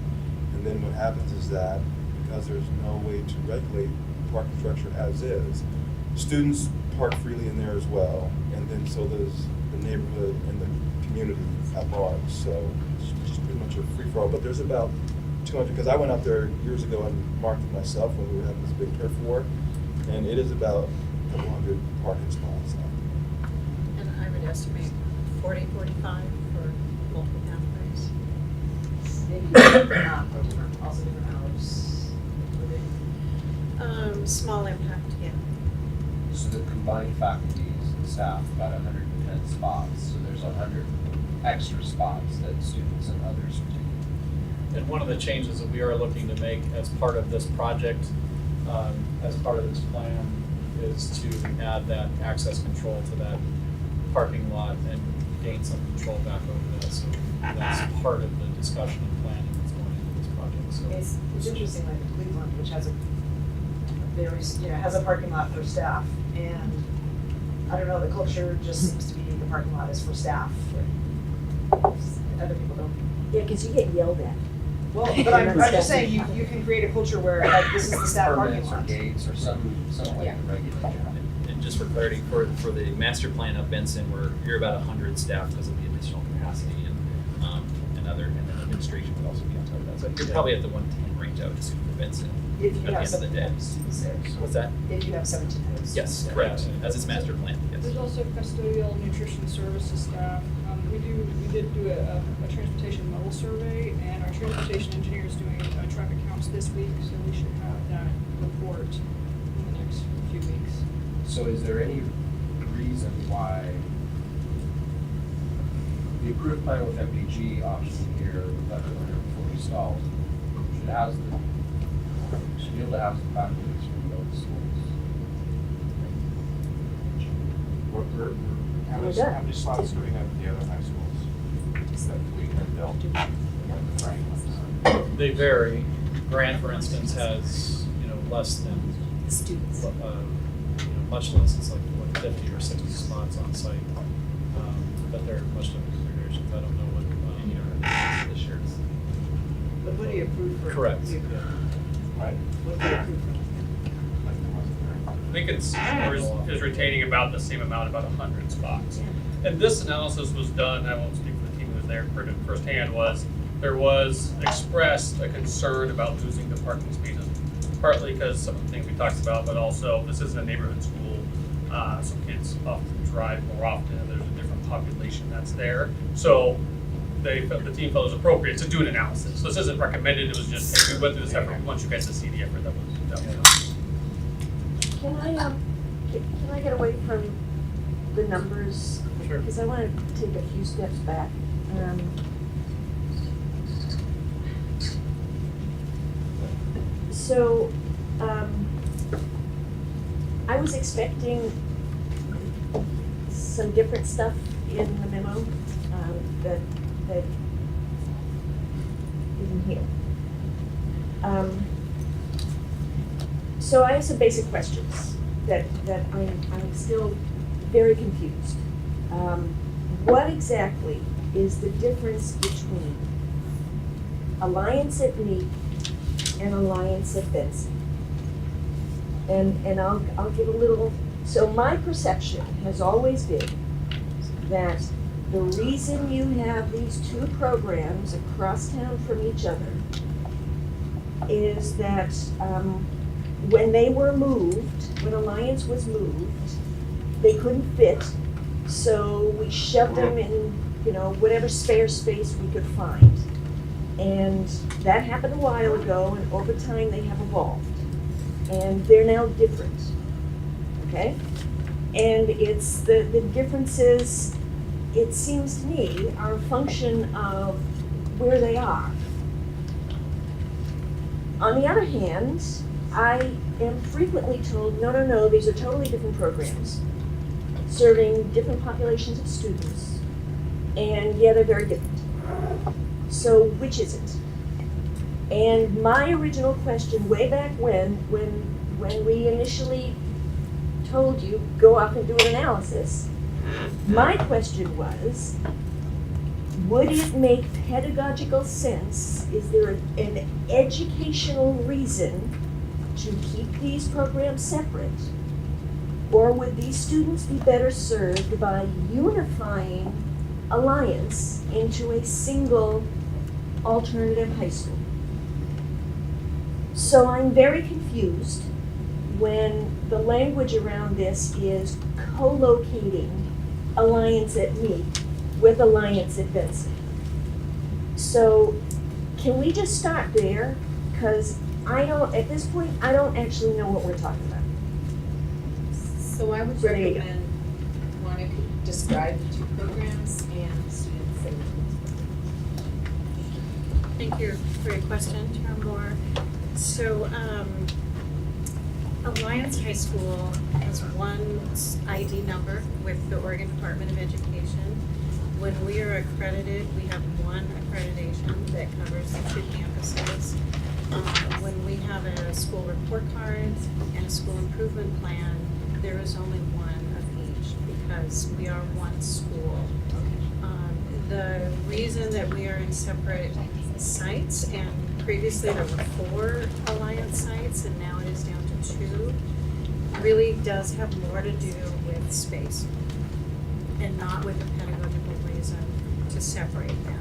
S16: And then what happens is that because there's no way to regulate parking structure as is, students park freely in there as well. And then so does the neighborhood and the community at large. So it's just pretty much a free-for-all. But there's about 200, because I went out there years ago and marked it myself when we were having this big turf war, and it is about a couple hundred parking spots now.
S11: And I would estimate 40, 45 for multiple pathways.
S2: maybe different, also different hours.
S11: Small impact, yeah.
S1: So the combined faculties and staff, about 110 spots, so there's 100 extra spots that students and others are taking.
S14: And one of the changes that we are looking to make as part of this project, as part of this plan, is to add that access control to that parking lot and gain some control back over that. So that's part of the discussion and planning that's going into this project. So
S2: It's interesting, like Cleveland, which has a very, has a parking lot for staff, and I don't know, the culture just seems to be the parking lot is for staff. Other people don't.
S3: Yeah, because you get yelled at.
S2: Well, but I'm just saying, you can create a culture where, like, this is the staff parking
S1: Permits or
S2: lot.
S1: gates or some way to regulate that.
S15: And just for clarity, for the master plan of Benson, you're about 100 staff because of the additional capacity and then administration would also be on top of that. So you're probably at the 110 reach out to Super Vincent
S2: If you
S15: at the
S2: have
S15: end of the day.
S2: 1,700 students there.
S15: What's that?
S2: If you have 1,700 students.
S15: Yes,
S2: there.
S15: correct, as its master plan, yes.
S17: There's also custodial nutrition services staff. We did do a transportation mobile survey, and our transportation engineer is doing traffic counts this week, so we should have that report in the next few weeks.
S1: So is there any reason why the approved plan with MPG option here, that before we stalled, should be able to house the faculties from both schools?
S8: How many slots do we have at the other high schools that we have built? Franklin.
S14: They vary. Grant, for instance, has, less than,
S3: Students.
S14: much less, it's like, 50 or 60 spots on site. But there are much different configurations, I don't know what.
S15: This year.
S6: But what do you approve for?
S14: Correct,
S6: the-
S14: yeah.
S8: Right?
S6: What do you approve for?
S8: Like there wasn't very.
S13: I think is retaining about the same amount, about 100 spots. And this analysis was done, I won't speak for the team who was there firsthand, there was expressed a concern about losing the parking spaces, partly because some of the things we talked about, but also this isn't a neighborhood school, so kids often drive more often, and there's a different population that's there. So the team felt it was appropriate to do an analysis. So this isn't recommended, it was just, hey, we went through this effort, we want you guys to see the effort that was done.
S3: Can I get away from the numbers?
S14: Sure.
S3: Because I want to take a few steps back. So, I was expecting some different stuff in the memo that isn't here. So I have some basic questions that I'm still very confused. What exactly is the difference between Alliance at Meek and Alliance at Benson? And I'll give a little, so my perception has always been that the reason you have these two programs across town from each other is that when they were moved, when Alliance was moved, they couldn't fit, so we shoved them in, whatever spare space we could find. And that happened a while ago, and over time they have evolved. And they're now different, okay? And it's the differences, it seems to me, are a function of where they are. On the other hand, I am frequently told, no, these are totally different programs, serving different populations of students, and yeah, they're very different. So which is it? And my original question way back when we initially told you, go up and do an analysis, my question was, would it make pedagogical sense? Is there an educational reason to keep these programs separate? Or would these students be better served by unifying Alliance into a single alternative high school? So I'm very confused when the language around this is co-locating Alliance at Meek with Alliance at Benson. So can we just start there? Because at this point, I don't actually know what we're talking about.
S11: So I would
S3: There you go.
S11: recommend, want to describe the two programs and student safety.
S17: Thank you for your question, Chair Moore. So, Alliance High School has one ID number with the Oregon Department of Education. When we are accredited, we have one accreditation that covers the two campuses. When we have a school report card and a school improvement plan, there is only one of each because we are one school. The reason that we are in separate sites, and previously there were 4 Alliance sites and now it is down to 2, really does have more to do with space and not with a pedagogical reason to separate them.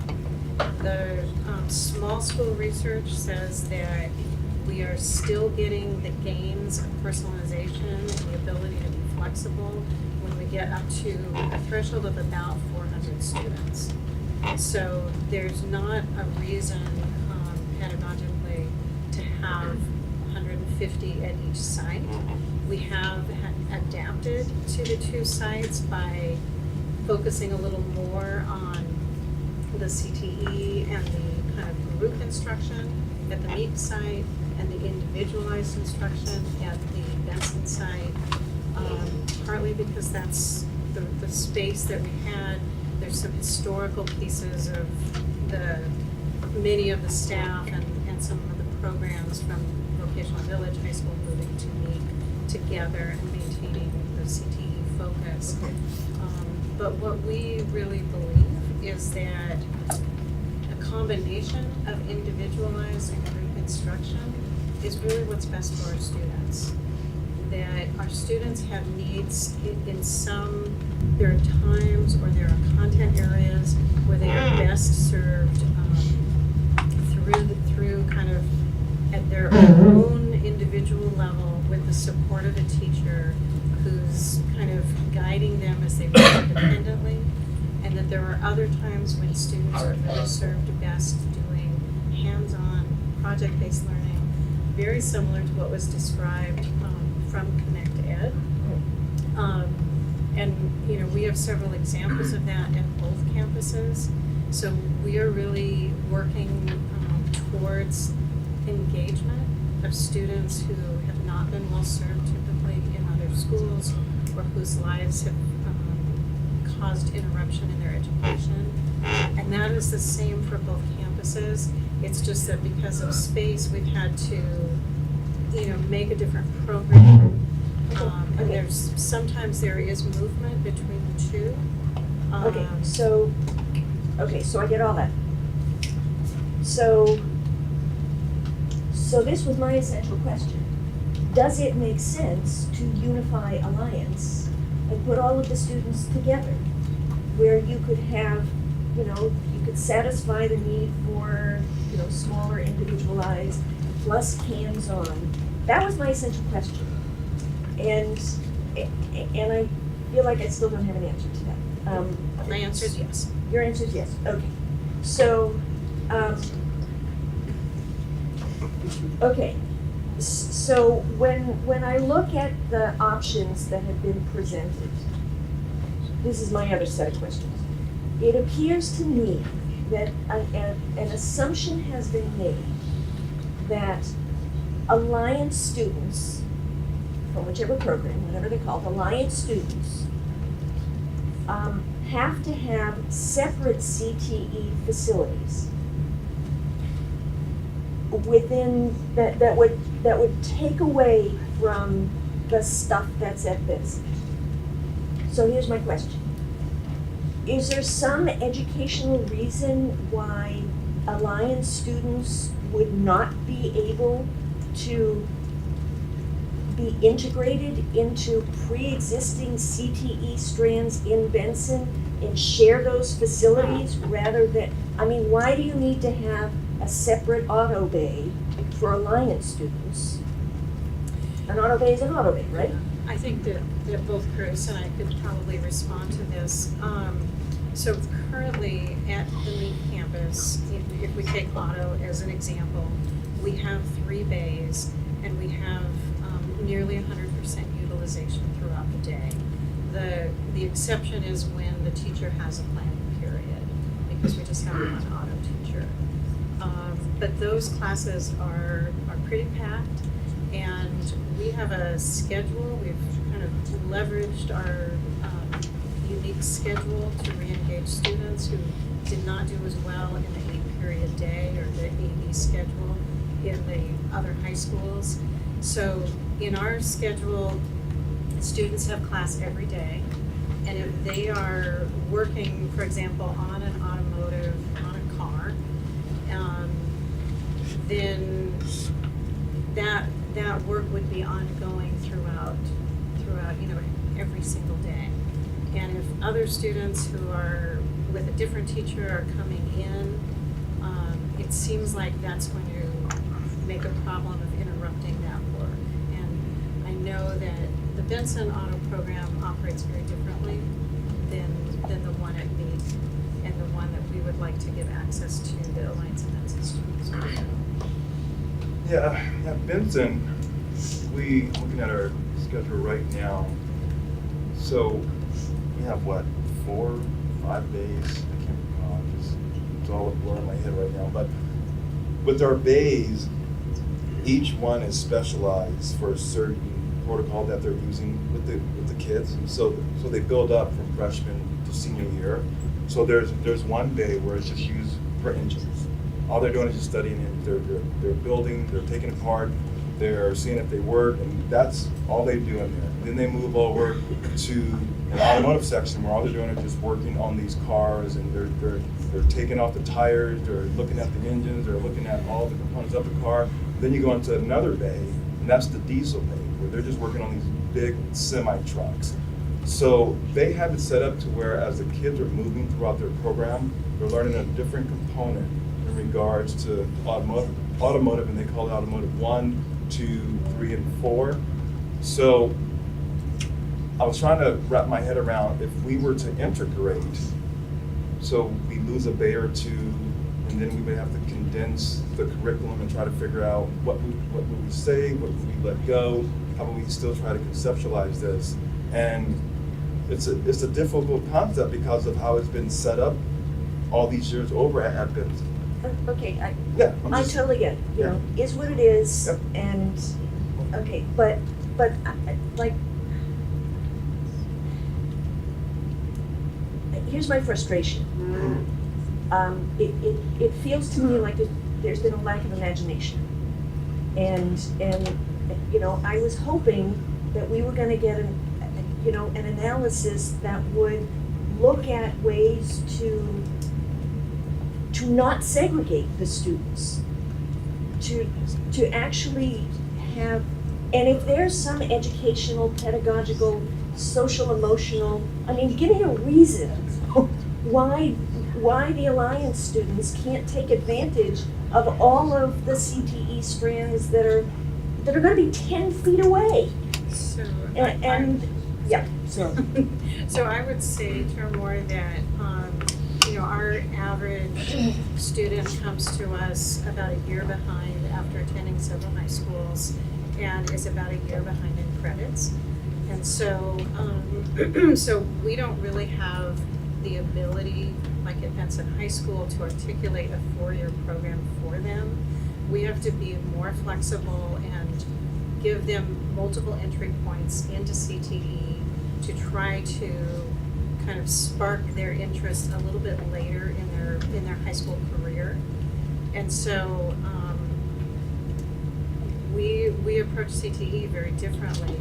S17: The small school research says that we are still getting the gains of personalization and the ability to be flexible when we get up to a threshold of about 400 students. So there's not a reason pedagogically to have 150 at each site. We have adapted to the 2 sites by focusing a little more on the CTE and the kind of group instruction at the MEEP site and the individualized instruction at the Benson site, partly because that's the space that we had. There's some historical pieces of many of the staff and some of the programs from Vocational Village High School moving to MEEP together and maintaining the CTE focus. But what we really believe is that a combination of individualized and group instruction is really what's best for our students. That our students have needs in some, there are times or there are content areas where they are best served through kind of at their own individual level with the support of a teacher who's kind of guiding them as they work independently, and that there are other times when students are really served best doing hands-on project-based learning, very similar to what was described from Connect Ed. And you know, we have several examples of that at both campuses. So we are really working towards engagement of students who have not been well served typically in other schools or whose lives have caused interruption in their education. And that is the same for both campuses. It's just that because of space, we've had to, you know, make a different program. And there's, sometimes there is movement between the two.
S3: Okay, so I get all that. So this was my essential question. Does it make sense to unify Alliance and put all of the students together where you could have, you know, you could satisfy the need for, you know, smaller individualized plus hands-on? That was my essential question. And I feel like I still don't have an answer to that.
S17: My answer is yes.
S3: Your answer is yes, okay. So, okay. So when I look at the options that have been presented, this is my other set of questions. It appears to me that an assumption has been made that Alliance students, from whichever program, whatever they're called, Alliance students, have to have separate CTE facilities within that would take away from the stuff that's at Benson. So here's my question. Is there some educational reason why Alliance students would not be able to be integrated into pre-existing CTE strands in Benson and share those facilities rather than, I mean, why do you need to have a separate auto bay for Alliance students? An auto bay is an auto bay, right?
S17: I think that both Chris and I could probably respond to this. So currently at the MEEP campus, if we take auto as an example, we have 3 bays and we have nearly 100% utilization throughout the day. The exception is when the teacher has a planning period, because we just have one auto teacher. But those classes are pretty packed, and we have a schedule. We've kind of leveraged our unique schedule to re-engage students who did not do as well in the 8-period day or the AD schedule in the other high schools. So in our schedule, students have class every day, and if they are working, for example, on an automotive, on a car, then that work would be ongoing throughout every single day. And if other students who are with a different teacher are coming in it seems like that's going to make a problem of interrupting that work. And I know that the Benson Auto Program operates very differently than the one at Meek and the one that we would like to give access to the Alliance of Benson students.
S16: Yeah, Benson, looking at our schedule right now, so we have what, 4, 5 days? I can't recall, it's all a blur in my head right now. But with our bays, each one is specialized for a certain protocol that they're using with the kids. And so they build up from freshman to senior year. So there's one bay where it's just used for engines. All they're doing is just studying it. They're building, they're taking apart, they're seeing if they work, and that's all they do in there. Then they move over to an automotive section where all they're doing is just working on these cars, and they're taking off the tires, they're looking at the engines, they're looking at all the components of the car. Then you go into another bay, and that's the diesel bay, where they're just working on these big semi-trucks. So they have it set up to where as the kids are moving throughout their program, they're learning a different component in regards to automotive, and they call it automotive 1, 2, 3, and 4. So I was trying to wrap my head around if we were to integrate, so we lose a bay or two, and then we would have to condense the curriculum and try to figure out what would we say, what would we let go, how would we still try to conceptualize this. And it's a difficult concept because of how it's been set up all these years over at Benson.
S3: Okay,
S16: I
S3: totally get it, you know, is what it is,
S16: Yep.
S3: and, okay, but, like, here's my frustration. It feels to me like there's been a lack of imagination. And, you know, I was hoping that we were gonna get an analysis that would look at ways to not segregate the students, to actually have, and if there's some educational, pedagogical, social, emotional, I mean, give me a reason why the Alliance students can't take advantage of all of the CTE strands that are gonna be 10 feet away.
S17: So,
S3: So
S17: I would say, Termore, that, you know, our average student comes to us about a year behind after attending several high schools and is about a year behind in credits. And so, so we don't really have the ability, like at Benson High School, to articulate a 4-year program for them. We have to be more flexible and give them multiple entry points into CTE to try to kind of spark their interest a little bit later in their high school career. And so we approach CTE very differently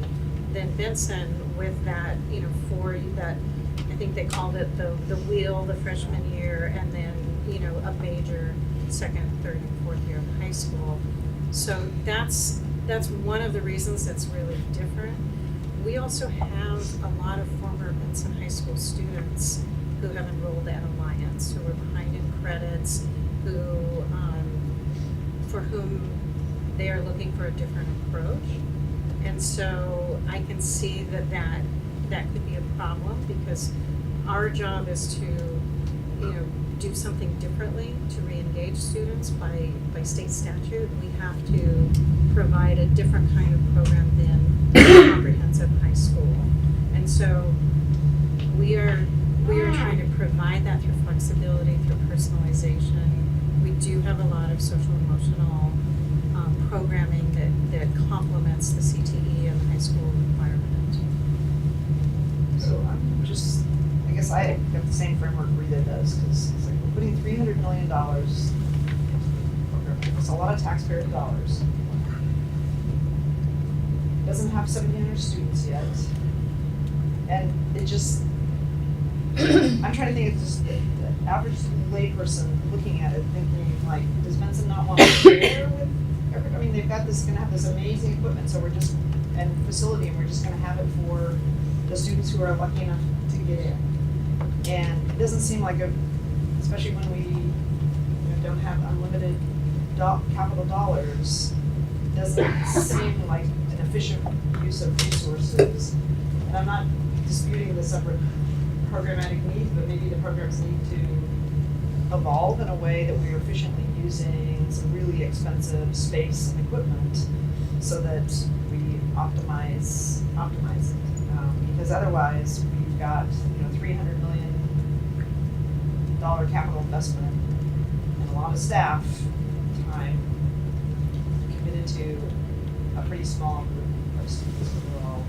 S17: than Benson with that, you know, for that, I think they called it the wheel the freshman year, and then, you know, a major second, third, and fourth year of high school. So that's one of the reasons that's really different. We also have a lot of former Benson High School students who have enrolled at Alliance, who are behind in credits, who, for whom they are looking for a different approach. And so I can see that could be a problem, because our job is to, you know, do something differently to re-engage students by state statute. We have to provide a different kind of program than comprehensive high school. And so we are trying to provide that through flexibility, through personalization. We do have a lot of social emotional programming that complements the CTE and high school environment.
S2: So I'm just, I guess I have the same framework Rita does, because it's like we're putting $300 million into the program. It's a lot of taxpayer dollars. Doesn't have 1,700 students yet. And it just, I'm trying to think of just the average layperson looking at it, thinking like, does Benson not want to share with everybody? I mean, they've got this, gonna have this amazing equipment, so we're just, and facility, and we're just gonna have it for the students who are lucky enough to get in. And it doesn't seem like especially when we you don't have unlimited capital dollars, doesn't seem like an efficient use of resources. And I'm not disputing the separate programmatic needs, but maybe the programs need to evolve in a way that we're efficiently using some really expensive space and equipment so that we optimize it. Because otherwise, we've got, $300 million capital investment and a lot of staff time committed to a pretty small group of students overall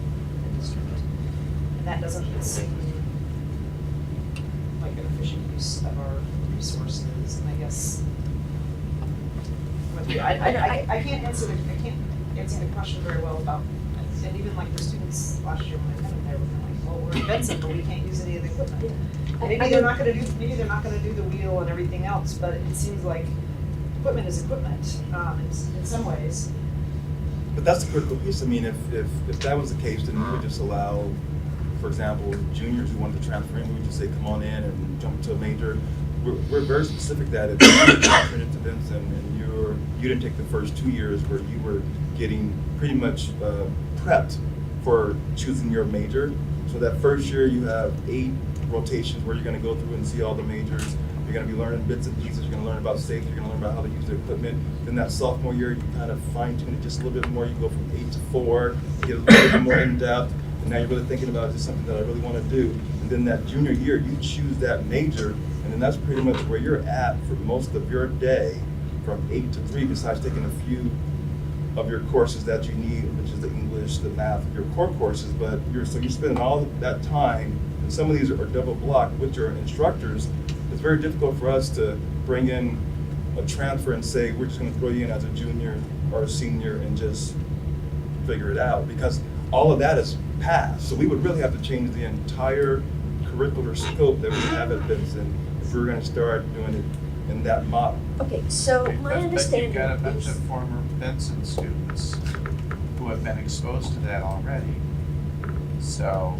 S2: in the district. And that doesn't seem like an efficient use of our resources, and I guess I can't answer the question very well about, and even like the students last year when I came in there were kind of like, well, we're in Benson, but we can't use any of the equipment. Maybe they're not gonna do the wheel and everything else, but it seems like equipment is equipment, in some ways.
S16: But that's the critical piece. I mean, if that was the case, then we would just allow, for example, juniors who wanted to transfer in, we would just say, come on in and jump to a major. We're very specific that if you transferred into Benson and you didn't take the first 2 years where you were getting pretty much prepped for choosing your major. So that first year you have 8 rotations where you're going to go through and see all the majors. You're going to be learning bits and pieces. You're going to learn about safety. You're going to learn about how to use the equipment. Then that sophomore year, you kind of fine tune it just a little bit more. You go from 8 to 4, you get a little bit more in depth. And now you're really thinking about, is this something that I really want to do? And then that junior year, you choose that major, and then that's pretty much where you're at for most of your day, from 8 to 3, besides taking a few of your courses that you need, which is the English, the math, your core courses. But you're spending all that time, and some of these are double blocked with your instructors. It's very difficult for us to bring in a transfer and say, we're just going to throw you in as a junior or a senior and just figure it out, because all of that is past. So we would really have to change the entire curricular scope that we have at Benson if we were going to start doing it in that model.
S3: Okay, so my understanding
S8: But you've got a bunch
S3: is,
S8: of former Benson students who have been exposed to that already. So,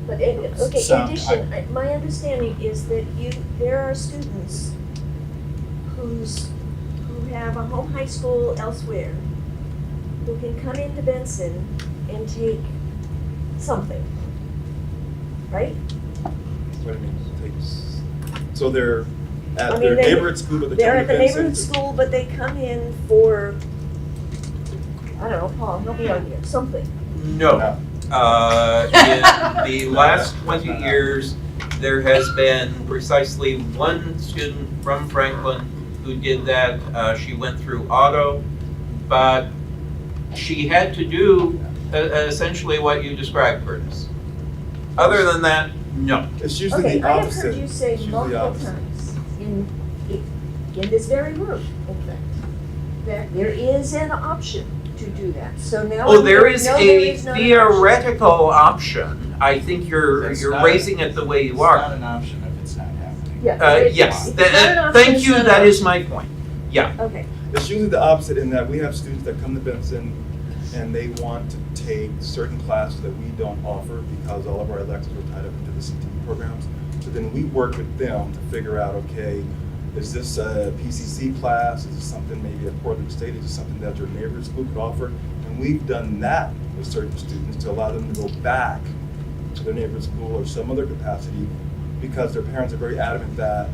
S3: but okay, in
S8: So,
S3: addition, my understanding is that there are students who have a home high school elsewhere who can come into Benson and take something, right?
S16: What do you mean? Takes, so they're at
S3: I mean,
S16: their neighborhood school, but
S3: they're at the
S16: Benson
S3: neighborhood
S16: to-
S3: school, but they come in for, I don't know, Paul, help me out here, something.
S5: No. In the last 20 years, there has been precisely one student from Franklin who did that. She went through auto, but she had to do essentially what you described, Curtis. Other than that, no.
S16: It's usually
S3: Okay,
S16: the
S3: I have
S16: opposite.
S3: heard you say
S16: It's usually the
S3: multiple
S16: opposite.
S3: times in this very room, in fact, that there is an option to do that. So now.
S5: Oh, there is
S3: no,
S5: a
S3: there is not an option.
S5: theoretical option. I think you're
S8: It's not-
S5: raising it the way you
S8: it's
S5: are.
S8: not an option if it's not happening.
S3: Yeah.
S5: Yes,
S3: If it's not an option,
S5: thank
S3: it's
S5: you,
S3: not an
S5: that is
S3: option.
S5: my point. Yeah.
S3: Okay,
S16: It's usually the opposite in that we have students that come to Benson and they want to take certain classes that we don't offer because all of our electives are tied up into the CTE programs. So then we work with them to figure out, okay, is this a PCC class? Is this something maybe at Portland State? Is this something that your neighborhood school could offer? And we've done that with certain students to allow them to go back to their neighborhood school or some other capacity because their parents are very adamant that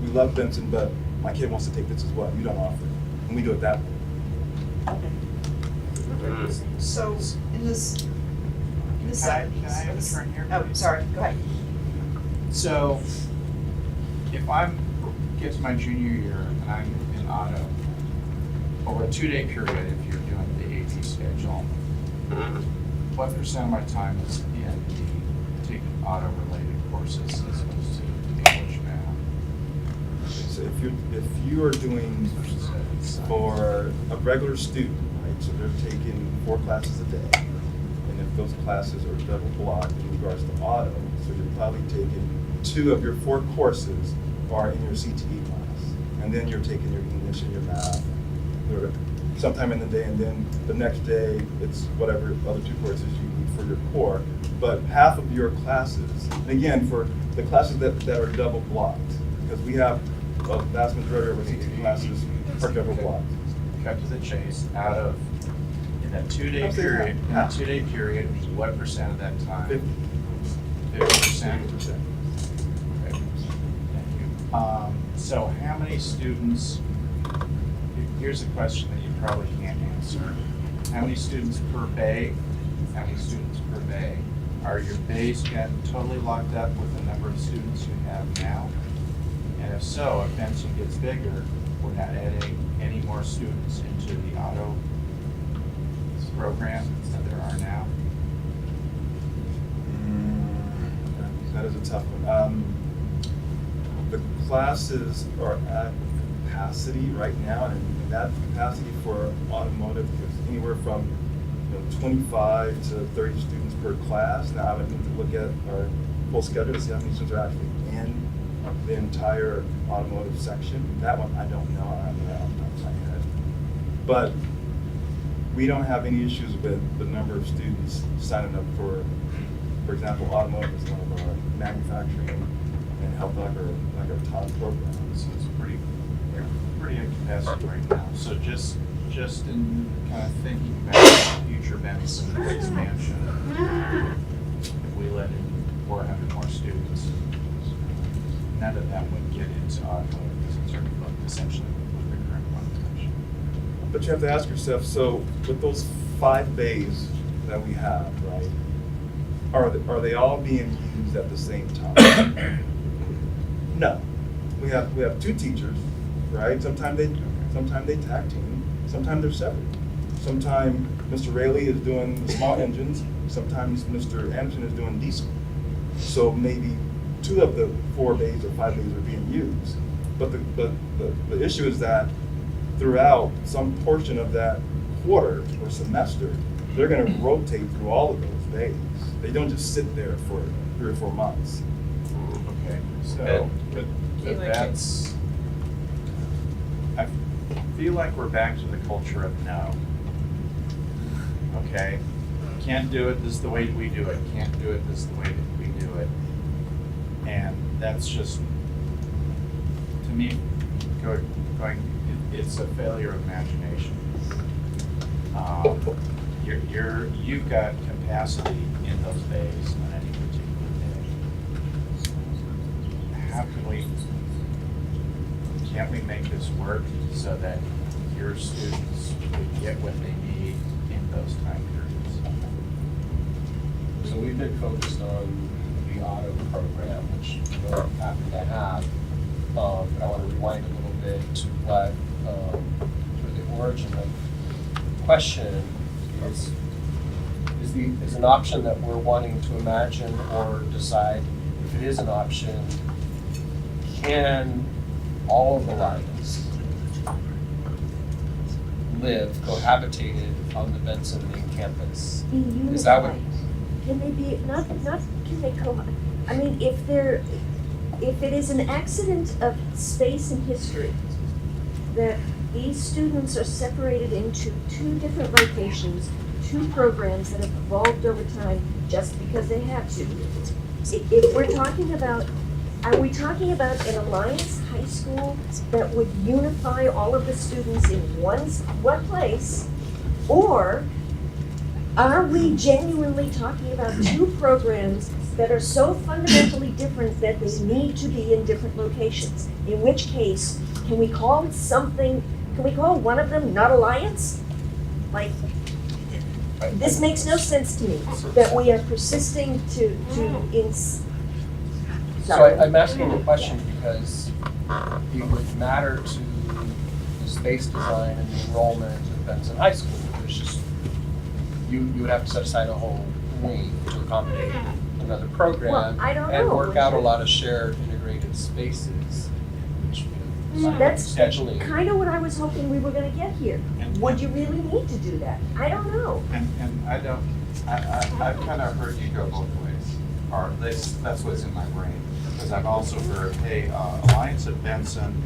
S16: we love Benson, but my kid wants to take this as well. You don't offer it. And we do it that way.
S2: So in this
S8: Can I have a turn here?
S2: Oh,
S8: please?
S2: sorry, go ahead.
S8: So, if I'm, get to my junior year and I'm in auto, over a 2-day period, if you're doing the AP schedule, what percent of my time is in the taking auto-related courses as opposed to English, math?
S16: So if you are doing for a regular student, right, so they're taking 4 classes a day, and if those classes are double blocked in regards to auto, so you're probably taking 2 of your 4 courses are in your CTE class, and then you're taking your English and your math sometime in the day, and then the next day it's whatever other 2 courses you need for your core. But half of your classes, and again, for the classes that are double blocked, because we have well, the vast majority of our teaching classes are covered blocked.
S8: Cut to the chase, out of, in that 2-day period, what percent of that time? 50%?
S16: 50%.
S8: Okay. Thank you. So how many students, here's a question that you probably can't answer. How many students per bay? How many students per bay? Are your bays getting totally locked up with the number of students you have now? And if so, if Benson gets bigger, we're not adding any more students into the auto program than there are now?
S16: That is a tough one. The classes are at capacity right now, and that capacity for automotive is anywhere from 25 to 30 students per class. Now I would need to look at our full schedule to see how many students are actually in the entire automotive section. That one I don't know. I don't know off the top of my head. But we don't have any issues with the number of students signing up for example, automotive is one of our manufacturing and health like our top programs.
S8: So it's pretty at capacity right now. So just in kind of thinking about future Benson expansion, if we let in 400 more students, none of them would get into automotive because it's already booked essentially with the current population.
S16: But you have to ask yourself, so with those 5 bays that we have, right, are they all being used at the same time? No. We have 2 teachers, right? Sometimes they tag team, sometimes they're separate. Sometimes Mr. Rayleigh is doing the small engines, sometimes Mr. Anderson is doing diesel. So maybe 2 of the 4 bays or 5 bays are being used. But the issue is that throughout some portion of that quarter or semester, they're going to rotate through all of those bays. They don't just sit there for 3 or 4 months.
S8: Okay, so but that's, I feel like we're back to the culture of no. Okay, can't do it, this is the way we do it, can't do it, this is the way that we do it. And that's just, to me, it's a failure of imagination. You've got capacity in those bays on any particular day. Can't we make this work so that your students would get what they need in those time periods?
S1: So we've been focused on the auto program, which we're happy to have. But I want to rewind a little bit to what sort of the origin of the question is an option that we're wanting to imagine or decide if it is an option. Can all of the lions live cohabitated on the Benson main campus? Is that what?
S3: Can they be, not can they I mean, if it is an accident of space and history, that these students are separated into 2 different locations, 2 programs that have evolved over time just because they have to. If we're talking about, are we talking about an Alliance High School that would unify all of the students in one place? Or are we genuinely talking about 2 programs that are so fundamentally different that they need to be in different locations? In which case, can we call one of them not Alliance? Like, this makes no sense to me, that we are persisting to
S1: So I'm asking the question because it would matter to the space design and the enrollment of Benson High School. There's just, you would have to set aside a whole wing to accommodate another program.
S3: Well, I don't
S1: and
S3: know.
S1: work out a lot of shared integrated spaces, which
S3: That's
S1: potentially.
S3: kind of what I was hoping we were gonna get here. Would you really need to do that? I don't know.
S8: And I've kind of heard you go both ways, or at least that's what's in my brain. Because I've also heard, hey, Alliance at Benson,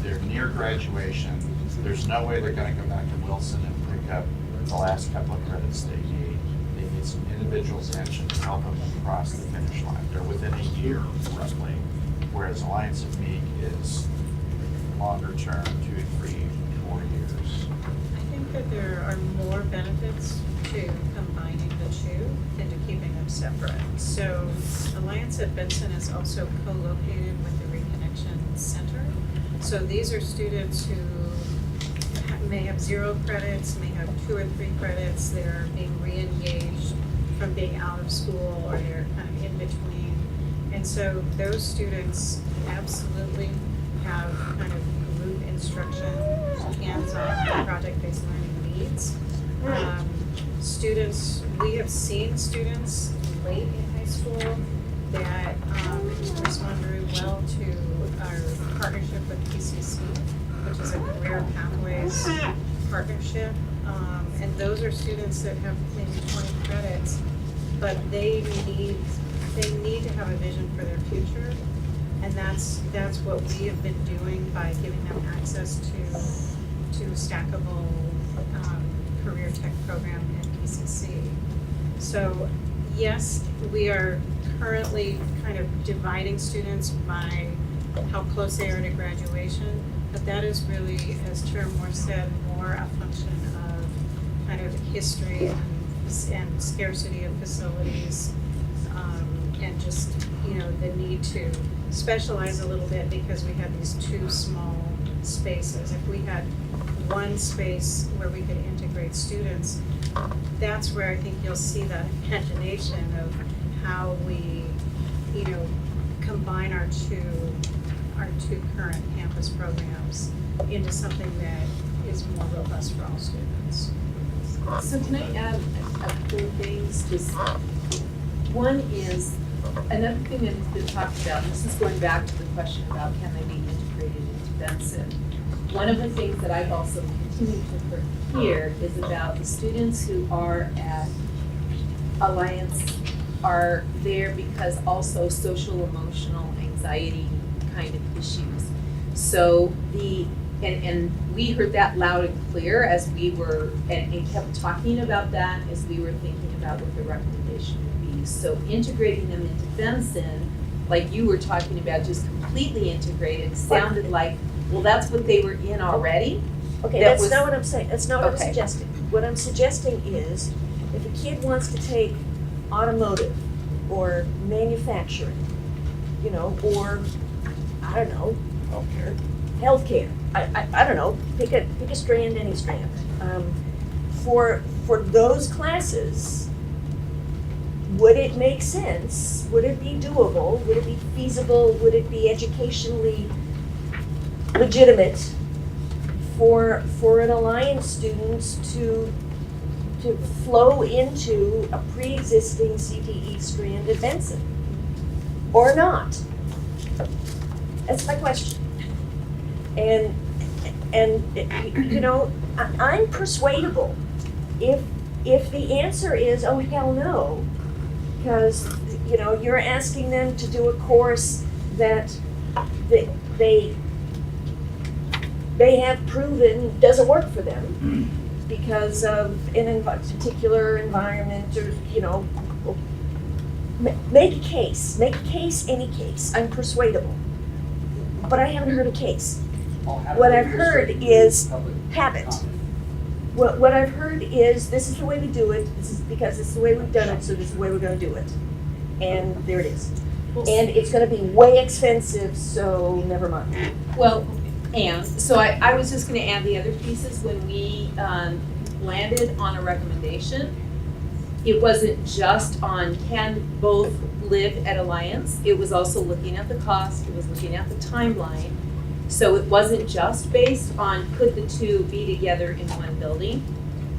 S8: they're near graduation, there's no way they're gonna go back to Wilson and pick up the last couple of credits they need. They need some individual attention to help them across the finish line. They're within a year roughly, whereas Alliance at Meek is longer term, 2 to 3, 4 years?
S17: I think that there are more benefits to combining the two than to keeping them separate. So Alliance at Benson is also co-located with the Reconnection Center. So these are students who may have 0 credits, may have 2 or 3 credits, they're being re-engaged from being out of school, or they're kind of in between. And so those students absolutely have kind of group instruction, hands-on, project-based learning needs. Students, we have seen students late in high school that respond very well to our partnership with PCC, which is a career pathways partnership. And those are students that have maybe 20 credits, but they need to have a vision for their future. And that's what we have been doing by giving them access to stackable career tech program at PCC. So yes, we are currently kind of dividing students by how close they are to graduation, but that is really, as Chair Moore said, more a function of kind of history and scarcity of facilities, and just, you know, the need to specialize a little bit because we have these 2 small spaces. If we had one space where we could integrate students, that's where I think you'll see that imagination of how we, you know, combine our two current campus programs into something that is more robust for all students.
S18: So can I add a couple of things? Just one is, another thing that has been talked about, and this is going back to the question about can they be integrated into Benson. One of the things that I've also continued to hear is about the students who are at Alliance are there because also social, emotional, anxiety kind of issues. So and we heard that loud and clear as we were, and kept talking about that as we were thinking about what the recommendation would be. So integrating them into Benson, like you were talking about, just completely integrated, sounded like, well, that's what they were in already.
S3: Okay, that's not what I'm saying, that's not what I'm suggesting. What I'm suggesting is, if a kid wants to take automotive or manufacturing, you know, or, I don't know, healthcare, I don't know, pick a strand, any strand. For those classes, would it make sense? Would it be doable? Would it be feasible? Would it be educationally legitimate for an Alliance student to flow into a pre-existing CTE strand at Benson? Or not? That's my question. And you know, I'm persuadable if the answer is, oh, hell no, because, you know, you're asking them to do a course that they have proven doesn't work for them because of an particular environment, or, you know, make a case, any case. I'm persuadable. But I haven't heard a case. What I've heard is habit. What I've heard is, this is the way we do it, this is because it's the way we've done it, so this is the way we're gonna do it. And there it is. And it's gonna be way expensive, so never mind.
S18: Well, and, so I was just gonna add the other pieces. When we landed on a recommendation, it wasn't just on can both live at Alliance, it was also looking at the cost, it was looking at the timeline. So it wasn't just based on could the two be together in one building,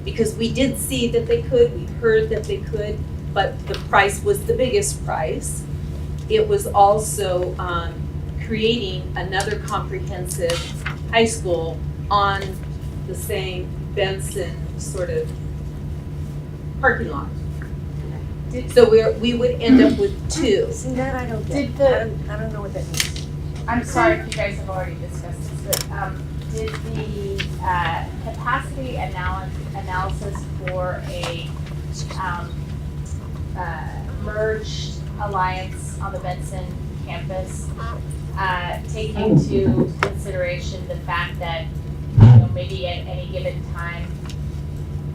S18: because we did see that they could, we heard that they could, but the price was the biggest price. It was also creating another comprehensive high school on the same Benson sort of parking lot. So we would end up with 2.
S3: See, that I don't get. I don't know what that means.
S9: I'm sorry if you guys have already discussed this, but did the capacity analysis for a merged Alliance on the Benson campus, take into consideration the fact that, you know, maybe at any given time,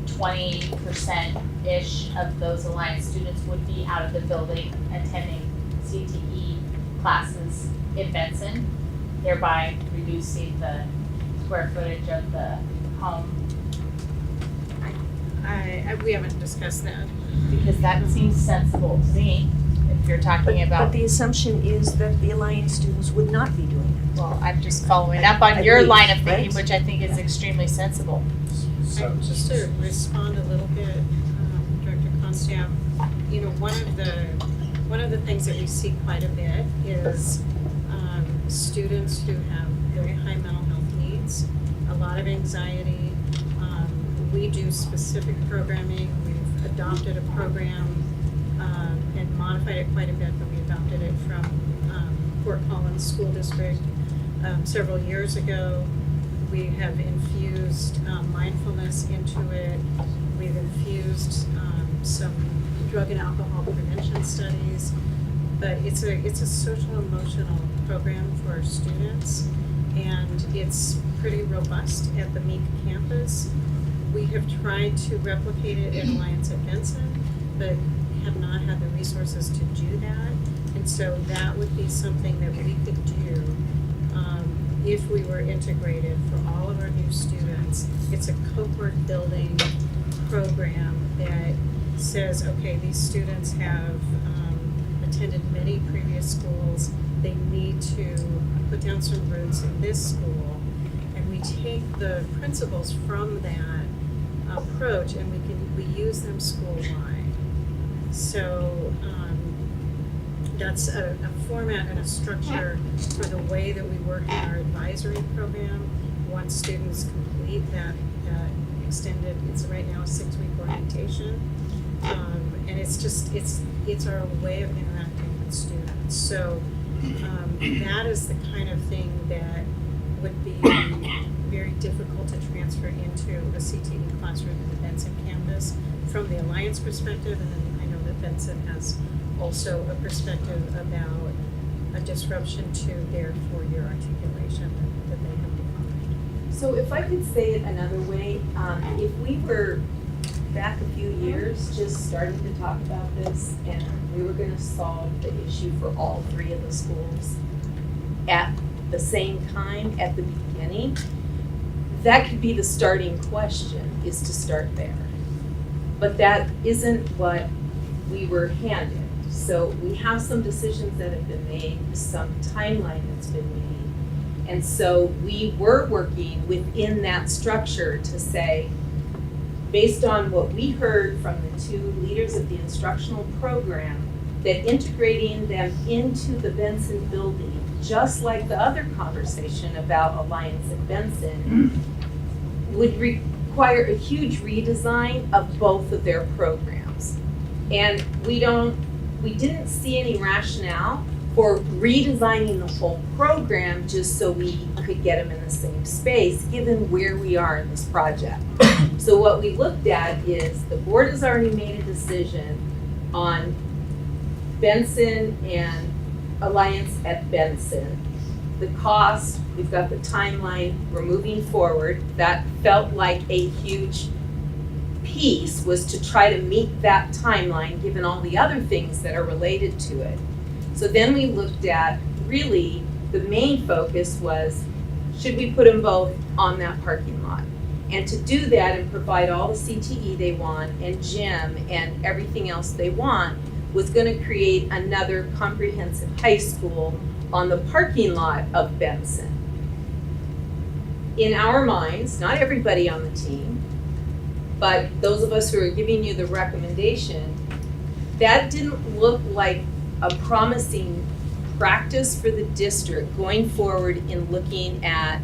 S9: 20%-ish of those Alliance students would be out of the building attending CTE classes in Benson, thereby reducing the square footage of the home,
S11: We haven't discussed that.
S9: because that seems sensible to me, if you're talking
S3: But
S9: about.
S3: the assumption is that the Alliance students would not be doing it.
S9: Well, I'm just following up on
S3: I
S9: your
S3: believe,
S9: line of thinking,
S3: right?
S9: which I think is extremely sensible.
S11: Just to respond a little bit, Director Constaff, you know, one of the things that we see quite a bit is students who have very high mental health needs, a lot of anxiety. We do specific programming. We've adopted a program and modified it quite a bit, but we adopted it from Fort Collins School District several years ago. We have infused mindfulness into it. We've infused some drug and alcohol prevention studies. But it's a social emotional program for our students, and it's pretty robust at the Meek campus. We have tried to replicate it in Alliance at Benson, but have not had the resources to do that. And so that would be something that we could do if we were integrated for all of our new students. It's a cohort building program that says, okay, these students have attended many previous schools. They need to put down some roots in this school. And we take the principles from that approach and we use them school-wide. So that's a format and a structure for the way that we work in our advisory program. Once students complete that extended, it's right now a 6-week orientation. And it's our way of interacting with students. So that is the kind of thing that would be very difficult to transfer into a CTE classroom in the Benson campus from the Alliance perspective, and then I know that Benson has also a perspective about a disruption to their 4-year articulation that they have defined.
S18: So if I could say it another way, if we were back a few years just starting to talk about this and we were going to solve the issue for all 3 of the schools at the same time at the beginning, that could be the starting question, is to start there. But that isn't what we were handed. So we have some decisions that have been made, some timeline that's been made. And so we were working within that structure to say, based on what we heard from the 2 leaders of the instructional program, that integrating them into the Benson building, just like the other conversation about Alliance at Benson, would require a huge redesign of both of their programs. And we didn't see any rationale for redesigning the whole program just so we could get them in the same space, given where we are in this project. So what we looked at is the board has already made a decision on Benson and Alliance at Benson. The cost, we've got the timeline, we're moving forward. That felt like a huge piece, was to try to meet that timeline given all the other things that are related to it. So then we looked at, really, the main focus was, should we put them both on that parking lot? And to do that and provide all the CTE they want and gym and everything else they want was going to create another comprehensive high school on the parking lot of Benson. In our minds, not everybody on the team, but those of us who are giving you the recommendation, that didn't look like a promising practice for the district going forward in looking at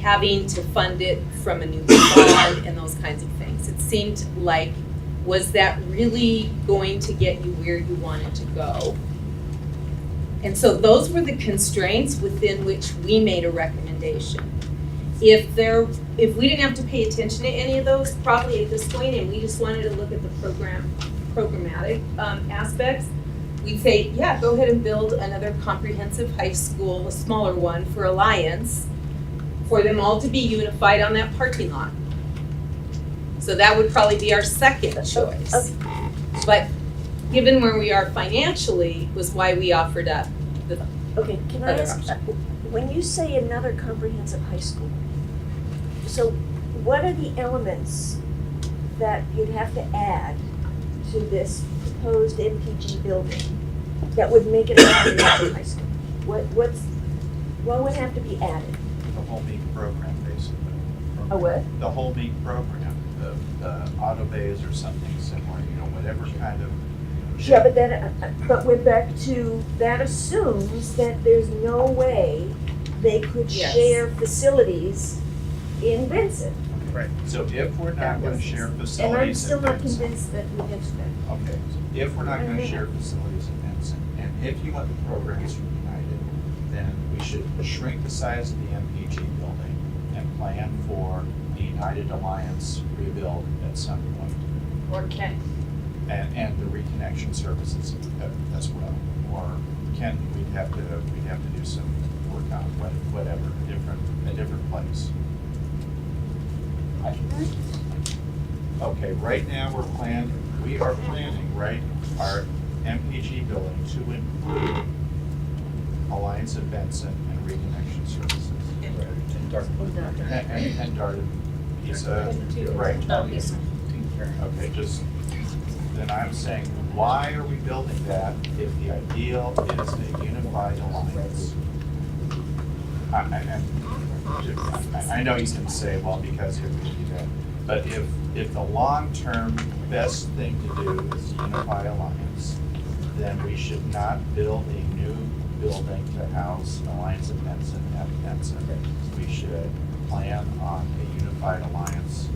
S18: having to fund it from a new bond and those kinds of things. It seemed like, was that really going to get you where you wanted to go? And so those were the constraints within which we made a recommendation. If we didn't have to pay attention to any of those, probably at this point, and we just wanted to look at the programmatic aspects, we say, yeah, go ahead and build another comprehensive high school, a smaller one for Alliance, for them all to be unified on that parking lot. So that would probably be our second choice. But given where we are financially was why we offered up the
S3: Okay, can I
S18: other
S3: ask,
S18: option.
S3: when you say another comprehensive high school, so what are the elements that you'd have to add to this proposed MPG building that would make it a comprehensive high school? What would have to be added?
S8: The whole MEEC program, basically.
S3: A what?
S8: The whole MEEC program, the auto bays or something similar, whatever kind of.
S3: Yeah, but then, but we're back to, that assumes that there's no way they could
S18: Yes.
S3: share facilities in Vincent.
S8: Right. So if we're not gonna share facilities
S3: And I'm
S8: in
S3: still not
S8: Vincent-
S3: convinced that we get to that.
S8: Okay, if we're not gonna share facilities in Vincent, and if you want the programs from United, then we should shrink the size of the MPG building and plan for the United Alliance rebuild at some point.
S9: Or can,
S8: And the reconnection services as well. Or we'd have to do some work on whatever, a different place. Okay, right now we are planning, right, our MPG building to include Alliance of Benson and reconnection services.
S5: And Dartmouth.
S8: And Darden, Pisa, right. Okay, then I'm saying, why are we building that if the ideal is a unified alliance? I know you can say, well, because here we do that, but if the long-term best thing to do is unify alliance, then we should not build a new building to house Alliance of Benson at Benson. We should plan on a unified alliance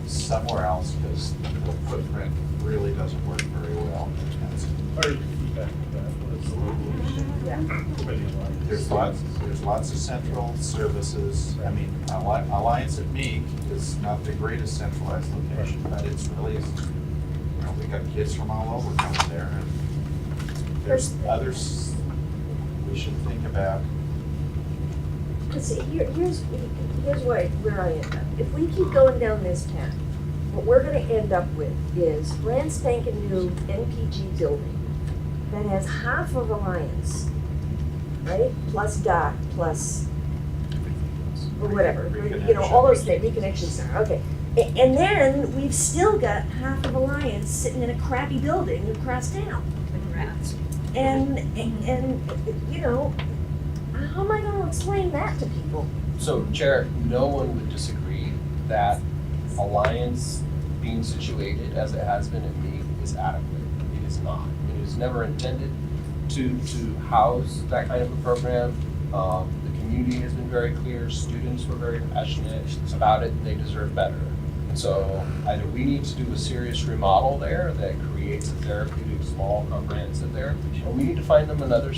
S8: somewhere else, because the footprint really doesn't work very well in Benson.
S14: Part of the feedback of that was the location for the alliance.
S8: There's lots of central services. I mean, Alliance at Meek is not the greatest centralized location, but it's really, we got kids from all over coming there, and there's others we should think about.
S3: Because here's where I end up. If we keep going down this path, what we're gonna end up with is brand spanking new MPG building that has half of Alliance, right? Plus DOT, plus, or whatever, all those things, reconnection center, okay. And then we've still got half of Alliance sitting in a crappy building across town. And how am I gonna explain that to people?
S1: So, Chair, no one would disagree that Alliance being situated as it has been at Meek is adequate. It is not. It is never intended to house that kind of a program. The community has been very clear, students were very passionate about it, they deserve better. So either we need to do a serious remodel there that creates a therapeutic small comprehensive there, or we need to find them another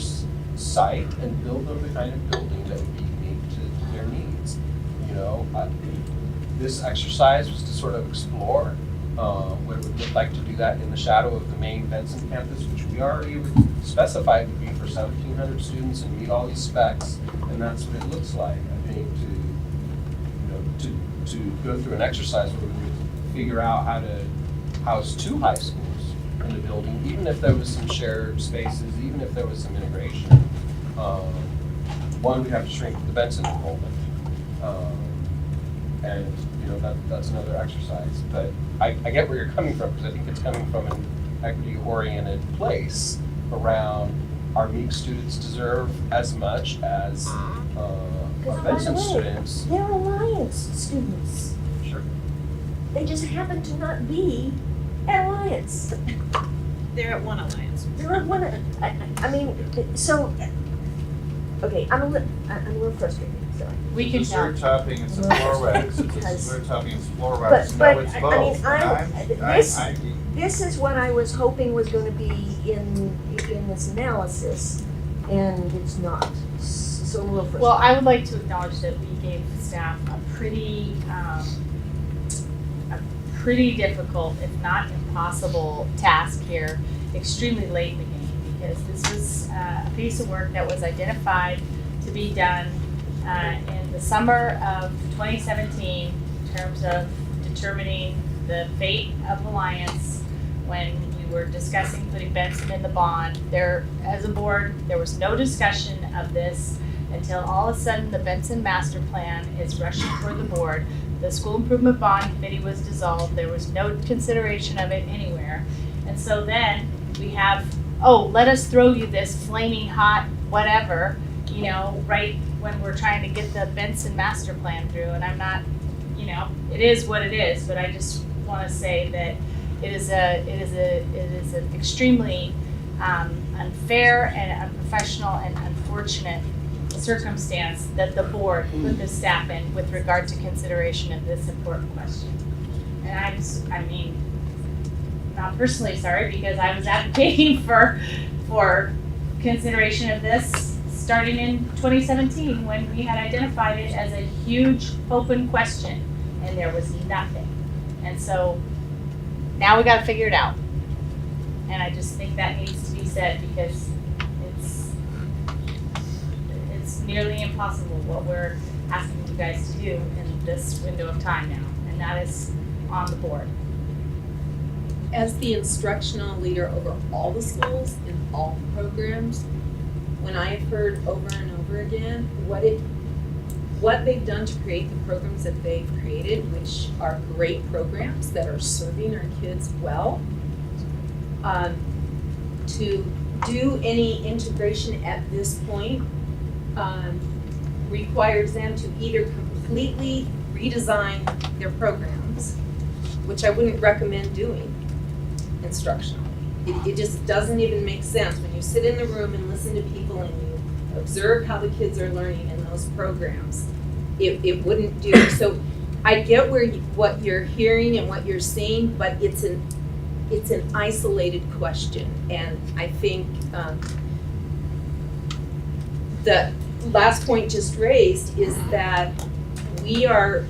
S1: site and build them the kind of building that would be unique to their needs. This exercise was to sort of explore what it would look like to do that in the shadow of the main Benson campus, which we already specified would be for 1,700 students and meet all these specs, and that's what it looks like. I think to go through an exercise where we would figure out how to house two high schools in the building, even if there was some shared spaces, even if there was some integration. One, we'd have to shrink the Benson enrollment. And that's another exercise. But I get where you're coming from, because I think it's coming from an equity-oriented place around our Meek students deserve as much as our Benson students.
S3: They're Alliance students.
S1: Sure.
S3: They just happen to not be at Alliance.
S11: They're at one Alliance.
S3: They're at one, okay, I'm a little frustrated, sorry.
S9: we can
S8: It's a dessert topping, it's a floor wax, it's a dessert topping, it's floor
S3: But,
S8: wax, no, it's
S3: I
S8: both.
S3: mean, this is what I was hoping was gonna be in this analysis, and it's not, so a little frustrated.
S9: Well, I would like to acknowledge that we gave staff a pretty difficult, if not impossible, task here extremely late in the game, because this was a piece of work that was identified to be done in the summer of 2017 in terms of determining the fate of Alliance when we were discussing putting Benson in the bond. There, as a board, there was no discussion of this until all of a sudden the Benson master plan is rushing for the board. The school improvement bond committee was dissolved. There was no consideration of it anywhere. And so then we have, oh, let us throw you this flaming hot whatever, you know, right when we're trying to get the Benson master plan through. And I'm not, you know, it is what it is, but I just want to say that it is an extremely unfair and unprofessional and unfortunate circumstance that the board put the staff in with regard to consideration of this important question. And I mean, not personally sorry, because I was advocating for consideration of this starting in 2017 when we had identified it as a huge open question and there was nothing. And so now we got to figure it out. And I just think that needs to be said, because it's nearly impossible what we're asking you guys to do in this window of time now, and that is on the board.
S18: As the instructional leader over all the schools and all the programs, when I have heard over and over again what they've done to create the programs that they've created, which are great programs that are serving our kids well, to do any integration at this point requires them to either completely redesign their programs, which I wouldn't recommend doing instructionally. It just doesn't even make sense when you sit in the room and listen to people and you observe how the kids are learning in those programs. It wouldn't do. So I get what you're hearing and what you're seeing, but it's an isolated question, and I think the last point just raised is that we are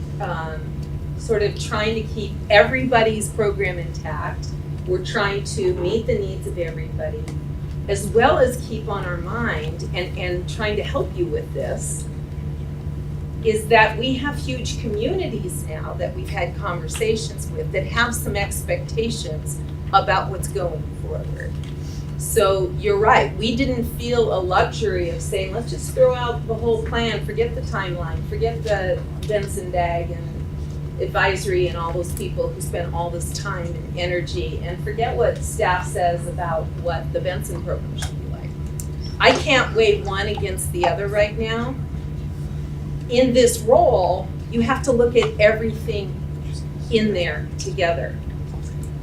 S18: sort of trying to keep everybody's program intact. We're trying to meet the needs of everybody, as well as keep on our mind and trying to help you with this, is that we have huge communities now that we've had conversations with that have some expectations about what's going forward. So you're right, we didn't feel a luxury of saying, let's just throw out the whole plan, forget the timeline, forget the Benson DAG and advisory and all those people who spend all this time and energy, and forget what staff says about what the Benson program should be like. I can't weigh one against the other right now. In this role, you have to look at everything in there together.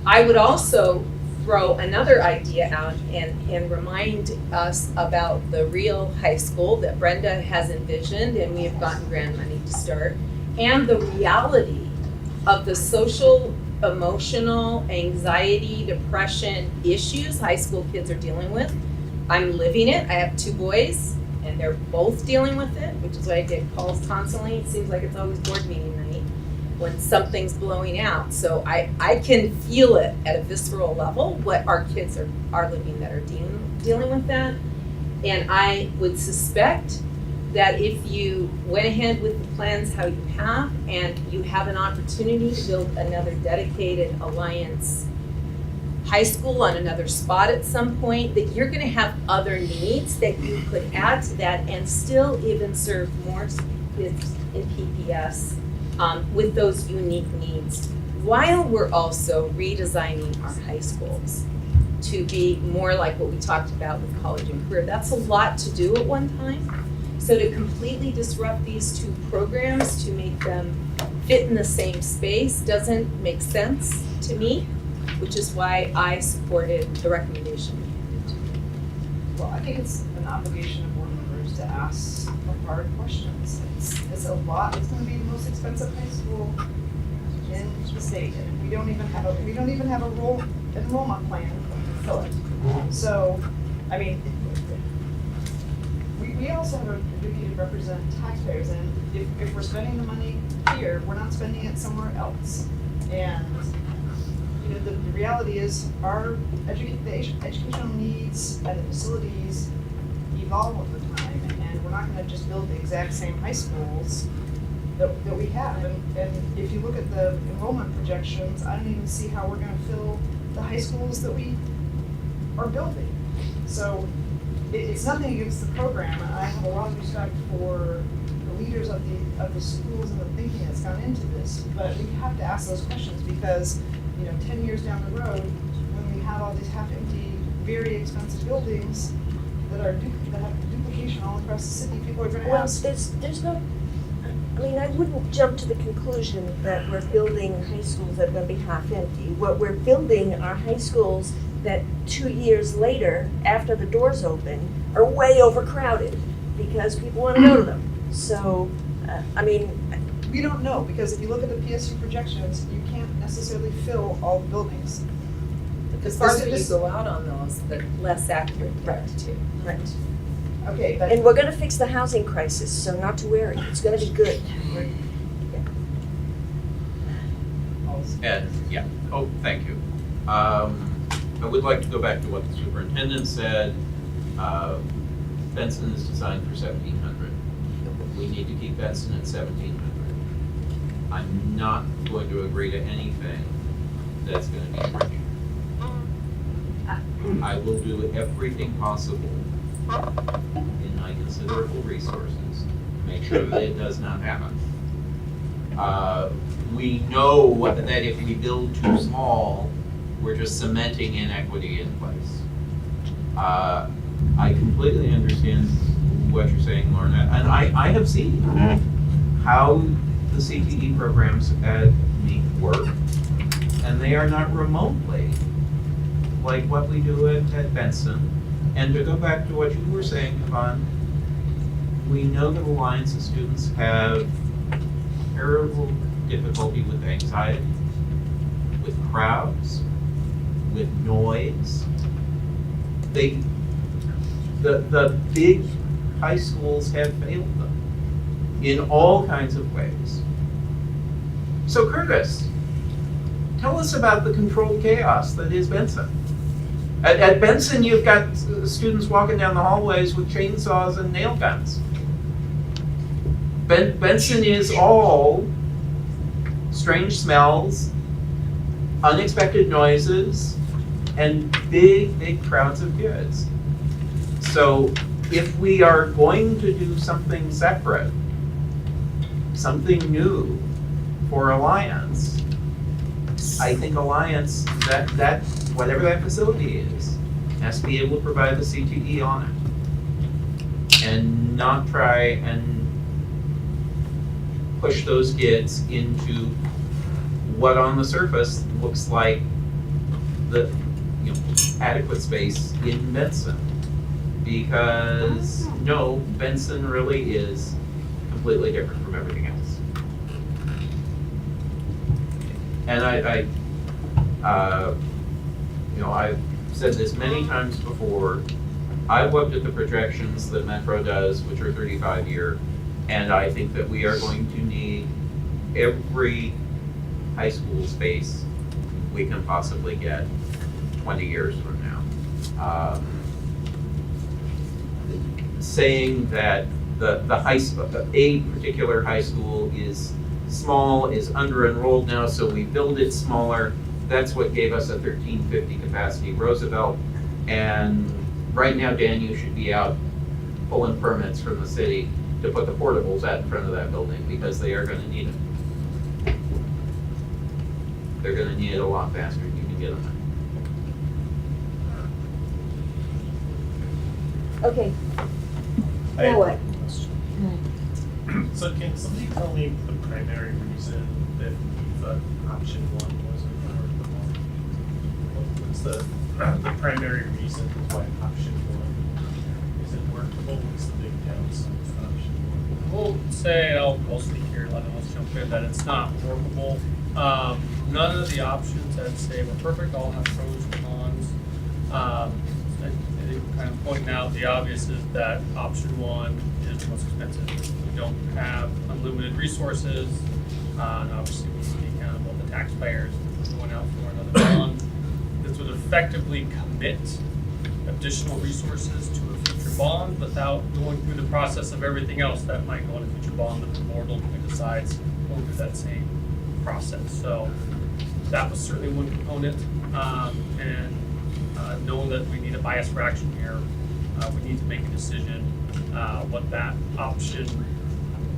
S18: I would also throw another idea out and remind us about the real high school that Brenda has envisioned, and we have gotten grant money to start, and the reality of the social, emotional, anxiety, depression issues high school kids are dealing with. I'm living it. I have 2 boys, and they're both dealing with it, which is why I get calls constantly. It seems like it's always board meeting night when something's blowing out. So I can feel it at a visceral level, what our kids are living that are dealing with that. And I would suspect that if you went ahead with the plans how you have, and you have an opportunity to build another dedicated Alliance high school on another spot at some point, that you're gonna have other needs that you could add to that and still even serve more kids in PPS with those unique needs, while we're also redesigning our high schools to be more like what we talked about with college and career. That's a lot to do at one time. So to completely disrupt these 2 programs to make them fit in the same space doesn't make sense to me, which is why I supported the recommendation.
S2: Well, I think it's an obligation of board members to ask the hard questions. It's a lot. It's going to be the most expensive high school in the state, and we don't even have a enrollment plan to fill it. So, I mean, we also have a duty to represent taxpayers, and if we're spending the money here, we're not spending it somewhere else. And you know, the reality is our educational needs and the facilities evolve over time, and we're not gonna just build the exact same high schools that we have. And if you look at the enrollment projections, I don't even see how we're gonna fill the high schools that we are building. So it's nothing against the program, and I have a lot of respect for the leaders of the schools and the thinking that's gone into this, but we have to ask those questions because, 10 years down the road, when we have all these half-empty, very expensive buildings that have duplication all across the city, people are gonna ask.
S3: There's no, I wouldn't jump to the conclusion that we're building high schools that are gonna be half empty. What we're building are high schools that 2 years later, after the doors open, are way overcrowded because people wanna go to them. So,
S2: We don't know, because if you look at the PSU projections, you can't necessarily fill all the buildings.
S18: The farther you go out on those, the less accurate they are too.
S3: Right.
S2: Okay, but.
S3: And we're gonna fix the housing crisis, so not to worry, it's gonna be good.
S19: Ed, yeah, thank you. I would like to go back to what the superintendent said. Benson is designed for 1,700. We need to keep Benson at 1,700. I'm not going to agree to anything that's gonna be shrinking. I will do everything possible in my considerable resources to make sure that it does not happen. We know that if we build too small, we're just cementing inequity in place. I completely understand what you're saying, Lorna, and I have seen how the CTE programs at Meek work, and they are not remotely like what we do at Benson. And to go back to what you were saying, Yvonne, we know that Alliance's students have terrible difficulty with anxiety, with crowds, with noise. The big high schools have failed them in all kinds of ways. So Curtis, tell us about the controlled chaos that is Benson. At Benson, you've got students walking down the hallways with chainsaws and nail guns. Benson is all strange smells, unexpected noises, and big crowds of kids. So if we are going to do something separate, something new for Alliance, I think Alliance, that whatever that facility is, has to be able to provide the CTE on it. And not try and push those kids into what on the surface looks like the adequate space in Benson. Because no, Benson really is completely different from everything else. And I've said this many times before. I've looked at the projections that Metro does, which are 35-year, and I think that we are going to need every high school space we can possibly get 20 years from now. Saying that a particular high school is small, is under-enrolled now, so we build it smaller. That's what gave us a 1350 capacity Roosevelt. And right now, Dan, you should be out pulling permits from the city to put the portables out in front of that building because they are going to need it. They're going to need it a lot faster than you can get them.
S3: Okay. Now what?
S20: So can somebody tell me the primary reason that option one wasn't workable? What's the primary reason why option one isn't workable? What's the big downside of option one?
S13: We'll say, I'll speak here, let us jump in, that it's not workable. None of the options I'd say were perfect, all have pros and cons. I think kind of pointing out the obvious is that option one is the most expensive. We don't have unlimited resources, and obviously we need to be accountable to taxpayers if we're going out for another bond. effectively commit additional resources to a future bond without going through the process of everything else that might go in a future bond that the board ultimately decides going through that same process. So that was certainly one component, and knowing that we need a bias for action here, we need to make a decision what that option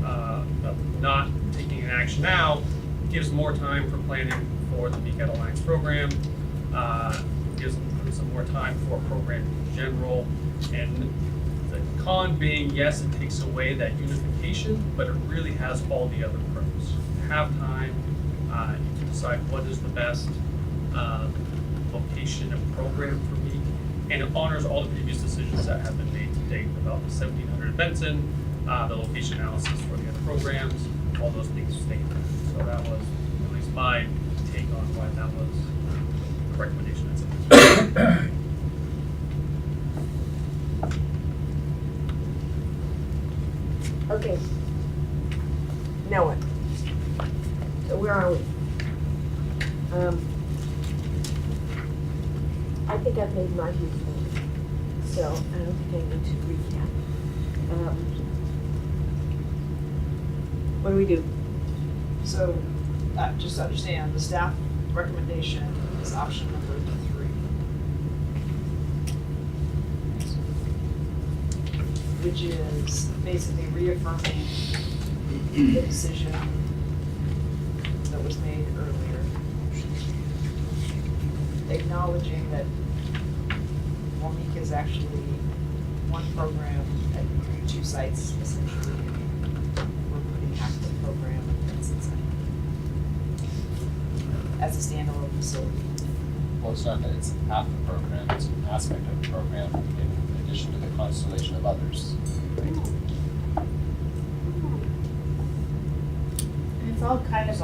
S13: of not taking an action now gives more time for planning for the MECAT Alliance program, gives some more time for a program in general, and the con being, yes, it takes away that unification, but it really has all the other pros. You have time, you can decide what is the best location and program for me, and it honors all the previous decisions that have been made to date about the 1700 Benson, the location analysis for the other programs, all those things stay. So that was at least my take on why that was the recommendation.
S3: Okay. Now what? So where are we? I think I've made my views known, so I don't think I need to recap. What do we do?
S2: So, just to understand, the staff recommendation is option number 3. Which is basically reaffirming the decision that was made earlier. Acknowledging that WAMIC is actually one program at 2 sites essentially. We're putting half the program at Benson site as a standalone facility.
S1: Well, it's not that it's half the program, it's an aspect of the program in addition to the constellation of others.
S9: And it's all kind of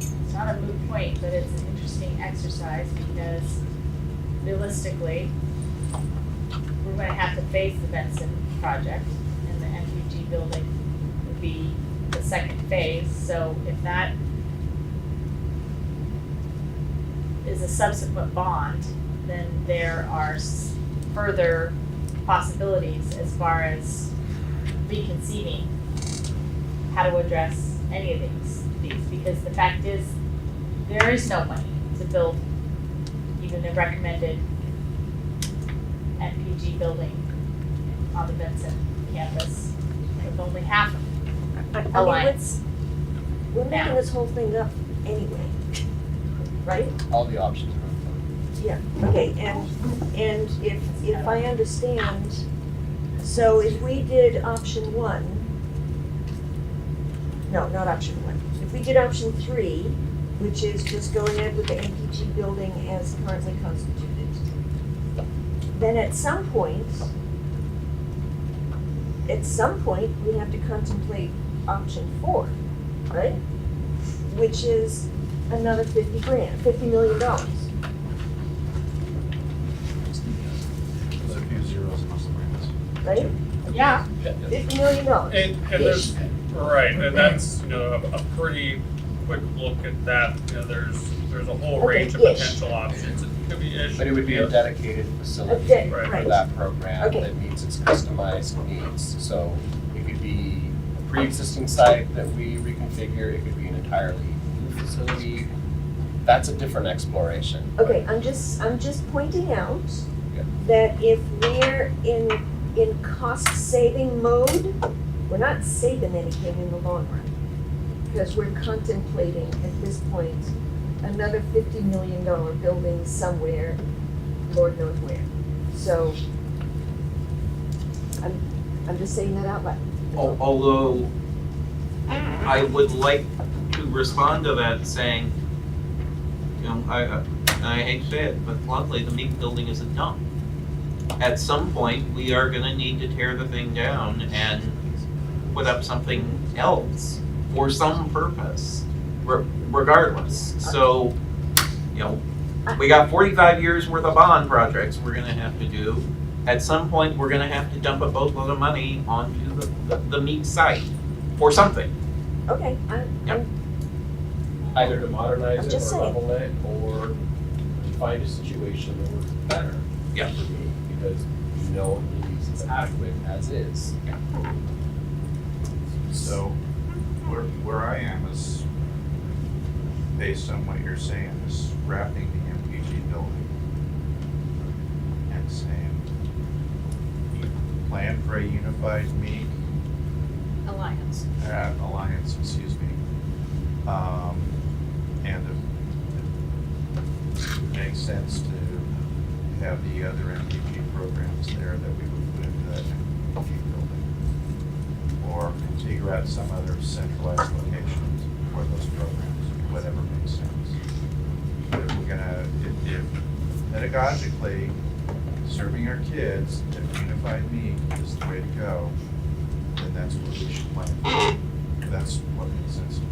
S9: it's not a moot point, but it's an interesting exercise because realistically, we're going to have to face the Benson project, and the MPG building would be the second phase. So if that is a subsequent bond, then there are further possibilities as far as reconceiving how to address any of these, because the fact is, there is no money to build even the recommended MPG building on the Benson campus with only half alliance.
S3: We're making this whole thing up anyway, right?
S1: All the options are in
S3: Yeah, okay, and if I understand, so if we did option 1, no, not option 1. If we did option 3, which is just going ahead with the MPG building as currently constituted, then at some point, we have to contemplate option 4, right? Which is another $50 million.
S8: There's a few zeros in those plans.
S3: Right?
S9: Yeah.
S3: $50 million.
S13: And there's, right, and that's, a pretty quick look at that. There's a whole range of potential options. It could be ish.
S1: But it would be a dedicated facility for that program that meets its customized needs. So it could be a pre-existing site that we reconfigure, it could be an entirely new facility. That's a different exploration.
S3: Okay, I'm just pointing out that if we're in cost-saving mode, we're not saving anything in the long run. Because we're contemplating at this point another $50 million building somewhere, Lord knows where. So I'm just saying that out loud.
S19: Although I would like to respond to that saying, I hate to say it, but bluntly, the Meek building is a dump. At some point, we are gonna need to tear the thing down and put up something else for some purpose, regardless. So, we got 45 years worth of bond projects we're gonna have to do. At some point, we're gonna have to dump a boatload of money onto the Meek site for something.
S3: Okay,
S1: Either to modernize
S3: I'm
S1: it
S3: just
S1: or
S3: saying.
S1: level it or find a situation that works better
S19: Yeah.
S1: for me, because you know it is adequate as is.
S8: So where I am is, based on what you're saying, is wrapping the MPG building and saying, plan for a unified meet,
S17: Alliance.
S8: alliance, excuse me. And it makes sense to have the other MPG programs there that we would put into that MPG building. Or configure out some other centralized locations for those programs, whatever makes sense. But if we're gonna, if pedagogically, serving our kids, if unified meet is the way to go, then that's what we should plan for. That's what makes sense to me.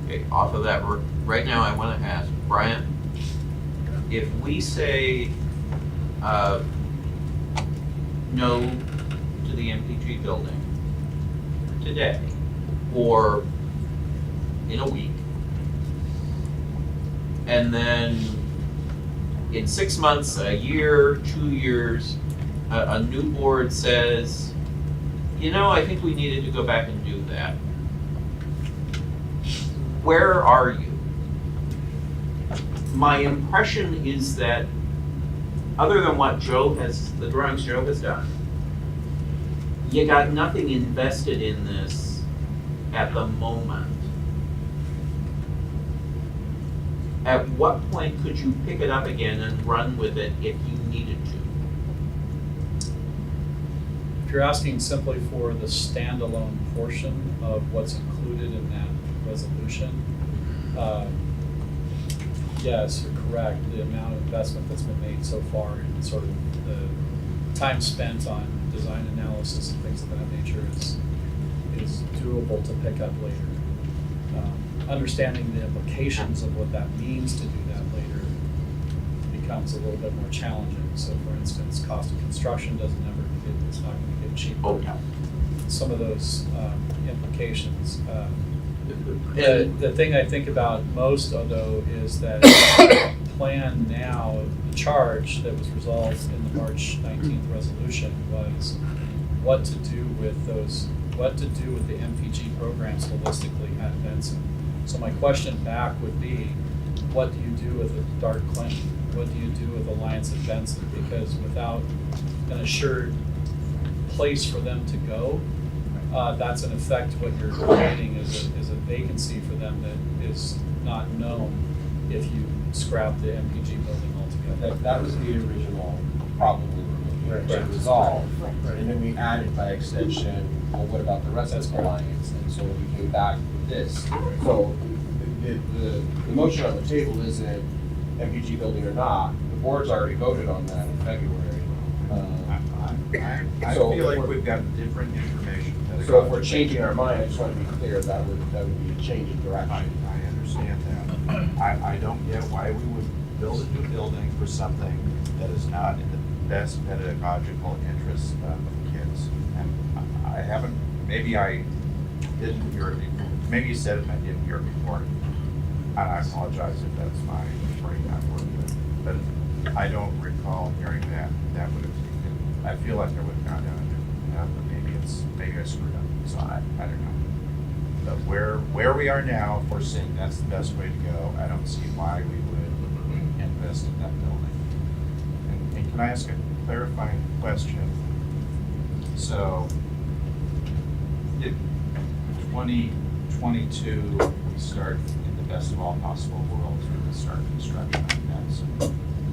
S19: Okay, off of that, right now I want to ask, Brian, if we say no to the MPG building today, or in a week, and then in 6 months, a year, 2 years, a new board says, you know, I think we needed to go back and do that. Where are you? My impression is that, other than what the drawings Joe has done, you got nothing invested in this at the moment. At what point could you pick it up again and run with it if you needed to?
S14: If you're asking simply for the standalone portion of what's included in that resolution, yes, you're correct. The amount of investment that's been made so far and sort of the time spent on design analysis and things of that nature is doable to pick up later. Understanding the implications of what that means to do that later becomes a little bit more challenging. So for instance, cost of construction it's not going to get cheaper.
S19: Oh, no.
S14: Some of those implications. The thing I think about most, though, is that the plan now, the charge that was resolved in the March 19th resolution was what to do with the MPG programs holistically at Benson. So my question back would be, what do you do with the Dart Clinton? What do you do with Alliance at Benson? Because without an assured place for them to go, that's in effect what you're creating is a vacancy for them that is not known if you scrap the MPG building altogether.
S1: That was the original problem we were looking to resolve. And then we added by extension, well, what about the rest of the alliance? And so we came back with this. So the motion on the table isn't MPG building or not. The board's already voted on that in February.
S8: I feel like we've got different information.
S1: So if we're changing our mind, I just want to be clear, that would be a change in direction.
S8: I understand that. I don't get why we would build a new building for something that is not in the best pedagogical interest of kids. And I haven't, maybe I didn't hear it before. Maybe you said it and I didn't hear it before. And I apologize if that's my brain not working. But I don't recall hearing that. That would have taken, I feel like I would have gone down a different path, but maybe I screwed up. So I don't know. But where we are now, if we're saying that's the best way to go, I don't see why we would invest in that building. And can I ask a clarifying question? So, if 2022, we start in the best of all possible worlds, we would start construction on Benson.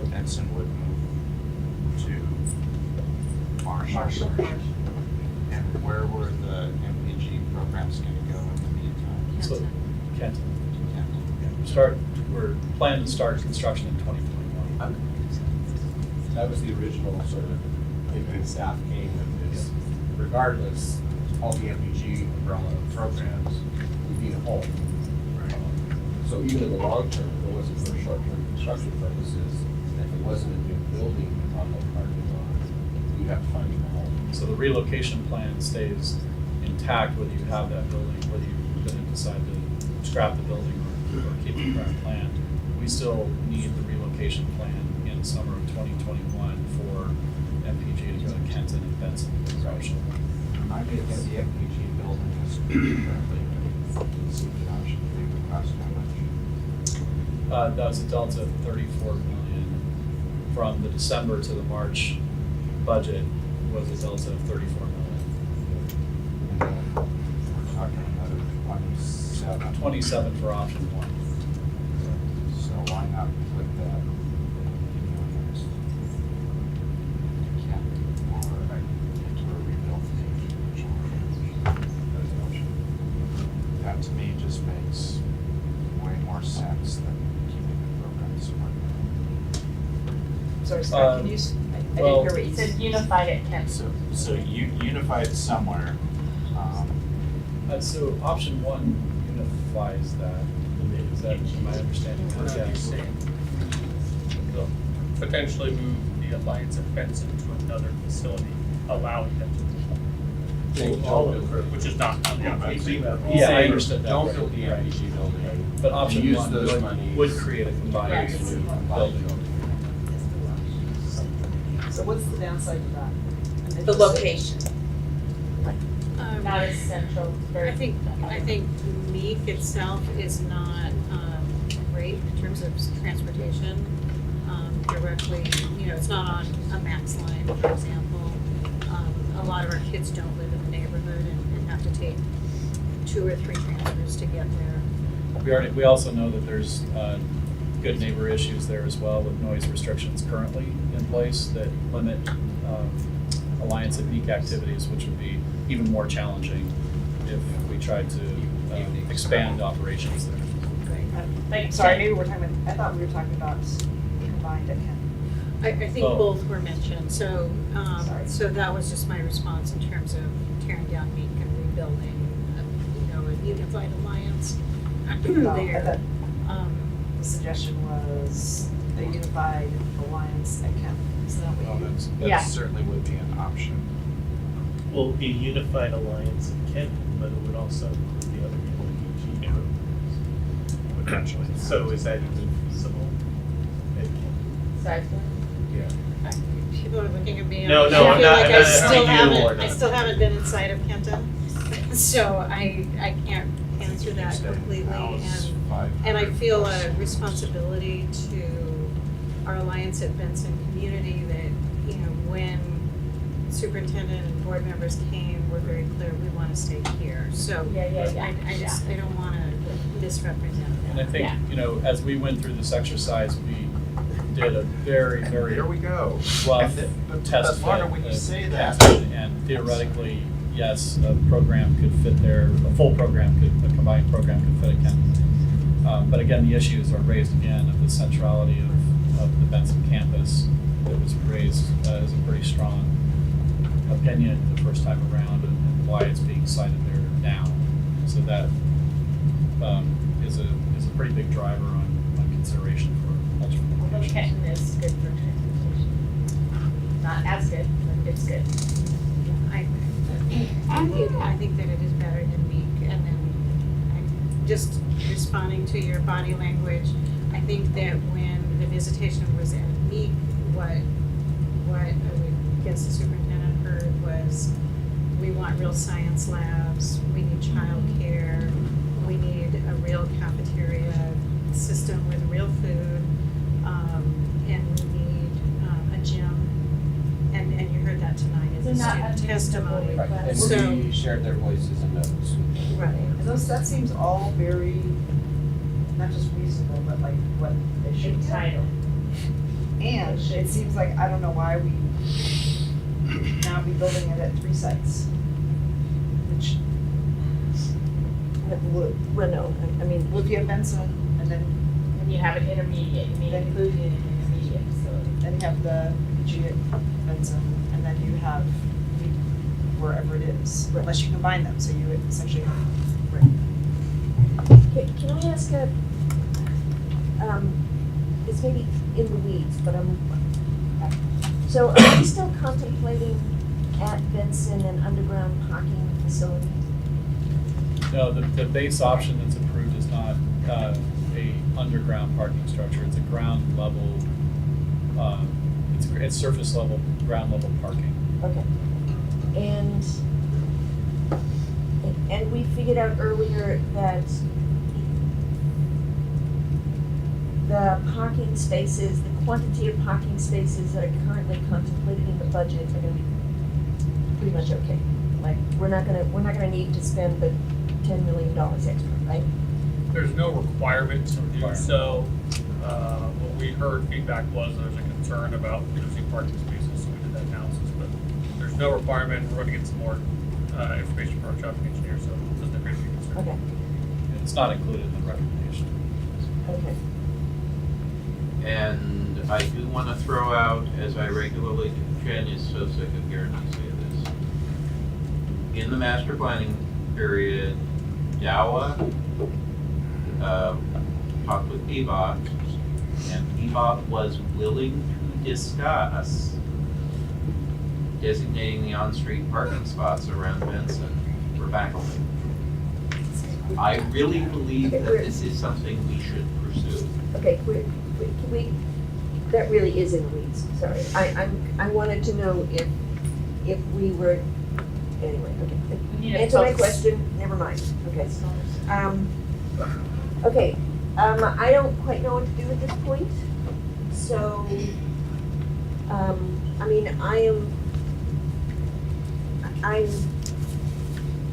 S8: Benson would move to Marshall. And where were the MPG programs going to go in the meantime?
S14: So, Kenton.
S8: Kenton.
S14: We're planning to start construction in 2021.
S1: That was the original sort of thinking staff came with this. Regardless, all the MPG umbrella programs, we need a home. So even in the long term, if it wasn't for short-term construction purposes, and if it wasn't a new building on the parking lot, you'd have to find a home.
S14: So the relocation plan stays intact whether you have that building, whether you're going to decide to scrap the building or keep the current plan. We we still need the relocation plan in summer of 2021 for MPG to go to Kenton and Benson for option.
S8: I think that the FPG building is currently, the option three would cost how much?
S14: That was a delta of 34 million from the December to the March budget was a delta of 34 million.
S8: And then we're talking another 27.
S14: 27 for option one.
S8: So why not put that in yours? Can't or into a rebuild stage. As an option. That to me just makes way more sense than keeping the program smart.
S2: Sorry, Scott, can you, I didn't hear what you
S9: It
S2: said.
S9: said unified at Kent.
S8: So unified somewhere.
S14: So option one unifies that. Is that my understanding?
S13: They'll potentially move the Alliance at Benson to another facility, allowing them to move all of it, which is not on the option.
S14: Yeah, I understood that.
S1: Don't
S14: right,
S1: build the
S14: right.
S1: MPG building.
S14: But option
S1: Use
S14: one
S1: those monies.
S14: would create a combined
S9: Yes.
S14: building.
S2: So what's the downside to that? And
S3: The
S2: just-
S3: location.
S9: Not as central, it's very.
S11: I think Meek itself is not great in terms of transportation, directly, it's not on a max line, for example. A lot of our kids don't live in the neighborhood and have to take 2 or 3 transfers to get there.
S14: We also know that there's good neighbor issues there as well with noise restrictions currently in place that limit Alliance and Meek activities, which would be even more challenging if we tried to expand operations there.
S9: Like,
S2: Sorry, maybe we're talking about, I thought we were talking about combined at Kent.
S11: I think
S14: Oh.
S11: both were mentioned, so that was just my response in terms of tearing down Meek and rebuilding, a unified alliance
S2: No, I
S11: there.
S2: thought the suggestion was a unified alliance at Kent. Isn't that
S8: Well,
S2: what you?
S9: Yeah.
S8: that certainly would be an option.
S20: Will be unified alliance in Kent, but it would also include the other MPG programs.
S8: Potentially.
S20: So is that even feasible? at Kent?
S9: Sorry.
S8: Yeah.
S11: People are looking at me.
S20: No,
S11: I
S20: no, I'm
S11: feel
S20: not-
S11: like
S20: I'm
S11: I
S20: not
S11: still
S20: asking you or
S11: haven't,
S20: not.
S11: I still haven't been inside of Kenton, so I can't answer that
S8: Stay
S11: completely.
S8: house,
S11: And I
S8: 500
S11: feel
S8: plus.
S11: a responsibility to our Alliance at Benson community that, when superintendent and board members came, we're very clear, we want to stay here. So
S9: Yeah.
S11: I don't want to misrepresent
S14: And I
S11: that.
S14: think, as we went through this exercise, we did a very, very
S8: Here we go.
S14: rough
S8: But
S14: test
S8: that's harder
S14: fit
S8: when you
S14: of
S8: say that.
S14: Kenton, and theoretically, yes, a program could fit there, a full program a combined program could fit at Kenton. But again, the issues are raised again of the centrality of the Benson campus that was raised as a pretty strong opinion the first time around and why it's being cited there now. So that is a pretty big driver on consideration for ultimate
S9: Although
S14: locations.
S9: Kenton is good for transportation. Not as good, but it's good.
S11: I think that it is better than Meek, and then just responding to your body language, I think that when the visitation was at Meek, what I would guess the superintendent heard was, we want real science labs, we need childcare, we need a real cafeteria system with real food, and we need a gym. And you heard that tonight as a
S9: They're not
S11: student testimony.
S1: Right, and
S11: So-
S1: we shared their voices and notes.
S11: Right.
S2: And that seems all very, not just reasonable, but like what they should do.
S9: Entitled.
S2: And it seems like, I don't know why we now be building it at 3 sites. Which would,
S3: Well, no, I mean,
S2: would be at Benson, and then
S9: When you have an intermediate, you mean
S2: Then-
S9: included in an intermediate facility.
S2: then you have the PG at Benson, and then you have wherever it is, unless you combine them, so you essentially,
S3: can I ask it's maybe in the weeds, but so are we still contemplating at Benson an underground parking facility?
S14: No, the base option that's approved is not a underground parking structure. It's a ground level, it's surface level, ground level parking.
S3: Okay. And we figured out earlier that the parking spaces, the quantity of parking spaces that are currently contemplated in the budget are gonna be pretty much okay. Like, we're not gonna need to spend the $10 million extra, right?
S13: There's no requirement to do so. What we heard feedback was there's a concern about reducing parking spaces, so we did that analysis, but there's no requirement. We're gonna get some more information from our traffic engineer, so it doesn't appear to be a concern.
S3: Okay,
S14: It's not included in the recommendation.
S3: okay.
S19: And I do want to throw out, as I regularly do, Jen is so sick of hearing me say this. In the master planning period, Dowa talked with Bebop, and Bebop was willing to discuss designating the on-street parking spots around Benson for faculty. I really believe that this is something we should pursue.
S3: Okay, can we, that really is in the weeds, sorry. I wanted to know if we were, anyway, okay.
S9: We need to
S3: Answer my
S9: focus.
S3: question, never mind, okay. Okay, I don't quite know what to do at this point, so, I mean, I'm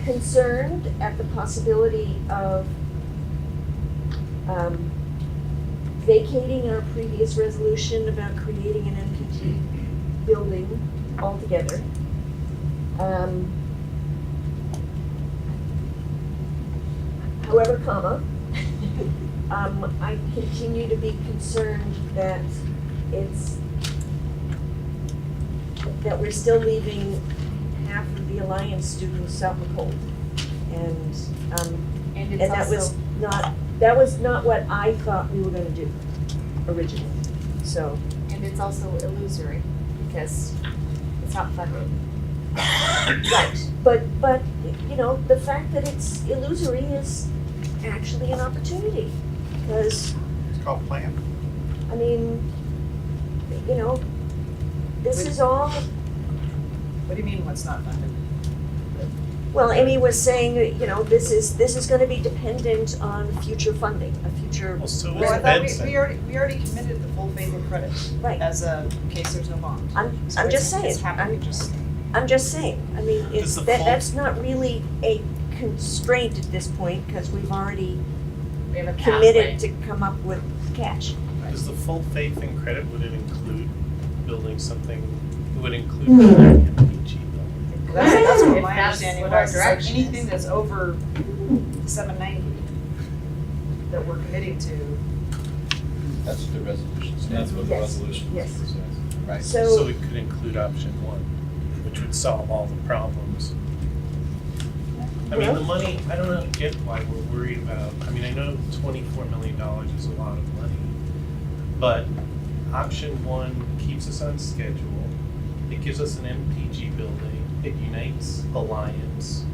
S3: concerned at the possibility of vacating our previous resolution about creating an MPG building altogether. However, I continue to be concerned that that we're still leaving half of the Alliance students out in the cold. And
S2: And
S3: that was not what I thought we were gonna do originally, so.
S9: And it's also illusory because it's not funded.
S3: Right, but, you know, the fact that it's illusory is actually an opportunity, because,
S8: It's called plan.
S3: I mean, you know, this is all,
S2: What do you mean what's not funded?
S3: well, Amy was saying, you know, this is gonna be dependent on future funding, a future.
S20: Well, so
S2: Well, I
S20: is
S2: thought
S20: Benson.
S2: we already committed the full faith and credit
S3: Right.
S2: as a, in case there's no bond.
S3: I'm
S2: So
S3: just
S2: it's
S3: saying,
S2: happening, just.
S3: I'm just saying, I mean,
S20: Does the
S3: that's not really a constraint at this point, because we've already
S9: We have a
S3: committed
S9: pathway.
S3: to come up with cash.
S20: Does the full faith and credit, would it include building something, it would include building an MPG building?
S2: That's what
S9: If
S2: my
S9: that's
S2: understanding
S9: what our
S2: was, is like
S9: direction is.
S2: anything that's over 790 that we're committing to.
S14: That's what the resolution says. That's what the
S3: Yes,
S14: resolution
S3: yes.
S14: says.
S20: Right,
S3: So-
S20: so it could include option one, which would solve all the problems. I mean, the money, I don't get why we're worried about, I mean, I know $24 million is a lot of money, but option one keeps us on schedule. It gives us an MPG building, it unites Alliance.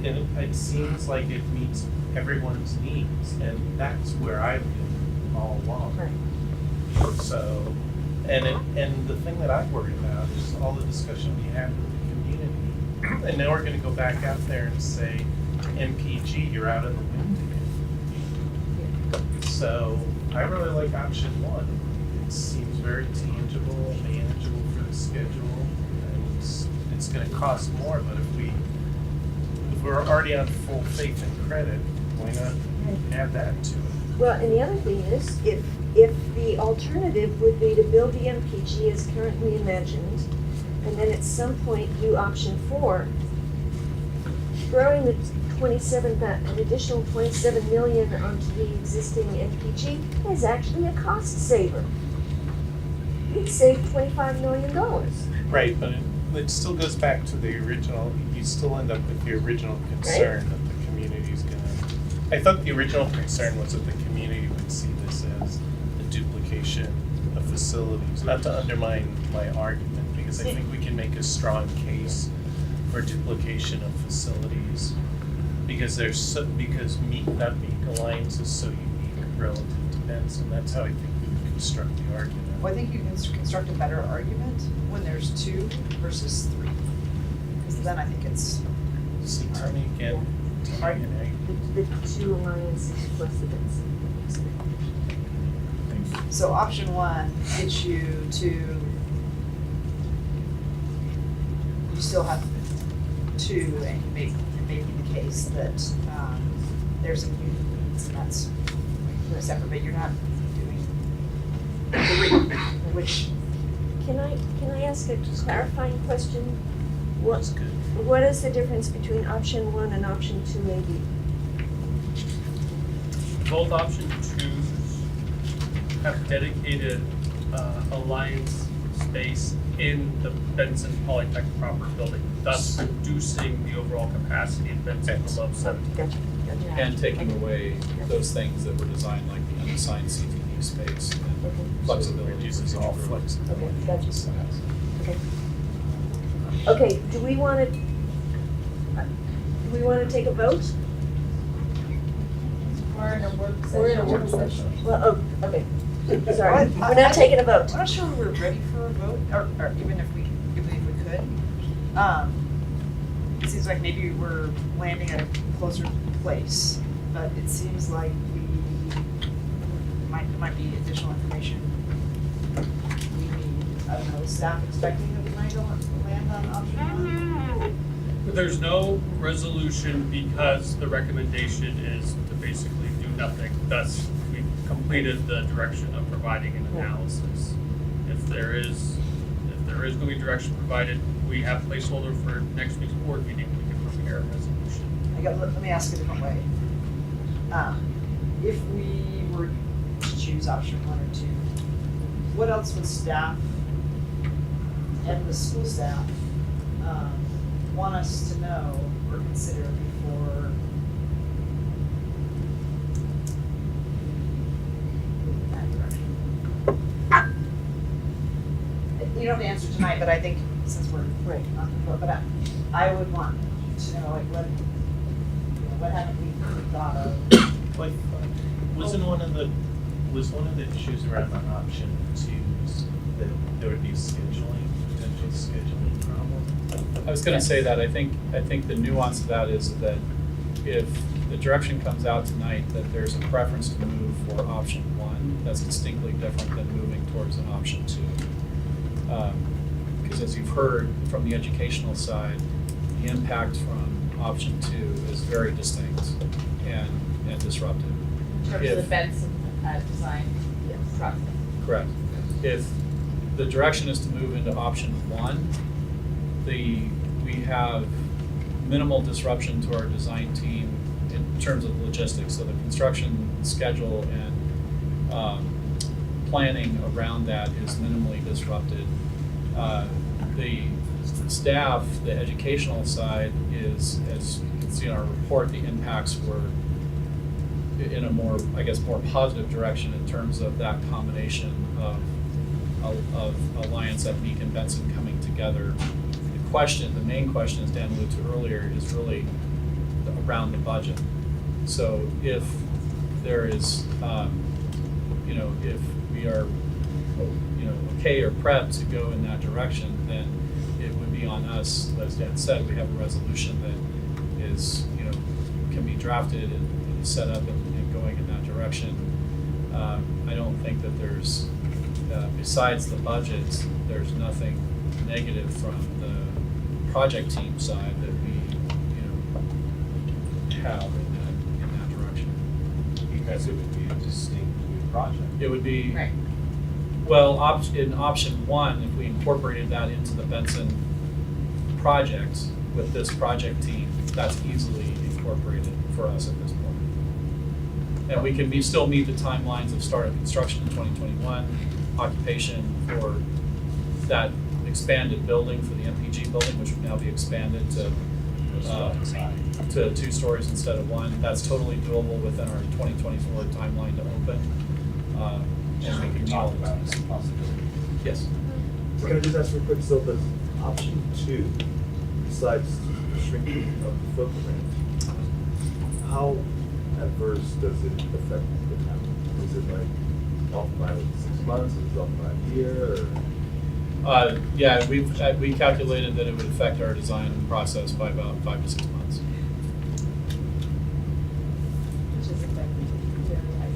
S20: And it seems like it meets everyone's needs, and that's where I've been all along.
S3: Right.
S20: So, and the thing that I'm worried about is all the discussion we had with the community. And now we're gonna go back out there and say, MPG, you're out of the wind again. So, I really like option one. It seems very tangible, manageable for the schedule, and it's gonna cost more, but if we're already on full faith and credit, why not add that to it?
S3: Well, and the other thing is, if the alternative would be to build the MPG as currently imagined, and then at some point do option 4, throwing the an additional 27 million onto the existing MPG is actually a cost saver. You'd save $25 million.
S20: Right, but it still goes back to the original, you still end up with the original concern that the community's gonna, I thought the original concern was that the community would see this as a duplication of facilities, not to undermine my argument, because I think we can make a strong case for duplication of facilities. Because Alliance is so unique relative to Benson, that's how I think we would construct the argument.
S2: Well, I think you can construct a better argument when there's 2 versus 3. Because then I think it's
S20: See, tell me again,
S3: The 2 alliances plus the Benson.
S2: so option 1 gets you to, you still have 2 and you make the case that there's some unique needs and that's separate, but you're not doing 3, which.
S3: Can I ask a clarifying question?
S20: That's good.
S3: What is the difference between option 1 and option 2AB?
S13: Both option 2s have dedicated Alliance space in the Benson Polytechnic proper building, thus reducing the overall capacity of Benson below 17.
S3: Gotcha.
S14: And taking away those things that were designed like the unassigned CTE space and flexibility.
S20: Reduces all flexibility.
S3: Okay, gotcha. Okay, do we want to take a vote?
S9: We're in a work session.
S3: We're in a work session. Well, oh, okay. Sorry, we're not taking a vote.
S2: I'm not sure we're ready for a vote, or even if we could. It seems like maybe we're landing at a closer place, but it seems like might be additional information we need. I don't know, is staff expecting that we might land on option 1?
S13: There's no resolution because the recommendation is to basically do nothing. Thus, we've completed the direction of providing an analysis. If there is going to be direction provided, we have placeholder for next week's board meeting. We can prepare a resolution.
S2: Let me ask a different way. If we were to choose option 1 or 2, what else would staff and the school staff want us to know or consider before moving that direction? You don't have to answer tonight, but I think since we're on the floor, but I would want to know, like, what haven't we thought of?
S20: Like, wasn't one of the issues around the option 2s that there would be potential scheduling problems?
S14: I was gonna say that, I think the nuance of that is that if the direction comes out tonight that there's a preference to move for option 1, that's distinctly different than moving towards an option 2. Because as you've heard from the educational side, the impact from option 2 is very distinct and disruptive.
S9: In terms of the Benson design process.
S14: Correct. If the direction is to move into option 1, we have minimal disruption to our design team in terms of logistics. So the construction schedule and planning around that is minimally disrupted. The staff, the educational side is, as you can see in our report, the impacts were in a more positive direction in terms of that combination of Alliance at Meek and Benson coming together. The main question, as Dan alluded to earlier, is really around the budget. So if there is, if we are, okay or prepped to go in that direction, then it would be on us. As Dan said, we have a resolution that is, can be drafted and set up and going in that direction. I don't think that there's, besides the budget, there's nothing negative from the project team side that we, have in that direction.
S1: Because it would be a distinct new project.
S14: It would be.
S9: Right.
S14: Well, in option 1, if we incorporated that into the Benson project with this project team, that's easily incorporated for us at this point. And we can still meet the timelines of start of construction in 2021, occupation for that expanded building, for the MPG building, which would now be expanded to 2 stories instead of 1. That's totally doable within our 2024 timeline to open. And we can
S1: talk about this possibility.
S14: Yes.
S16: Can I just ask real quick, so the option 2, besides shrinking of the footprint, how adverse does it affect the town? Is it like off by 6 months, is it off by a year, or?
S14: Yeah, we calculated that it would affect our design process by about 5 to 6 months.
S18: Which is effective very high.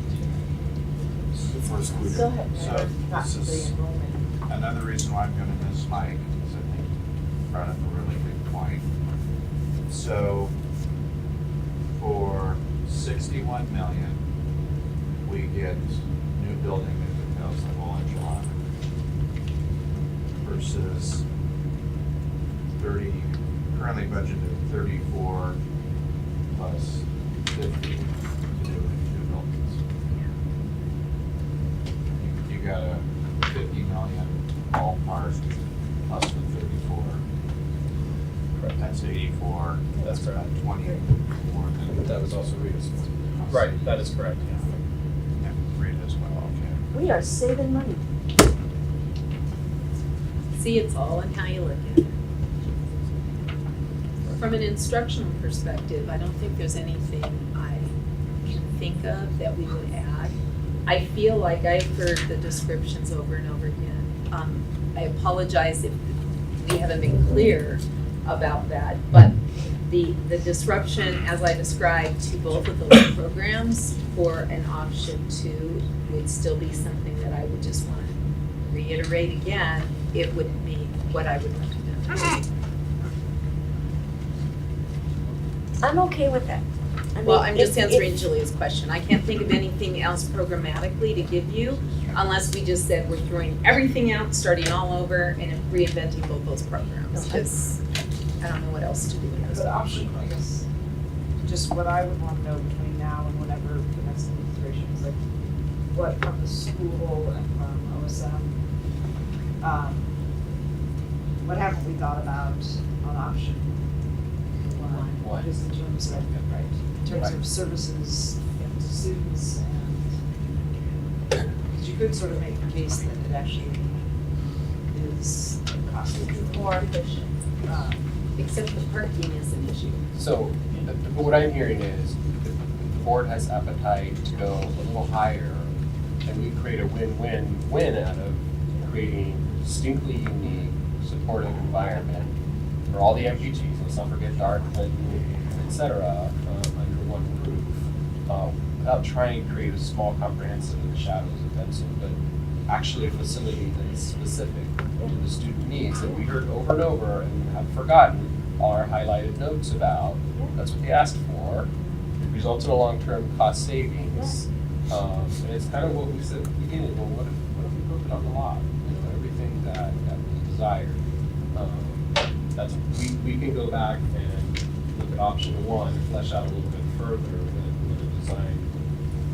S8: For students.
S18: Go ahead,
S8: So
S18: Mary. Not
S8: this
S18: the
S8: is
S18: enrollment.
S8: another reason why I'm gonna miss Mike, is I think he brought up a really good point. So for 61 million, we get new building at the Mills level in July versus 30, currently budgeted 34 plus 50 to do new buildings. You got a 50 million ballpark plus the 34.
S14: Correct.
S8: That's 84.
S14: That's correct.
S8: About 20 more than.
S5: That was also Rita's.
S14: Right, that is correct.
S8: Yeah, Rita as well, okay.
S3: We are saving money.
S18: See, it's all in how you look at it. From an instructional perspective, I don't think there's anything I can think of that we would add. I feel like I've heard the descriptions over and over again. I apologize if we haven't been clear about that, but the disruption, as I described, to both of those programs for an option 2 would still be something that I would just want to reiterate again. It wouldn't be what I would recommend.
S3: I'm okay with that. I
S18: Well,
S3: mean,
S18: I'm just
S3: if-
S18: answering Julia's question. I can't think of anything else programmatically to give you unless we just said we're throwing everything out, starting all over, and reinventing both those programs. Because I don't know what else to do with those.
S2: But option, I guess, just what I would want to know between now and whenever the next administration is like, what from the school and from OSM, what haven't we thought about on option 1? Just in terms of, right, in terms of services to students and, because you could sort of make the case that it actually is costly.
S18: More efficient. Except the parking is an issue.
S1: So, but what I'm hearing is the board has appetite to go a little higher, and we create a win-win-win out of creating a distinctly unique, supportive environment for all the MPTs. Let's not forget Dart, Clinton, et cetera, under one roof, without trying to create a small comprehensive in the shadows of Benson, but actually a facility that is specific to the student needs that we heard over and over and have forgotten our highlighted notes about. That's what they asked for. It results in a long-term cost savings. And it's kind of what we said at the beginning, well, what if we built it on the lot? You know, everything that was desired. We can go back and look at option 1 and flesh out a little bit further what the design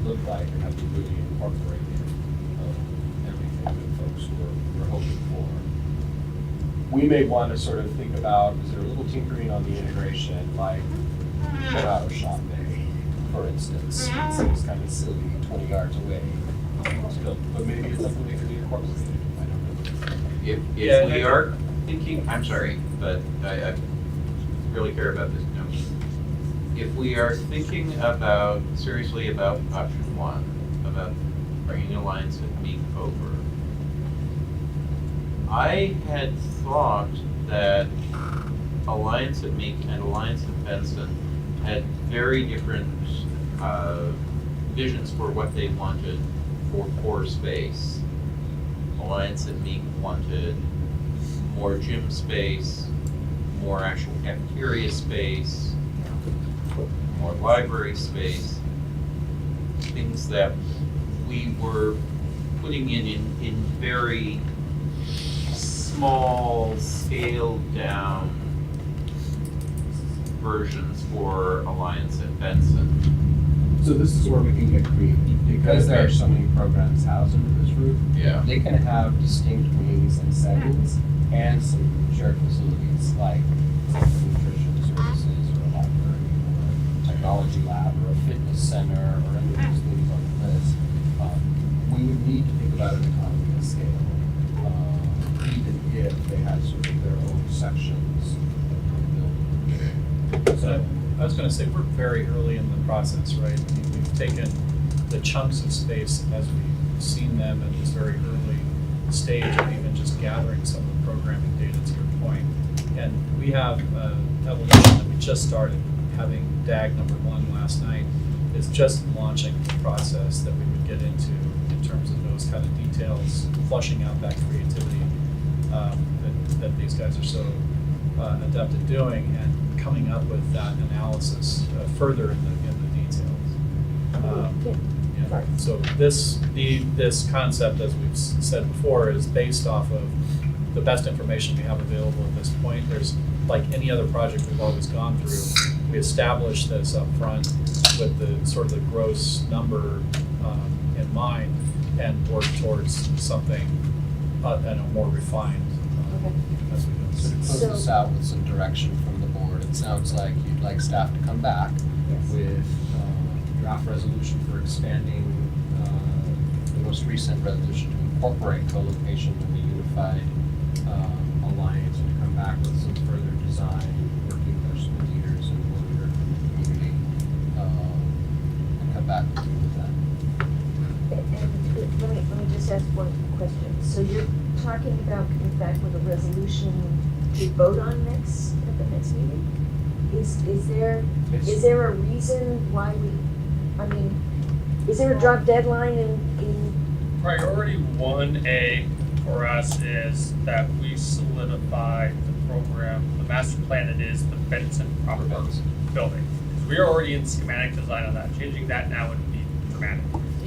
S1: looked like and have to really incorporate everything that folks were hoping for. We may want to sort of think about, is there a little tinkering on the integration, like auto shop bay, for instance? It seems kind of silly, 20 yards away, but maybe it's something that could be incorporated. I don't know.
S19: If we are thinking, I'm sorry, but I really care about this note. If we are thinking seriously about option 1, about bringing Alliance and Meek over, I had thought that Alliance at Meek and Alliance at Benson had very different visions for what they wanted for core space. Alliance at Meek wanted more gym space, more actual cafeteria space, more library space, things that we were putting in very small, scaled down versions for Alliance at Benson.
S1: So this is where we can get creative, because there are so many programs housed under this roof.
S19: Yeah.
S1: They can have distinct wings and settings and some shared facilities like nutrition services or a library or a technology lab or a fitness center or any of those things on the list. We would need to think about an economy of scale, even if they had sort of their own sections of the building. So
S14: I was gonna say, we're very early in the process, right? I mean, we've taken the chunks of space as we've seen them at this very early stage of even just gathering some of the programming data, to your point. And we have evolution that we just started, having DAG number 1 last night, is just launching the process that we would get into in terms of those kind of details, flushing out that creativity that these guys are so adept at doing, and coming up with that analysis further in the details. Yeah. So this concept, as we've said before, is based off of the best information we have available at this point. There's, like any other project we've always gone through, we establish this up front with the sort of the gross number in mind, and work towards something more refined as we go.
S1: So to close this out with some direction from the board, it sounds like you'd like staff to come back with draft resolution for expanding the most recent resolution to incorporate co-location in the unified alliance, and to come back with some further design, working with our school leaders and working with the community, and come back with that.
S3: And let me just ask one question. So you're talking about coming back with a resolution to vote on at the next meeting? Is there a reason why is there a drop deadline in?
S13: Priority 1A for us is that we solidify the program, the master plan that is the Benson proper building. We are already in schematic design on that. Changing that now would be dramatic.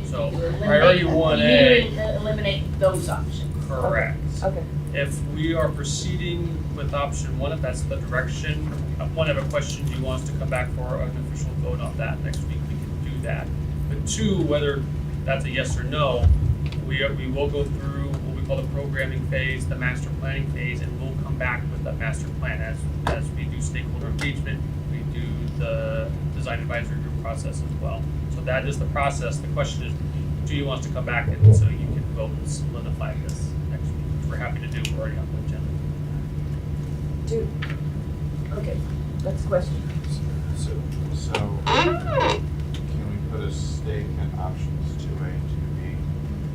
S13: So priority 1A.
S9: You eliminate those options.
S13: Correct.
S3: Okay.
S13: If we are proceeding with option 1, if that's the direction, one of the questions you want us to come back for an official vote on that next week, we can do that. But 2, whether that's a yes or no, we will go through what we call the programming phase, the master planning phase, and we'll come back with that master plan as we do stakeholder engagement, we do the design advisory group process as well. So that is the process. The question is, do you want us to come back and so you can vote and solidify this next week, which we're happy to do. We're already on the agenda.
S3: Okay, next question.
S8: So can we put a stake in options 2A and 2B?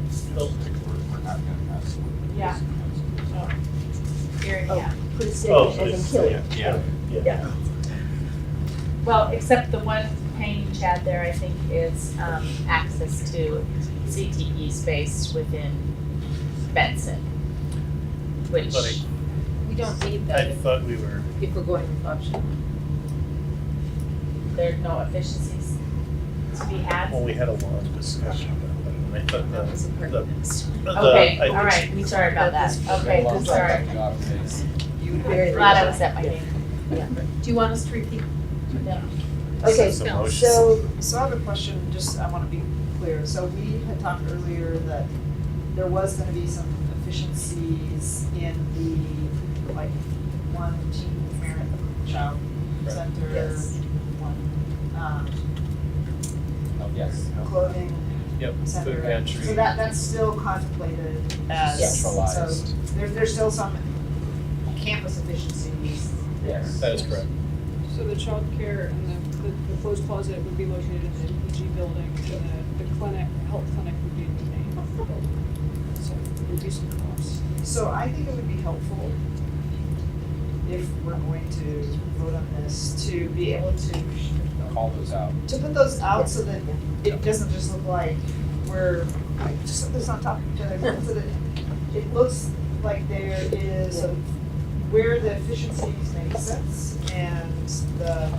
S8: Just like we're not gonna mess with this.
S9: Yeah. Here,
S3: Oh,
S9: yeah.
S3: put a stake in as in kill it.
S8: Yeah.
S9: Well, except the one pain, Chad, there, I think, is access to CTE space within Benson, which
S18: We don't need
S20: I
S18: that
S20: thought we were.
S18: if we're going with option 1.
S9: there are no efficiencies to be had.
S20: Well, we had a long discussion about that, and I thought
S18: That was a part of this.
S9: Okay,
S20: I-
S9: all right, sorry about that. Okay, sorry. Glad I was at my game.
S18: Do you want us to repeat?
S9: No.
S3: Okay,
S20: Some
S3: so,
S20: motions.
S2: So I have a question, just, I wanna be clear, so we had talked earlier that there was gonna be some efficiencies in the, like, one teen parent child center,
S3: Yes.
S2: one,
S1: Yes.
S2: clothing
S14: Yep,
S2: center.
S14: food pantry.
S2: So that's still contemplated as,
S3: Yes.
S1: Centralized.
S2: so there's still some campus efficiencies there.
S1: Yes.
S14: That is correct.
S21: So the childcare and the clothes closet would be located in the NPG building, and the clinic, health clinic would be in the main building. So there would be some costs.
S2: So I think it would be helpful if we're going to vote on this, to be able to
S1: Call those out.
S2: put those out so that it doesn't just look like we're like just put this on top of each other, so that it looks like there is sort of where the efficiencies make sense and the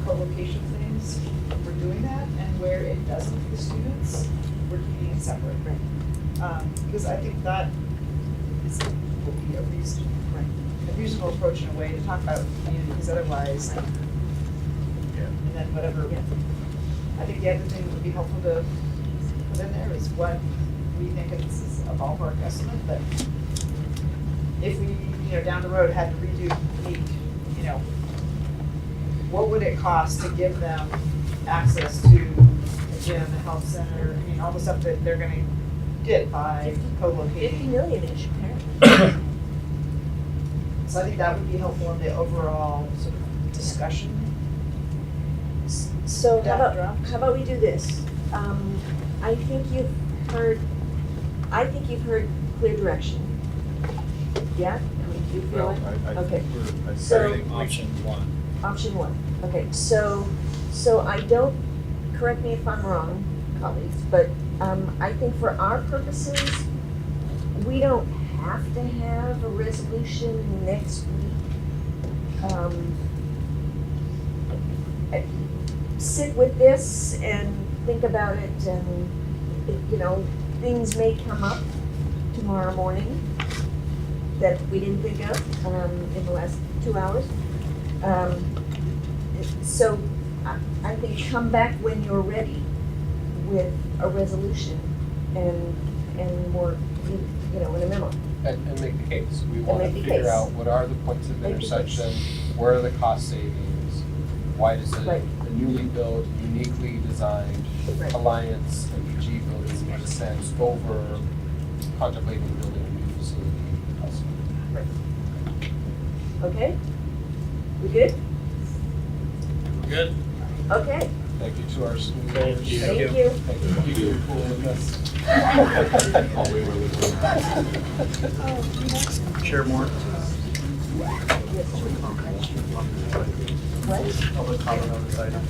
S2: co-location things, we're doing that, and where it doesn't for the students, we're keeping it separate. Because I think that is, will be a reasonable approach in a way to talk about community, because otherwise, and then whatever. I think the other thing that would be helpful to put in there is what we think is a ballpark estimate, that if we, down the road had to redo Meek, what would it cost to give them access to a gym, a health center, all the stuff that they're gonna get by co-locating.
S3: 50 million-ish, apparently.
S2: So I think that would be helpful in the overall sort of discussion.
S3: So how
S2: Draft,
S3: about,
S2: draft.
S3: how about we do this? I think you've heard clear direction. Yeah? I mean, do you feel
S16: Well,
S3: it?
S16: I
S3: Okay.
S16: think we're,
S3: So-
S14: I think option one.
S3: Option one, okay, so I don't, correct me if I'm wrong, colleagues, but, I think for our purposes, we don't have to have a resolution next week. Sit with this and think about it, and, you know, things may come up tomorrow morning that we didn't think of, in the last 2 hours. So I think come back when you're ready with a resolution and more, you know, in a memo.
S1: And make the case. We want to
S3: make the
S1: figure
S3: case.
S1: out what are the points of
S3: Make the case.
S1: intersection, where are the cost savings, why does
S3: Right.
S1: a newly built, uniquely designed
S3: Right.
S1: Alliance MPG building make sense over contemplating building a new facility elsewhere.
S3: Okay? We good?
S13: We're good?
S3: Okay,
S1: Thank you to our school leaders.
S3: thank you.
S1: Thank you for being cool with us.
S14: Chair Moore?
S3: What?
S14: Public comment on this item.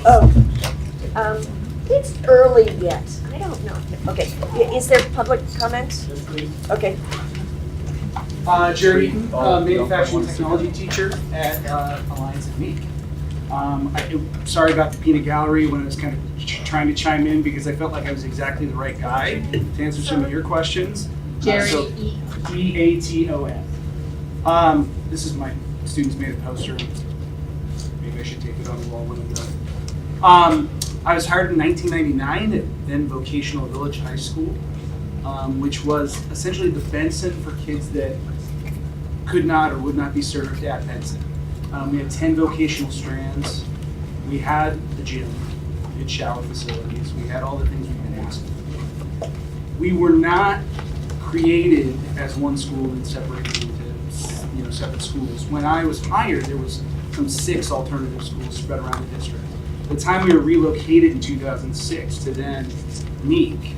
S3: Oh, it's early yet. I don't know. Okay, is there public comment? Okay.
S7: Jerry Eaton, manufacturing technology teacher at Alliance at Meek. Sorry about the peanut gallery when I was kind of trying to chime in because I felt like I was exactly the right guy to answer some of your questions.
S9: Jerry
S7: So, Eaton. This is my students made a poster. Maybe I should take it on the wall when I'm done. I was hired in 1999 at then Vocational Village High School, which was essentially the Benson for kids that could not or would not be served at Benson. We had 10 vocational strands. We had the gym, we had shower facilities, we had all the things we've been asking for. We were not created as one school and separated into separate schools. When I was hired, there was some 6 alternative schools spread around the district. By the time we were relocated in 2006 to then Meek,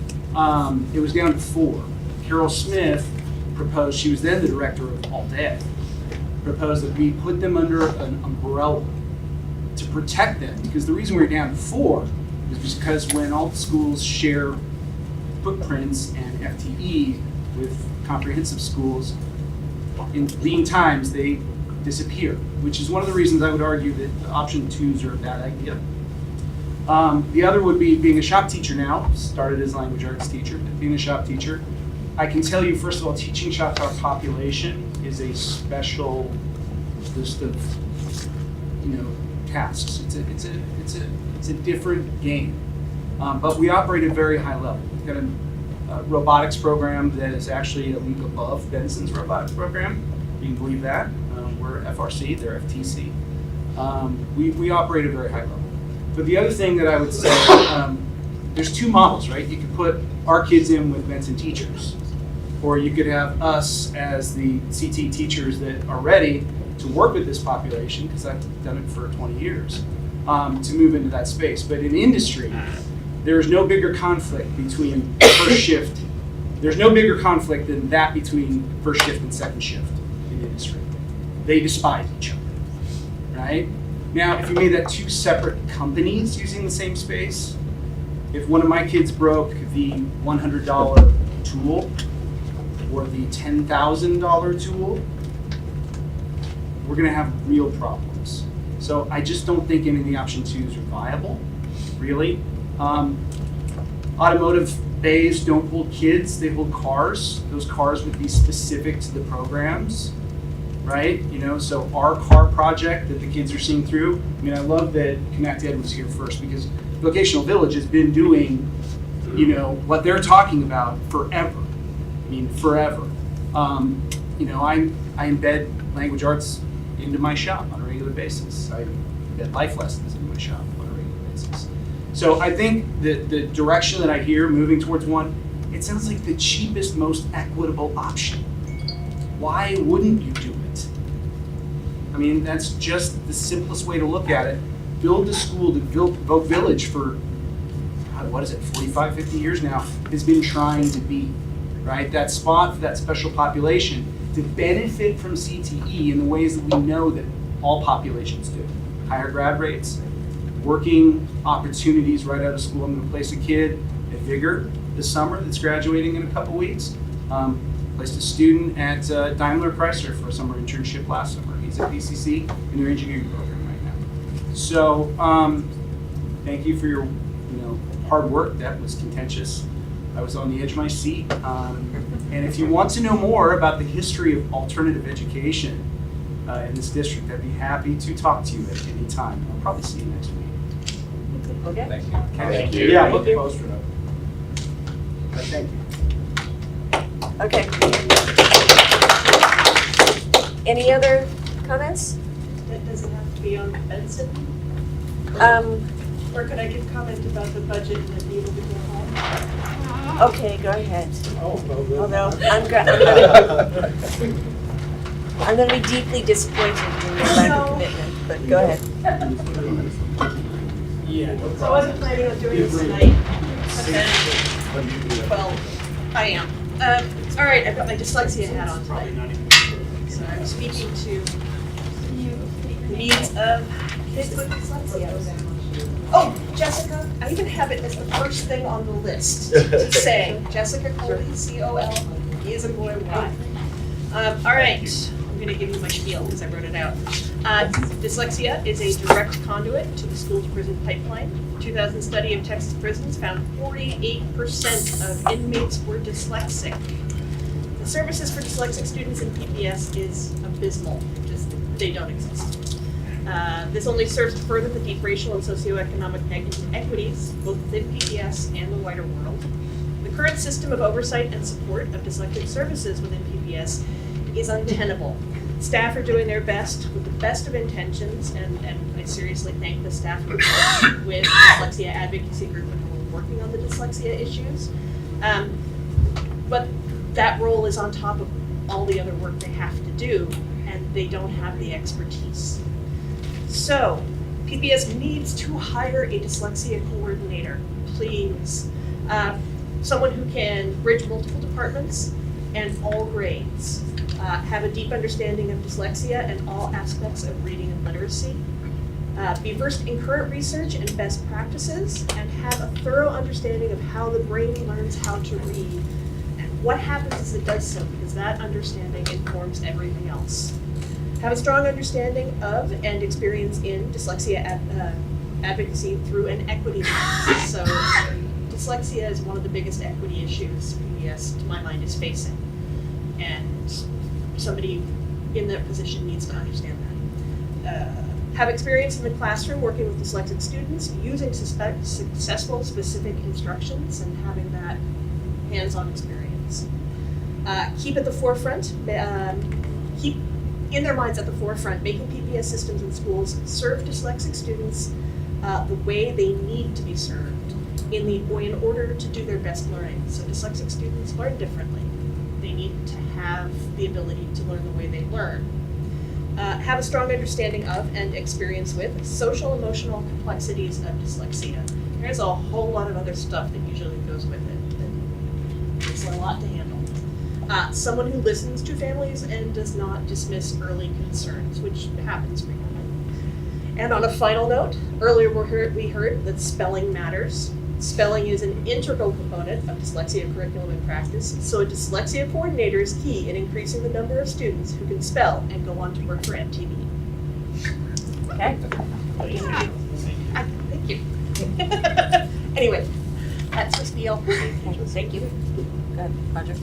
S7: it was down to 4. Carol Smith proposed, she was then the director of All Day, proposed that we put them under an umbrella to protect them, because the reason we were down to 4 is because when all the schools share footprints and FTE with comprehensive schools, in lean times they disappear, which is one of the reasons I would argue that option 2s are a bad idea. The other would be being a shop teacher now, started as a language arts teacher, but being a shop teacher. I can tell you, first of all, teaching shop to our population is a special list of, tasks. It's a different game, but we operate at a very high level. We've got a robotics program that is actually a league above Benson's robotics program. You can believe that. We're FRC, they're FTC. We operate at a very high level. But the other thing that I would say, there's 2 models, right? You could put our kids in with Benson teachers, or you could have us as the CT teachers that are ready to work with this population, because I've done it for 20 years, to move into that space. But in industry, there is no bigger conflict between first shift. There's no bigger conflict than that between first shift and second shift in industry. They despise each other, right? Now, if you made that 2 separate companies using the same space, if one of my kids broke the $100 tool or the $10,000 tool, we're gonna have real problems. So I just don't think any of the option 2s are viable, really. Automotive bays don't hold kids, they hold cars. Those cars would be specific to the programs, right? So our car project that the kids are seeing through, I love that Connect Ed was here first, because Vocational Village has been doing, what they're talking about forever. Forever. I embed language arts into my shop on a regular basis. I embed life lessons into my shop on a regular basis. So I think the direction that I hear moving towards one, it sounds like the cheapest, most equitable option. Why wouldn't you do it? That's just the simplest way to look at it. build the school, the Vogue Village for, what is it, 45, 50 years now, has been trying to be, right? That spot for that special population to benefit from CTE in the ways that we know that all populations do. Higher grad rates, working opportunities right out of school. I'm gonna place a kid at Vigor this summer that's graduating in a couple weeks. Placed a student at Daimler Chrysler for a summer internship last summer. He's at PCC in their engineering program right now. So thank you for your hard work. That was contentious. I was on the edge of my seat. And if you want to know more about the history of alternative education in this district, I'd be happy to talk to you at any time. I'll probably see you next week.
S3: Okay.
S1: Thank you.
S7: Okay.
S1: Thank you.
S7: Yeah,
S1: Thank
S7: put the
S1: you.
S7: poster up. Thank you.
S3: Okay. Any other comments?
S10: Does it have to be on Benson? Or could I give comment about the budget and then be able to go home?
S3: Okay, go ahead.
S10: Oh,
S3: Although I'm gonna be deeply disappointed in your lack of commitment, but go ahead.
S10: So I wasn't planning on doing this tonight, but then, well, I am. All right, I've got my dyslexia hat on tonight. So I'm speaking to the needs of kids with dyslexia. Oh, Jessica, I even have it as the first thing on the list to say. Jessica Coley, C-O-L, he is a boy, Y. All right, I'm gonna give you my spiel because I wrote it out. Dyslexia is a direct conduit to the school-to-prison pipeline. 2000 study of Texas prisons found 48% of inmates were dyslexic. The services for dyslexic students in PPS is abysmal, just they don't exist. This only serves to further the deep racial and socioeconomic inequities, both within PPS and the wider world. The current system of oversight and support of dyslexic services within PPS is untenable. Staff are doing their best with the best of intentions, and I seriously thank the staff who work with Dyslexia Advocacy Group and who are working on the dyslexia issues. But that role is on top of all the other work they have to do, and they don't have the expertise. So, PPS needs to hire a dyslexia coordinator, please. Someone who can bridge multiple departments and all grades, have a deep understanding of dyslexia and all aspects of reading and literacy, be versed in current research and best practices, and have a thorough understanding of how the brain learns how to read and what happens as it does so, because that understanding informs everything else. Have a strong understanding of and experience in dyslexia advocacy through an equity lens. So dyslexia is one of the biggest equity issues PBS, to my mind, is facing. And somebody in that position needs to understand that. Have experience in the classroom working with dyslexic students, using successful specific instructions and having that hands-on experience. Keep at the forefront, keep in their minds at the forefront, making PPS systems in schools serve dyslexic students the way they need to be served in order to do their best learning. So dyslexic students learn differently. They need to have the ability to learn the way they learn. Have a strong understanding of and experience with social emotional complexities of dyslexia. There's a whole lot of other stuff that usually goes with it. It's a lot to handle. Someone who listens to families and does not dismiss early concerns, which happens frequently. And on a final note, earlier we heard that spelling matters. Spelling is an integral component of dyslexia curriculum and practice, so a dyslexia coordinator is key in increasing the number of students who can spell and go on to work for MTV.
S3: Okay.
S10: Thank you. Anyway, that's the spiel.
S3: Thank you. Go ahead, Roger.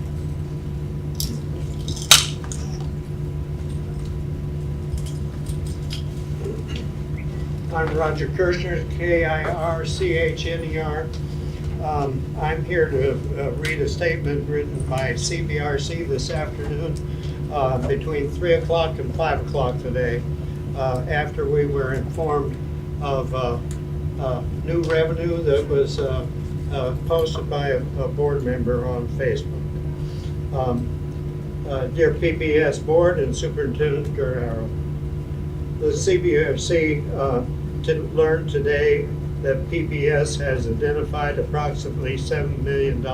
S22: I'm Roger Kirchner, K-I-R-C-H-N-E-R. I'm here to read a statement written by CBRC this afternoon between 3 o'clock and 5 o'clock today after we were informed of new revenue that was posted by a board member on Facebook. Dear PBS Board and Superintendent Guerrero, the CBRC learned today that PBS has identified approximately $7 million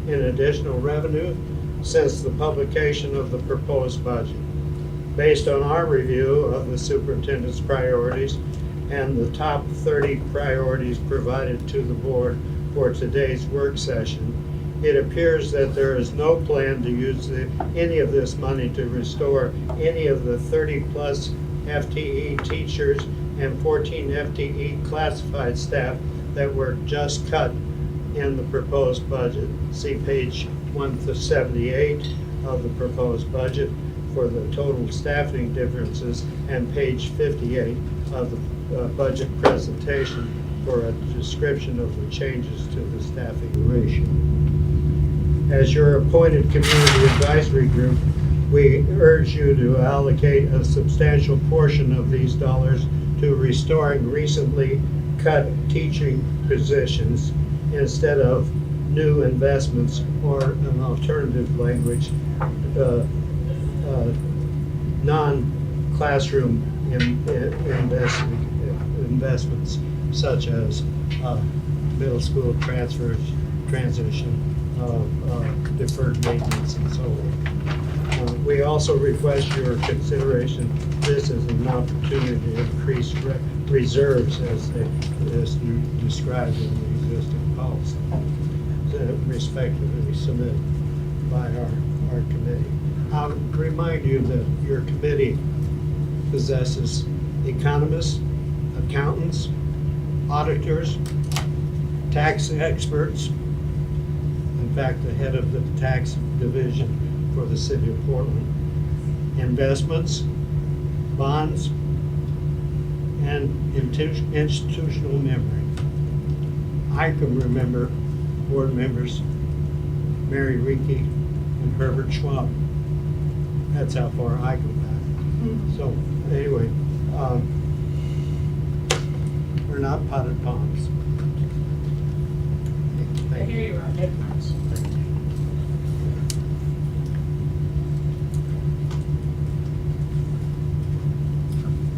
S22: in additional revenue since the publication of the proposed budget. Based on our review of the superintendent's priorities and the top 30 priorities provided to the board for today's work session, it appears that there is no plan to use any of this money to restore any of the 30-plus FTE teachers and 14 FTE classified staff that were just cut in the proposed budget. See page 178 of the proposed budget for the total staffing differences and page 58 of the budget presentation for a description of the changes to the staffing ratio. As your appointed community advisory group, we urge you to allocate a substantial portion of these dollars to restoring recently cut teaching positions instead of new investments or an alternative language, non-classroom investments such as middle school transfers, transition, deferred maintenance, and so on. We also request your consideration. This is an opportunity to increase reserves as described in the existing policy, respectively submitted by our committee. I'll remind you that your committee possesses economists, accountants, auditors, tax experts. In fact, the head of the tax division for the city of Portland, investments, bonds, and institutional memory. I can remember board members Mary Reiki and Herbert Schwab. That's how far I go back. So anyway, we're not potted palms. Thank you.
S9: Here you are.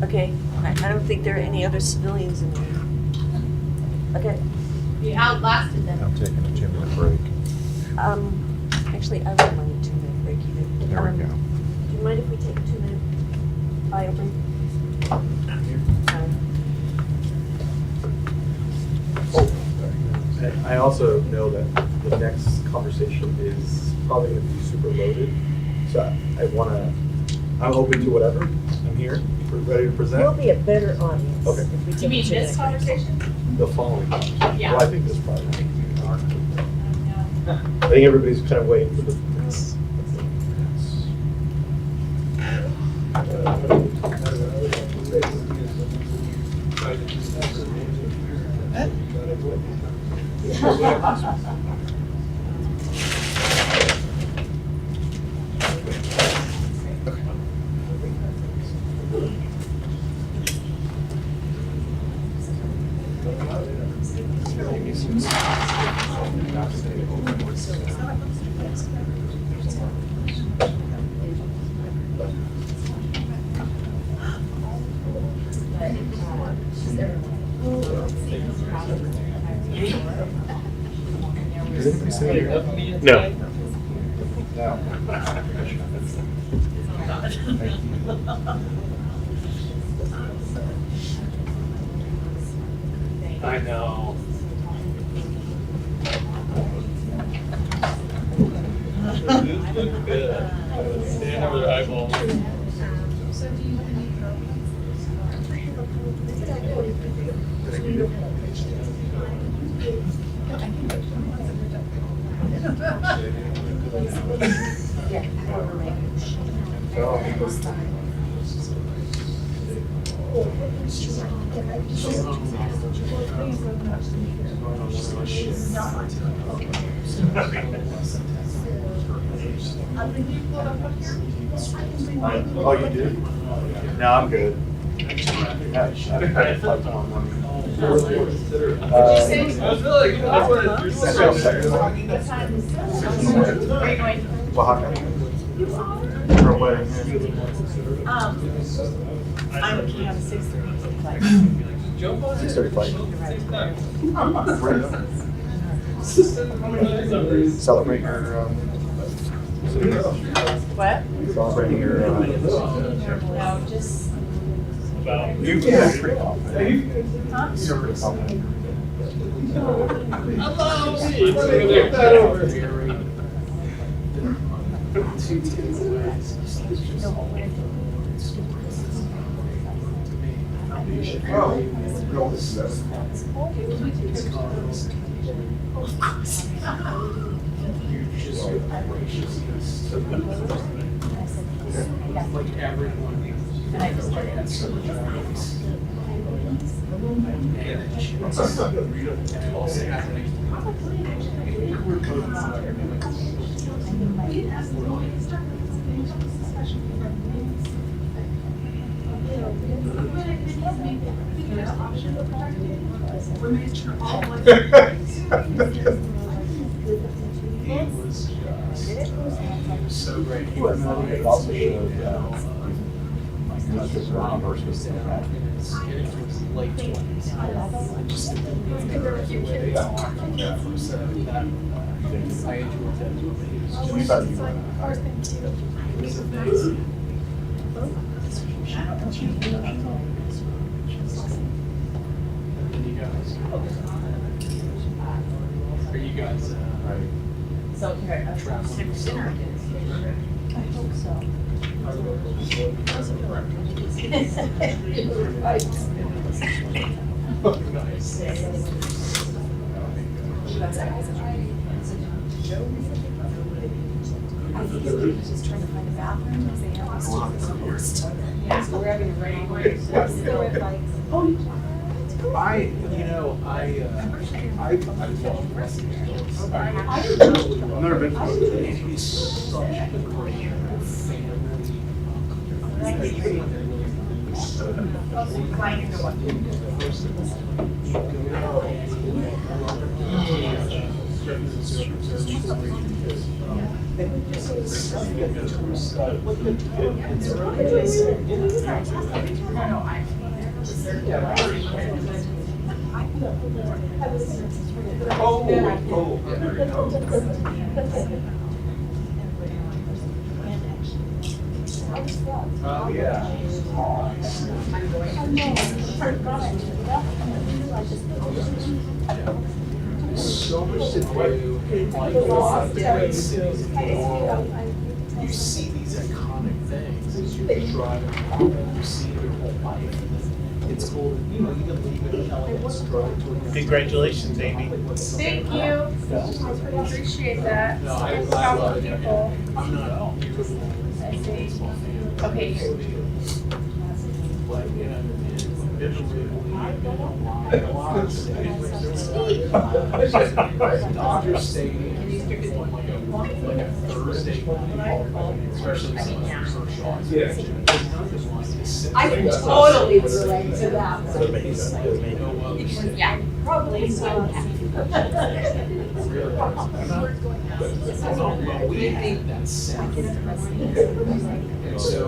S3: Okay, I don't think there are any other civilians in here. Okay.
S9: You outlasted them.
S16: I'm taking a 2-minute break.
S3: Actually, I won't mind a 2-minute break either.
S16: There we go.
S3: Do you mind if we take a 2-minute eye open?
S4: I also know that the next conversation is probably going to be super loaded, so I'm open to whatever. I'm here, we're ready to present.
S3: We'll be a better audience.
S4: Okay.
S3: If we take
S9: You mean
S3: a
S9: this
S3: 2-minute break.
S9: conversation?
S4: The following conversation.
S9: Yeah.
S4: Well, I think this probably will take an hour. I think everybody's kind of waiting for this. Is anybody sitting here? No.
S13: I know. Look good. Stand over their eyeballs.
S4: Oh, you do? No, I'm good. I had flights on Monday.
S13: I was really, that's what you're
S9: Where are you going?
S4: Oaxaca. For a wedding.
S10: I'm looking at a 6:30 flight.
S13: Jump on it.
S4: 6:35.
S13: Same time.
S4: Celebrate your,
S18: What?
S4: celebrating your,
S18: No, just.
S4: You're pretty confident.
S18: Huh?
S4: You're pretty confident.
S7: Like everyone.
S18: And I just did it.
S7: So great.
S4: It also showed, countries around versus
S7: Late 20s. I just think that the way they talk for a second, that I enjoyed that.
S4: We thought you were.
S7: It was amazing. And you guys, are you guys,
S18: So here, a traveling dinner. I hope so.
S3: I think it was just trying to find a bathroom because they have this closed.
S18: Yeah, so we're having a rain.
S7: I've never been to it. It's such a great family.
S8: Oh, yeah.
S7: So much to do, like a lot of great cities in the world. You see these iconic things as you drive around, you see their whole life. It's cool, you know, you can leave it elegant drive to.
S10: Congratulations, Amy.
S11: Thank you. I appreciate that.
S7: No, I
S11: I'm
S7: love it.
S11: people.
S7: I'm not all.
S18: Okay, here.
S7: Like, you know, visually, a lot of states. Dodger Stadium, like a Thursday night, especially some first shots.
S2: I can totally relate to that one.
S18: Yeah.
S2: Probably so.
S7: We hate that sound. And so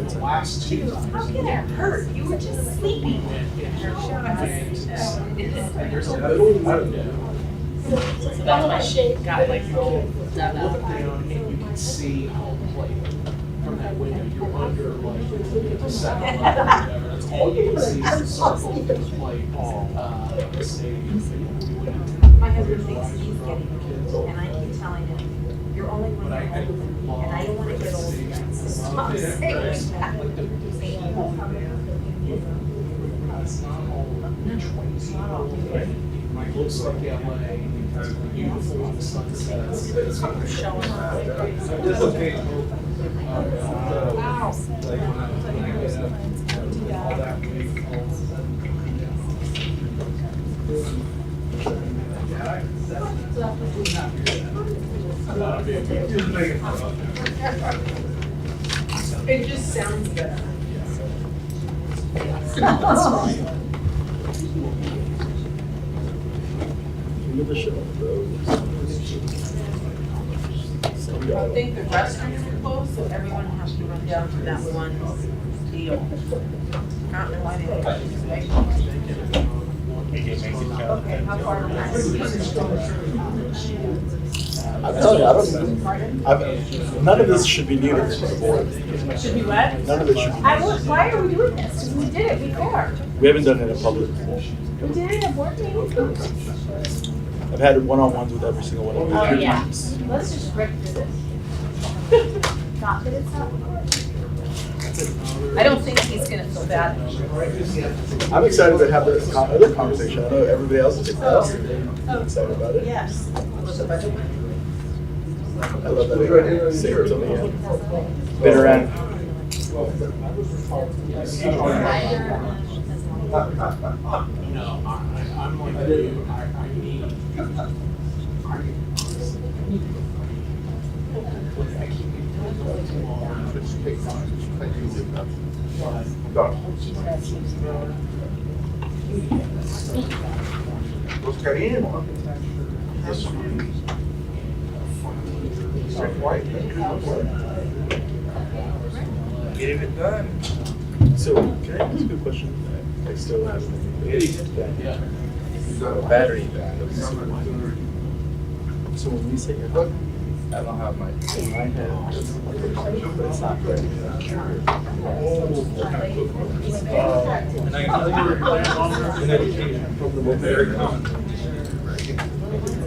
S7: the last two times.
S2: How can it hurt? You were just sleeping.
S7: There's a little window.
S18: So that's my shape, got like
S7: Look down and you can see home plate from that window. You're under like the second level or whatever. That's all you can see is the circle of play the stadium.
S3: My husband thinks he's getting old, and I keep telling him, you're only one year older than me, and I don't want to get old yet. So stop saying that.
S7: It's not all crazy. It looks like LA. It's beautiful on the sunsets. It's showing up. All that week.
S2: It just sounds better.
S18: I think the restrooms are closed, so everyone has to run down to that one deal. I don't know why they.
S2: Okay, how far behind?
S4: I'm telling you, none of this should be new to the board.
S2: Should be what?
S4: None of it should be.
S2: Why are we doing this? 'Cause we did it before.
S4: We haven't done it in public before.
S2: We did it at board meetings.
S4: I've had one-on-ones with every single one of them.
S9: Oh, yeah. Let's just rip through this. Not that it's not important.
S10: I don't think he's gonna feel bad.
S4: I'm excited to have this other conversation. I know everybody else is excited about it.
S10: Yes.
S4: I love that. Save it till the end. Bitter end.
S20: I'm like you, I need.
S16: Los queremos. Getting it done.
S4: So, can I ask you a question? I still have
S16: Battery.
S4: So when we say your book,
S16: I don't have my.
S4: in my head, but it's not ready.
S16: And I in education, very common.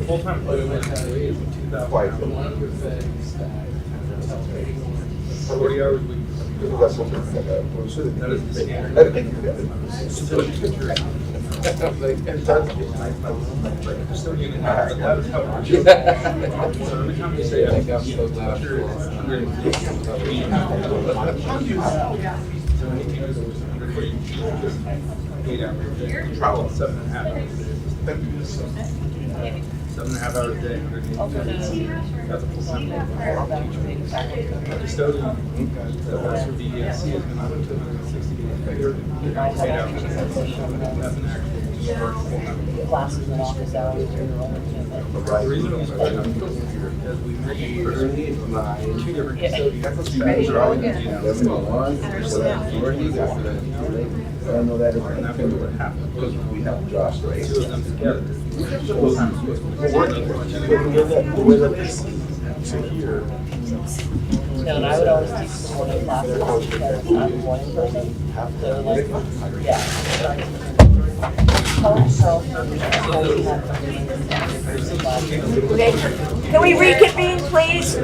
S16: Full-time employment is 40 hours a week. That is the standard. Travel 7.5 hours. 7.5 hours a day. That's a full-time custodian. That's for BESC is going to 60 days. 8 hours. That's an actual work full-time.
S12: Classes and office hours.
S16: The reason we split up is we made two different custodians.
S12: I don't know that it's not going to happen because we have jobs, right?
S16: Two of them together.
S4: The way that this to here.
S12: No, and I would always teach the morning classes because I'm morning person. So like, yeah.
S3: Okay, can we reconvene, please?
S9: No,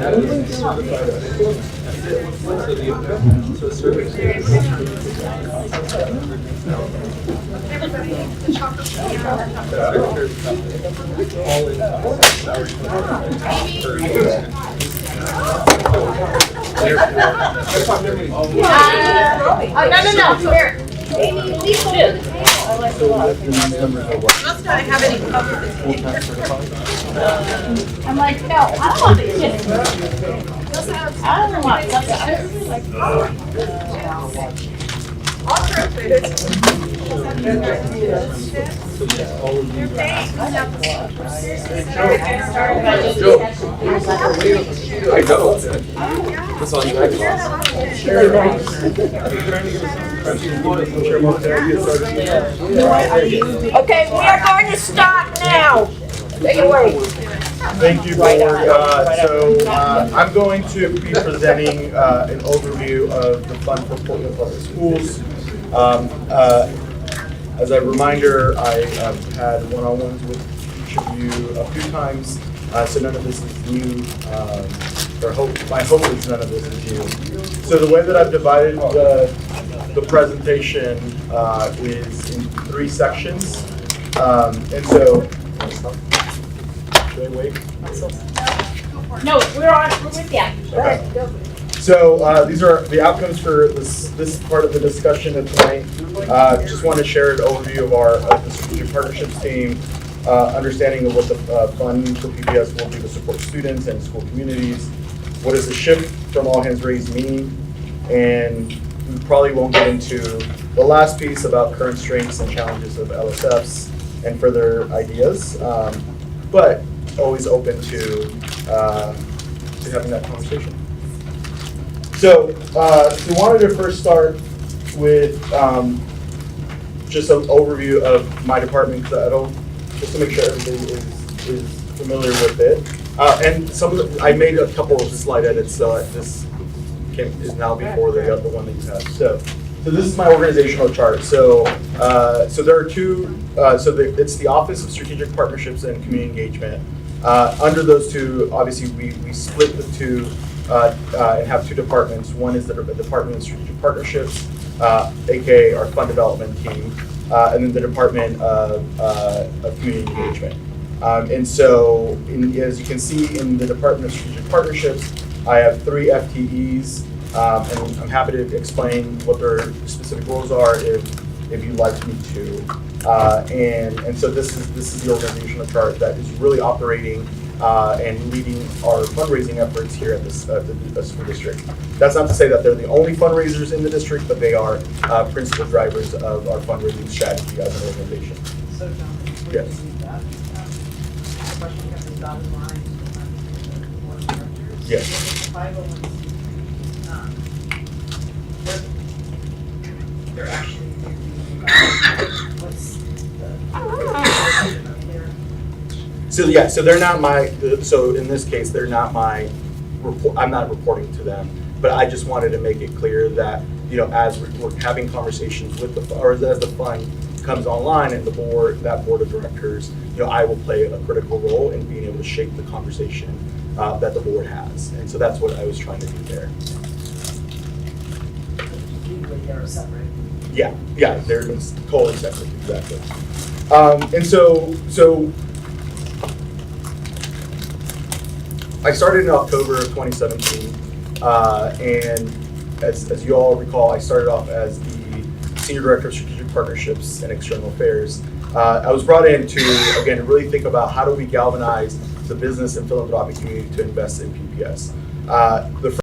S9: here. Please do.
S10: Must not have any cover.
S9: I'm like, no, I don't want the kids. I don't want something. I really like.
S10: I'll translate it.
S16: I know. That's all you
S3: Okay, we are going to stop now. Take it away.
S4: Thank you, board. I'm going to be presenting an overview of the fund for Portland Public Schools. As a reminder, I have had one-on-ones with each of you a few times, so none of this is new. My hope is none of this is new. So the way that I've divided the presentation is in 3 sections. And so, should I wait?
S9: No, we're with you.
S4: Okay. So these are the outcomes for this part of the discussion of tonight. Just want to share an overview of the strategic partnerships team, understanding of what the fund for PPS will do to support students and school communities. What does the shift from all hands raised mean? And we probably won't get into the last piece about current strengths and challenges of LSFs and further ideas, but always open to having that conversation. So we wanted to first start with just an overview of my department, because I don't, just to make sure everybody is familiar with it. And I made a couple of slide edits, so this is now before the one that you have. So this is my organizational chart. So there are two. It's the Office of Strategic Partnerships and Community Engagement. Under those two, obviously we split the two and have two departments. One is the Department of Strategic Partnerships, aka our Fund Development team, and then the Department of Community Engagement. And so, as you can see in the Department of Strategic Partnerships, I have 3 FTEs, and I'm happy to explain what their specific roles are if you'd like me to. And so this is the organizational chart that is really operating and leading our fundraising efforts here at the school district. That's not to say that they're the only fundraisers in the district, but they are principal drivers of our fundraising strategy as an organization.
S2: So, John, before
S4: Yes.
S2: you leave that, the question we have is dotted line to the board of directors.
S4: Yes.
S2: The 501c3, they're actually what's the
S4: So they're not my. So in this case, they're not my report. I'm not reporting to them, but I just wanted to make it clear that as we're having conversations with as the fund comes online and that board of directors, I will play a critical role in being able to shape the conversation that the board has, and so that's what I was trying to do there.
S2: legally they're separate.
S4: Yeah, they're totally separate, exactly. And so I started in October of 2017, and as you all recall, I started off as the Senior Director of Strategic Partnerships and External Affairs. I was brought in to, again, really think about how do we galvanize the business and philanthropic community to invest in PPS. The